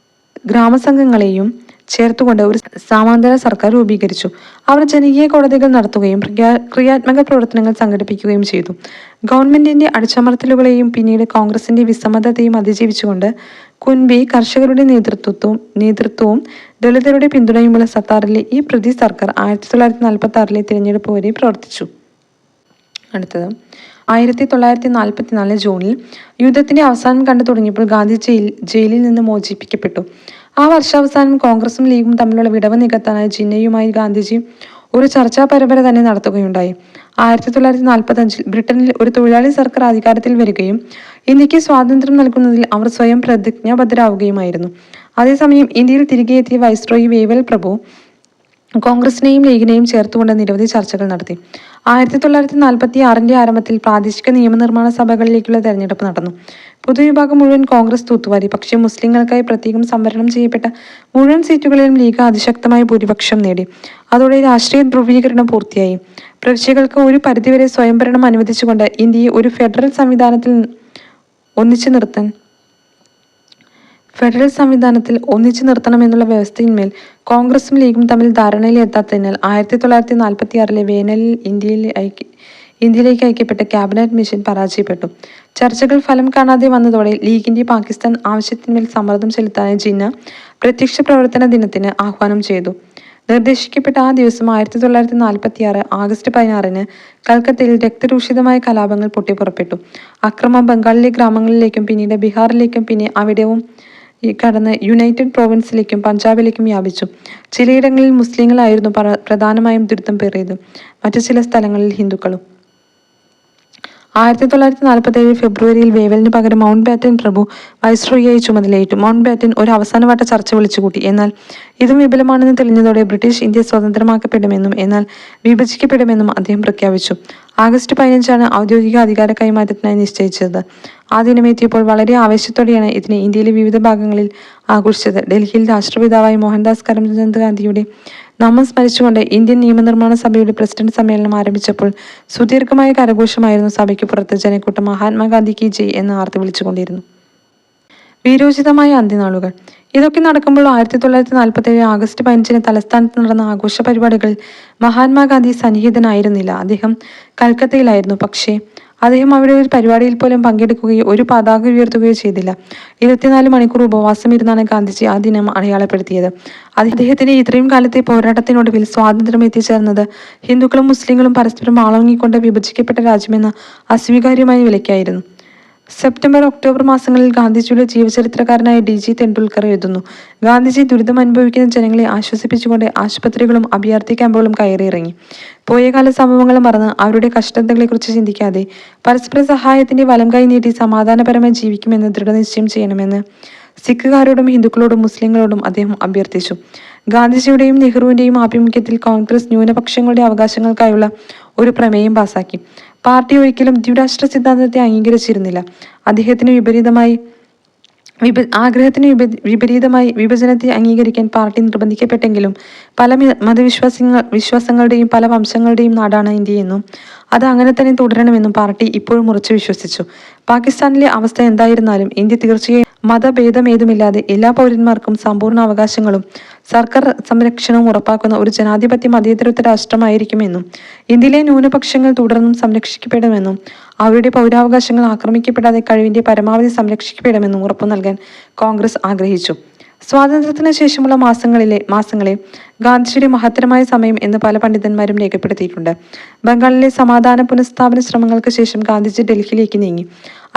ഗ്രാമസംഘങ്ങളെയും ചേർത്തുകൊണ്ട് ഒരു സമാന്തര സർക്കാർ രൂപീകരിച്ചു. അവർ ജനകീയ കോടതികൾ നടത്തുകയും ക്രിയാത്മക പ്രവർത്തനങ്ങൾ സംഘടിപ്പിക്കുകയും ചെയ്തു. ഗവൺമെന്റിന്റെ അടിച്ചമർത്തലുകളെയും പിന്നീട് കോൺഗ്രസിന്റെ വിസമ്മതത്തെയും അതിജീവിച്ചുകൊണ്ട് കുൻബി കർഷകരുടെ നേതൃത്വവും ദളിതരുടെ പിന്തുണയുമുള്ള സത്താറിലെ ഈ പ്രതി സർക്കാർ 1946-ലെ തിരഞ്ഞെടുപ്പ് വരെ പ്രവർത്തിച്ചു. അടുത്തത് 1944 ജൂണിൽ യുദ്ധത്തിന്റെ അവസാനം കണ്ടു തുടങ്ങിയപ്പോൾ ഗാന്ധി ജയിലിൽ നിന്ന് മോചിപ്പിക്കപ്പെട്ടു. ആ വർഷാവസാനം കോൺഗ്രസും ലീഗും തമ്മിലുള്ള വിടവ് നികത്താനായി ജിന്നയുമായി ഗാന്ധിജി ഒരു ചർച്ചാ പരമ്പര തന്നെ നടത്തുകയുണ്ടായി. 1945-ൽ ബ്രിട്ടനിൽ ഒരു തൊഴിലാളി സർക്കാർ അധികാരത്തിൽ വരികയും ഇന്ത്യക്ക് സ്വാതന്ത്ര്യം നൽകുന്നതിൽ അവർ സ്വയം പ്രതിജ്ഞാബദ്ധരാവുകയുമായിരുന്നു. അതേസമയം ഇന്ത്യയിൽ തിരികെ എത്തിയ വൈസ്രോയി വേവൽ പ്രഭു കോൺഗ്രസിനെയും ലീഗിനെയും ചേർത്തുകൊണ്ട് നിരവധി ചർച്ചകൾ നടത്തി. 1946 ആരംഭത്തിൽ പ്രാദേശിക നിയമനിർമ്മാണ സഭകളിലേക്കുള്ള തെരഞ്ഞെടുപ്പ് നടന്നു. പൊതുവിഭാഗം മുഴുവൻ കോൺഗ്രസ് തൂത്തുവാരി. പക്ഷേ മുസ്ലിങ്ങൾക്കായി പ്രത്യേകം സംവരണം ചെയ്യപ്പെട്ട മുഴുവൻ സീറ്റുകളിലും ലീഗ് അതിശക്തമായ ഭൂരിപക്ഷം നേടി. അതോടെ രാഷ്ട്രീയ ധ്രുവീകരണം പൂർത്തിയായി. പ്രവിശ്യകൾക്ക് ഒരു പരിധിവരെ സ്വയംഭരണം അനുവദിച്ചുകൊണ്ട് ഇന്ത്യയെ ഒരു ഫെഡറൽ സംവിധാനത്തിൽ ഒന്നിച്ചു നിർത്തണമെന്നുള്ള വ്യവസ്ഥയിന്മേൽ കോൺഗ്രസും ലീഗും തമ്മിൽ ധാരണയിലെത്താത്തതിനാൽ 1946 വേനലിൽ ഇന്ത്യയിലേക്ക് അയക്കപ്പെട്ട ക്യാബിനറ്റ് മിഷൻ പരാജയപ്പെട്ടു. ചർച്ചകൾ ഫലം കാണാതെ വന്നതോടെ ലീഗിന്റെ പാകിസ്ഥാൻ ആവശ്യത്തിന്മേൽ സമ്മർദ്ദം ചെലുത്താനായി ജിന്ന പ്രത്യക്ഷ പ്രവർത്തന ദിനത്തിന് ആഹ്വാനം ചെയ്തു. നിർദ്ദേശിക്കപ്പെട്ട ആ ദിവസം 1946 ആഗസ്റ്റ് 16 കൽക്കത്തയിൽ രക്തരൂഷിതമായ കലാപങ്ങൾ പൊട്ടിപ്പുറപ്പെട്ടു. അക്രമം ബംഗാളിലെ ഗ്രാമങ്ങളിലേക്കും പിന്നീട് ബീഹാറിലേക്കും പിന്നെ അവിടവും കടന്ന് യുണൈറ്റഡ് പ്രൊവിൻസിലേക്കും പഞ്ചാബിലേക്കും വ്യാപിച്ചു. ചിലയിടങ്ങളിൽ മുസ്ലിങ്ങളായിരുന്നു പ്രധാനമായും ദുരിതം പേറിയത്, മറ്റു ചില സ്ഥലങ്ങളിൽ ഹിന്ദുക്കളും. 1947 ഫെബ്രുവരിയിൽ വേവലിന് പകരം മൗണ്ട് ബാറ്റൻ പ്രഭു വൈസ്രോയിയായി ചുമതലയേറ്റു. മൗണ്ട് ബാറ്റൻ ഒരു അവസാനവട്ട ചർച്ച വിളിച്ചുകൂട്ടി. എന്നാൽ ഇതും വിപുലമാണെന്ന് തെളിഞ്ഞതോടെ ബ്രിട്ടീഷ് ഇന്ത്യ സ്വതന്ത്രമാക്കപ്പെടുമെന്നും എന്നാൽ വിഭജിക്കപ്പെടുമെന്നും അദ്ദേഹം പ്രഖ്യാപിച്ചു. ആഗസ്റ്റ് 15 ഔദ്യോഗിക അധികാര കൈമാറ്റത്തിനായി നിശ്ചയിച്ചത്. ആ ദിനമെത്തിയപ്പോൾ വളരെ ആവേശത്തോടെയാണ് ഇതിനെ ഇന്ത്യയിലെ വിവിധ ഭാഗങ്ങളിൽ ആഘോഷിച്ചത്. ഡൽഹിയിൽ രാഷ്ട്രപിതാവായ മോഹൻദാസ് കരംചന്ദ് ഗാന്ധിയുടെ നാമം സ്മരിച്ചുകൊണ്ട് ഇന്ത്യൻ നിയമനിർമ്മാണ സഭയുടെ പ്രസിഡന്റ് സമ്മേളനം ആരംഭിച്ചപ്പോൾ സുദീർഘമായ കരഘോഷമായിരുന്നു. സഭയ്ക്ക് പുറത്ത് ജനക്കൂട്ടം മഹാത്മാഗാന്ധി കി ജയ് എന്ന് ആർത്ത് വിളിച്ചുകൊണ്ടിരുന്നു. വീരോചിതമായ അന്ത്യനാളുകൾ. ഇതൊക്കെ നടക്കുമ്പോൾ 1947 ആഗസ്റ്റ് 15 തലസ്ഥാനത്ത് നടന്ന ആഘോഷ പരിപാടികളിൽ മഹാത്മാഗാന്ധി സന്നിഹിതനായിരുന്നില്ല. അദ്ദേഹം കൽക്കത്തയിലായിരുന്നു. പക്ഷേ അദ്ദേഹം അവിടെ ഒരു പരിപാടിയിൽ പോലും പങ്കെടുക്കുകയോ ഒരു പതാക ഉയർത്തുകയോ ചെയ്തില്ല. 24 മണിക്കൂർ ഉപവാസം ഇരുന്നാണ് ഗാന്ധിജി ആ ദിനം അടയാളപ്പെടുത്തിയത്. അദ്ദേഹത്തിന്റെ ഇത്രയും കാലത്തെ പോരാട്ടത്തിനൊടുവിൽ സ്വാതന്ത്ര്യം എത്തിച്ചേർന്നത് ഹിന്ദുക്കളും മുസ്ലിങ്ങളും പരസ്പരം ആളൊങ്ങിക്കൊണ്ട് വിഭജിക്കപ്പെട്ട രാജ്യമെന്ന അസ്വീകാര്യമായ വിലയ്ക്കായിരുന്നു. സെപ്റ്റംബർ ഒക്ടോബർ മാസങ്ങളിൽ ഗാന്ധിജിയുടെ ജീവചരിത്രകാരനായ DG തെണ്ടുൽക്കർ എഴുതുന്നു: ഗാന്ധിജി ദുരിതം അനുഭവിക്കുന്ന ജനങ്ങളെ ആശ്വസിപ്പിച്ചുകൊണ്ട് ആശുപത്രികളും അഭയാർത്ഥി ക്യാമ്പുകളും കയറിയിറങ്ങി. പോയകാല സംഭവങ്ങൾ മറന്ന് അവരുടെ കഷ്ടതകളെക്കുറിച്ച് ചിന്തിക്കാതെ പരസ്പര സഹായത്തിന്റെ വലം കൈ നീട്ടി സമാധാനപരമായി ജീവിക്കുമെന്ന് ദൃഢനിശ്ചയം ചെയ്യണമെന്ന് സിഖുകാരോടും ഹിന്ദുക്കളോടും മുസ്ലിങ്ങളോടും അദ്ദേഹം അഭ്യർത്ഥിച്ചു. ഗാന്ധിജിയുടെയും നെഹ്റുവിന്റെയും ആഭിമുഖ്യത്തിൽ കോൺഗ്രസ് ന്യൂനപക്ഷങ്ങളുടെ അവകാശങ്ങൾക്കായുള്ള ഒരു പ്രമേയം പാസാക്കി. പാർട്ടി ഒരിക്കലും ദ്വിരാഷ്ട്ര സിദ്ധാന്തത്തെ അംഗീകരിച്ചിരുന്നില്ല. ആഗ്രഹത്തിന് വിപരീതമായി വിഭജനത്തെ അംഗീകരിക്കാൻ പാർട്ടി നിർബന്ധിക്കപ്പെട്ടെങ്കിലും പല വിശ്വാസങ്ങളുടെയും പല വംശങ്ങളുടെയും നാടാണ് ഇന്ത്യയെന്നും അത് അങ്ങനെ തന്നെ തുടരണമെന്നും പാർട്ടി ഇപ്പോഴും ഉറച്ചു വിശ്വസിച്ചു. പാകിസ്ഥാനിലെ അവസ്ഥ എന്തായിരുന്നാലും ഇന്ത്യ തീർച്ചയായും മതഭേദമേതുമില്ലാതെ എല്ലാ പൗരന്മാർക്കും സമ്പൂർണ്ണ അവകാശങ്ങളും സർക്കാർ സംരക്ഷണവും ഉറപ്പാക്കുന്ന ഒരു ജനാധിപത്യ മതേതരത്വ രാഷ്ട്രമായിരിക്കുമെന്നും ഇന്ത്യയിലെ ന്യൂനപക്ഷങ്ങൾ തുടർന്നും സംരക്ഷിക്കപ്പെടുമെന്നും അവരുടെ പൗരാവകാശങ്ങൾ ആക്രമിക്കപ്പെടാതെ കഴിവിന്റെ പരമാവധി സംരക്ഷിക്കപ്പെടുമെന്നും ഉറപ്പു നൽകാൻ കോൺഗ്രസ് ആഗ്രഹിച്ചു. സ്വാതന്ത്ര്യത്തിന് ശേഷമുള്ള മാസങ്ങളെ ഗാന്ധിജിയുടെ മഹത്തരമായ സമയം എന്ന് പല പണ്ഡിതന്മാരും രേഖപ്പെടുത്തിയിട്ടുണ്ട്. ബംഗാളിലെ സമാധാന പുനഃസ്ഥാപന ശ്രമങ്ങൾക്ക് ശേഷം ഗാന്ധിജി ഡൽഹിയിലേക്ക് നീങ്ങി.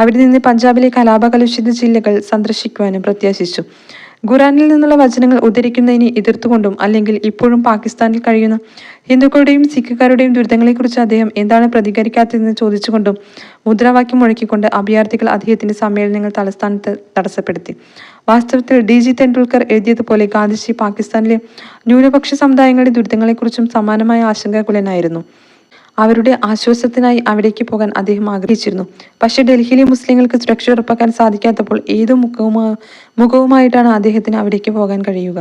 അവിടെ നിന്ന് പഞ്ചാബിലെ കലാപകലുഷിത ജില്ലകൾ സന്ദർശിക്കുവാനും പ്രത്യാശിച്ചു. ഖുറാനിൽ നിന്നുള്ള വചനങ്ങൾ ഉദ്ധരിക്കുന്നതിനെ എതിർത്തുകൊണ്ടും അല്ലെങ്കിൽ ഇപ്പോഴും പാകിസ്ഥാനിൽ കഴിയുന്ന ഹിന്ദുക്കളുടെയും സിഖുകാരുടെയും ദുരിതങ്ങളെക്കുറിച്ച് അദ്ദേഹം എന്താണ് പ്രതികരിക്കാത്തതെന്ന് ചോദിച്ചുകൊണ്ടും മുദ്രാവാക്യം മുഴക്കിക്കൊണ്ട് അഭയാർത്ഥികൾ അദ്ദേഹത്തിന്റെ സമ്മേളനങ്ങൾ തലസ്ഥാനത്ത് തടസ്സപ്പെടുത്തി. വാസ്തവത്തിൽ DG തെണ്ടുൽക്കർ എഴുതിയതുപോലെ ഗാന്ധിജി പാകിസ്ഥാനിലെ ന്യൂനപക്ഷ സമുദായങ്ങളുടെ ദുരിതങ്ങളെക്കുറിച്ചും സമാനമായ ആശങ്കാകുലനായിരുന്നു. അവരുടെ ആശ്വാസത്തിനായി അവിടേക്ക് പോകാൻ അദ്ദേഹം ആഗ്രഹിച്ചിരുന്നു. പക്ഷേ ഡൽഹിയിലെ മുസ്ലിങ്ങൾക്ക് സുരക്ഷ ഉറപ്പാക്കാൻ സാധിക്കാത്തപ്പോൾ ഏതു മുഖവുമായിട്ടാണ് അദ്ദേഹത്തിന് അവിടേക്ക് പോകാൻ കഴിയുക?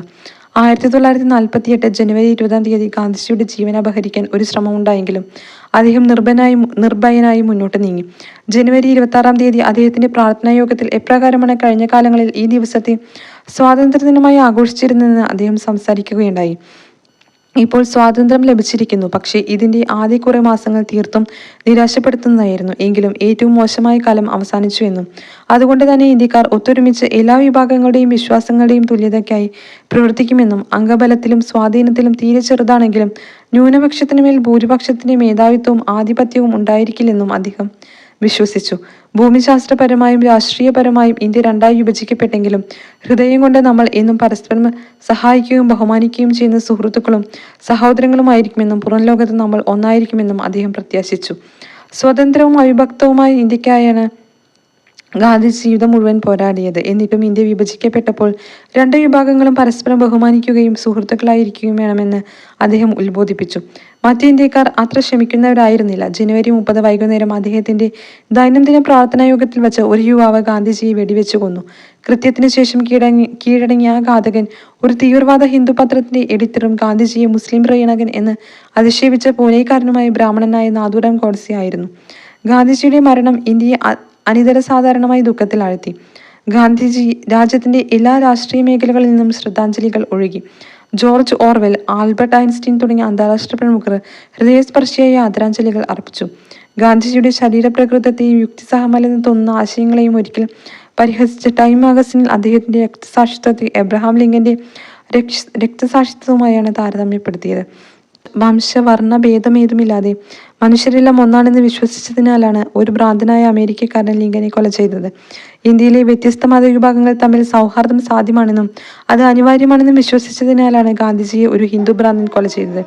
1948 ജനുവരി 20 ഗാന്ധിജിയുടെ ജീവൻ അപഹരിക്കാൻ ഒരു ശ്രമമുണ്ടായെങ്കിലും അദ്ദേഹം നിർഭയനായി മുന്നോട്ട് നീങ്ങി. ജനുവരി 26 അദ്ദേഹത്തിന്റെ പ്രാർത്ഥനായോഗത്തിൽ എപ്രകാരമാണ് കഴിഞ്ഞ കാലങ്ങളിൽ ഈ ദിവസത്തെ സ്വാതന്ത്ര്യദിനമായി ആഘോഷിച്ചിരുന്നതെന്ന് അദ്ദേഹം സംസാരിക്കുകയുണ്ടായി. ഇപ്പോൾ സ്വാതന്ത്ര്യം ലഭിച്ചിരിക്കുന്നു, പക്ഷേ ഇതിന്റെ ആദ്യ കുറെ മാസങ്ങൾ തീർത്തും നിരാശപ്പെടുത്തുന്നതായിരുന്നു. എങ്കിലും ഏറ്റവും മോശമായ കാലം അവസാനിച്ചുവെന്നും അതുകൊണ്ട് തന്നെ ഇന്ത്യക്കാർ ഒത്തൊരുമിച്ച് എല്ലാ വിഭാഗങ്ങളുടെയും വിശ്വാസങ്ങളുടെയും തുല്യതയ്ക്കായി പ്രവർത്തിക്കുമെന്നും അംഗബലത്തിലും സ്വാധീനത്തിലും തീരെ ചെറുതാണെങ്കിലും ന്യൂനപക്ഷത്തിനുമേൽ ഭൂരിപക്ഷത്തിന്റെ മേധാവിത്വവും ആധിപത്യവും ഉണ്ടായിരിക്കില്ലെന്നും അദ്ദേഹം വിശ്വസിച്ചു. ഭൂമിശാസ്ത്രപരമായും രാഷ്ട്രീയപരമായും ഇന്ത്യ രണ്ടായി വിഭജിക്കപ്പെട്ടെങ്കിലും ഹൃദയം കൊണ്ട് നമ്മൾ എന്നും പരസ്പരം സഹായിക്കുകയും ബഹുമാനിക്കുകയും ചെയ്യുന്ന സുഹൃത്തുക്കളും സഹോദരങ്ങളുമായിരിക്കുമെന്നും പുറം ലോകത്ത് നമ്മൾ ഒന്നായിരിക്കുമെന്നും അദ്ദേഹം പ്രത്യാശിച്ചു. സ്വതന്ത്രവും അവിഭക്തവുമായ ഇന്ത്യക്കായാണ് ഗാന്ധിജി ജീവിതം മുഴുവൻ പോരാടിയത്. എന്നിട്ടും ഇന്ത്യ വിഭജിക്കപ്പെട്ടപ്പോൾ രണ്ട് വിഭാഗങ്ങളും പരസ്പരം ബഹുമാനിക്കുകയും സുഹൃത്തുക്കളായിരിക്കുകയും വേണമെന്ന് അദ്ദേഹം ഉത്ബോധിപ്പിച്ചു. മധ്യ ഇന്ത്യക്കാർ അത്ര ക്ഷമിക്കുന്നവരായിരുന്നില്ല. ജനുവരി 30 വൈകുന്നേരം അദ്ദേഹത്തിന്റെ ദൈനംദിന പ്രാർത്ഥനാ യോഗത്തിൽ വച്ച് ഒരു യുവാവ് ഗാന്ധിജിയെ വെടിവെച്ചു കൊന്നു. കൃത്യത്തിന് ശേഷം കീഴടങ്ങിയ ആ ഘാതകൻ ഒരു തീവ്രവാദ ഹിന്ദു പത്രത്തിന്റെ എഡിറ്ററും ഗാന്ധിജിയെ മുസ്ലിം പ്രിയനകൻ എന്ന് അധിക്ഷേപിച്ച പൂനെക്കാരനുമായ ബ്രാഹ്മണനായ നാഥുറാം ഗോഡ്സെ ആയിരുന്നു. ഗാന്ധിജിയുടെ മരണം ഇന്ത്യയെ അനിതര സാധാരണമായി ദുഃഖത്തിലാഴ്ത്തി. ഗാന്ധിജി രാജ്യത്തിന്റെ എല്ലാ രാഷ്ട്രീയ മേഖലകളിൽ നിന്നും ശ്രദ്ധാഞ്ജലികൾ ഒഴുകി. ജോർജ് ഓർവെൽ, ആൽബർട്ട് ഐൻസ്റ്റീൻ തുടങ്ങിയ അന്താരാഷ്ട്ര പ്രമുഖർ ഹൃദയസ്പർശിയായ ആദരാഞ്ജലികൾ അർപ്പിച്ചു. ഗാന്ധിജിയുടെ ശരീരപ്രകൃതത്തെയും യുക്തിസഹമല്ലെന്ന് തോന്നുന്ന ആശയങ്ങളെയും ഒരിക്കൽ പരിഹസിച്ച ടൈം മാഗസിനിൽ അദ്ദേഹത്തിന്റെ രക്തസാക്ഷിത്വത്തെ എബ്രഹാം ലിങ്കന്റെ രക്തസാക്ഷിത്വവുമായാണ് താരതമ്യപ്പെടുത്തിയത്. വംശവർണ്ണ ഭേദമേതുമില്ലാതെ മനുഷ്യരെല്ലാം ഒന്നാണെന്ന് വിശ്വസിച്ചതിനാലാണ് ഒരു ഭ്രാന്തനായ അമേരിക്കക്കാരൻ ലിങ്കനെ കൊല ചെയ്തത്. ഇന്ത്യയിലെ വ്യത്യസ്ത മതവിഭാഗങ്ങൾ തമ്മിൽ സൗഹാർദ്ദം സാധ്യമാണെന്നും അത് അനിവാര്യമാണെന്നും വിശ്വസിച്ചതിനാലാണ് ഗാന്ധിജിയെ ഒരു ഹിന്ദു ഭ്രാന്തൻ കൊല ചെയ്തത്.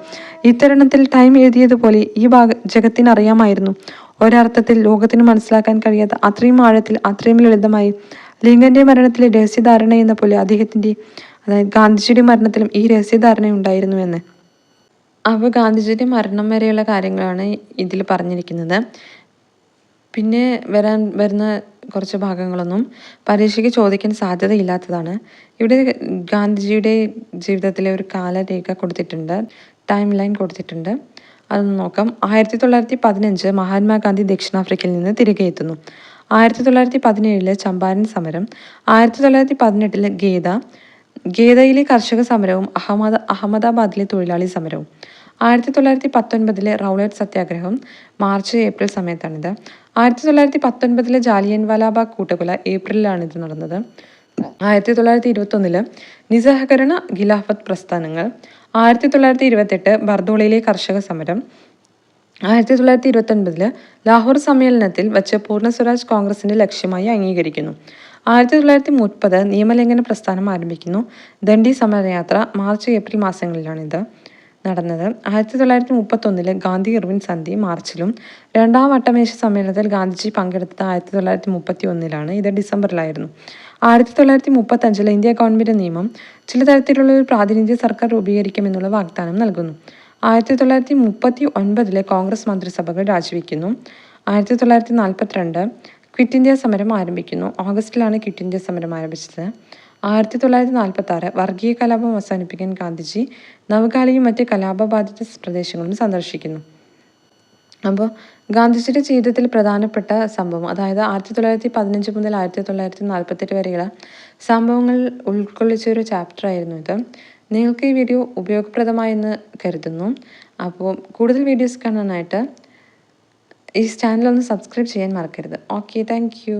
ഇത്തരുണത്തിൽ ടൈം എഴുതിയതുപോലെ ഈ ജഗത്തിന് അറിയാമായിരുന്നു, ഒരർത്ഥത്തിൽ ലോകത്തിന് മനസ്സിലാക്കാൻ കഴിയാത്ത അത്രയും ആഴത്തിൽ അത്രയും ലളിതമായി ലിങ്കന്റെ മരണത്തിലെ രഹസ്യധാരണ എന്ന പോലെ അദ്ദേഹത്തിന്റെ അതായത് ഗാന്ധിജിയുടെ മരണത്തിലും ഈ രഹസ്യധാരണ ഉണ്ടായിരുന്നുവെന്ന്. അപ്പോൾ ഗാന്ധിജിയുടെ മരണം വരെയുള്ള കാര്യങ്ങളാണ് ഇതിൽ പറഞ്ഞിരിക്കുന്നത്. പിന്നെ വരുന്ന കുറച്ച് ഭാഗങ്ങളൊന്നും പരീക്ഷയ്ക്ക് ചോദിക്കാൻ സാധ്യതയില്ലാത്തതാണ്. ഇവിടെ ഗാന്ധിജിയുടെ ജീവിതത്തിലെ ഒരു കാലരേഖ കൊടുത്തിട്ടുണ്ട്, ടൈം ലൈൻ കൊടുത്തിട്ടുണ്ട്. അതൊന്ന് നോക്കാം. 1915 മഹാത്മാഗാന്ധി ദക്ഷിണാഫ്രിക്കയിൽ നിന്ന് തിരികെ എത്തുന്നു. 1917 ചമ്പാരൻ സമരം, 1918 ഗേദയിലെ കർഷക സമരവും അഹമ്മദാബാദിലെ തൊഴിലാളി സമരവും, 1919 റൗലറ്റ് സത്യാഗ്രഹം മാർച്ച് ഏപ്രിൽ സമയത്താണിത്. 1919 ജാലിയൻവാലാബാഗ് കൂട്ടക്കൊല ഏപ്രിലാണ് ഇത് നടന്നത്. 1921 നിസ്സഹകരണ ഖിലാഫത്ത് പ്രസ്ഥാനങ്ങൾ, 1928 ബർദോളയിലെ കർഷക സമരം, 1929 ലാഹോർ സമ്മേളനത്തിൽ വച്ച് പൂർണ്ണ സ്വരാജ് കോൺഗ്രസിന്റെ ലക്ഷ്യമായി അംഗീകരിക്കുന്നു. 1930 നിയമലംഘന പ്രസ്ഥാനം ആരംഭിക്കുന്നു. ദണ്ഡി സമരയാത്ര മാർച്ച് ഏപ്രിൽ മാസങ്ങളിലാണിത് നടന്നത്. 1931 ഗാന്ധി ഇർവിൻ സന്ധി മാർച്ചിലും, രണ്ടാം വട്ടമേശ സമ്മേളനത്തിൽ ഗാന്ധിജി പങ്കെടുത്തത് 1931 ഇത് ഡിസംബറിലായിരുന്നു. 1935 ഇന്ത്യ ഗവൺമെന്റ് നിയമം ചില തരത്തിലുള്ള ഒരു പ്രാതിനിധ്യ സർക്കാർ രൂപീകരിക്കുമെന്നുള്ള വാഗ്ദാനം നൽകുന്നു. 1939 കോൺഗ്രസ് മന്ത്രിസഭകൾ രാജിവെക്കുന്നു. 1942 ക്വിറ്റ് ഇന്ത്യ സമരം ആരംഭിക്കുന്നു. ഓഗസ്റ്റിലാണ് ക്വിറ്റ് ഇന്ത്യ സമരം ആരംഭിച്ചത്. 1946 വർഗീയ കലാപം അവസാനിപ്പിക്കാൻ ഗാന്ധിജി നവകാലിയും മറ്റ് കലാപബാധിത പ്രദേശങ്ങളും സന്ദർശിക്കുന്നു. അപ്പോൾ ഗാന്ധിജിയുടെ ജീവിതത്തിൽ പ്രധാനപ്പെട്ട സംഭവം, അതായത് 1915 മുതൽ 1948 വരെയുള്ള സംഭവങ്ങൾ ഉൾക്കൊള്ളിച്ച ഒരു ചാപ്റ്റർ ആയിരുന്നു ഇത്. നിങ്ങൾക്ക് ഈ വീഡിയോ ഉപയോഗപ്രദമായെന്ന് കരുതുന്നു. അപ്പോൾ കൂടുതൽ വീഡിയോസ് കാണാനായിട്ട് ഈ ചാനൽ ഒന്ന് സബ്സ്ക്രൈബ് ചെയ്യാൻ മറക്കരുത്. Okay, thank you.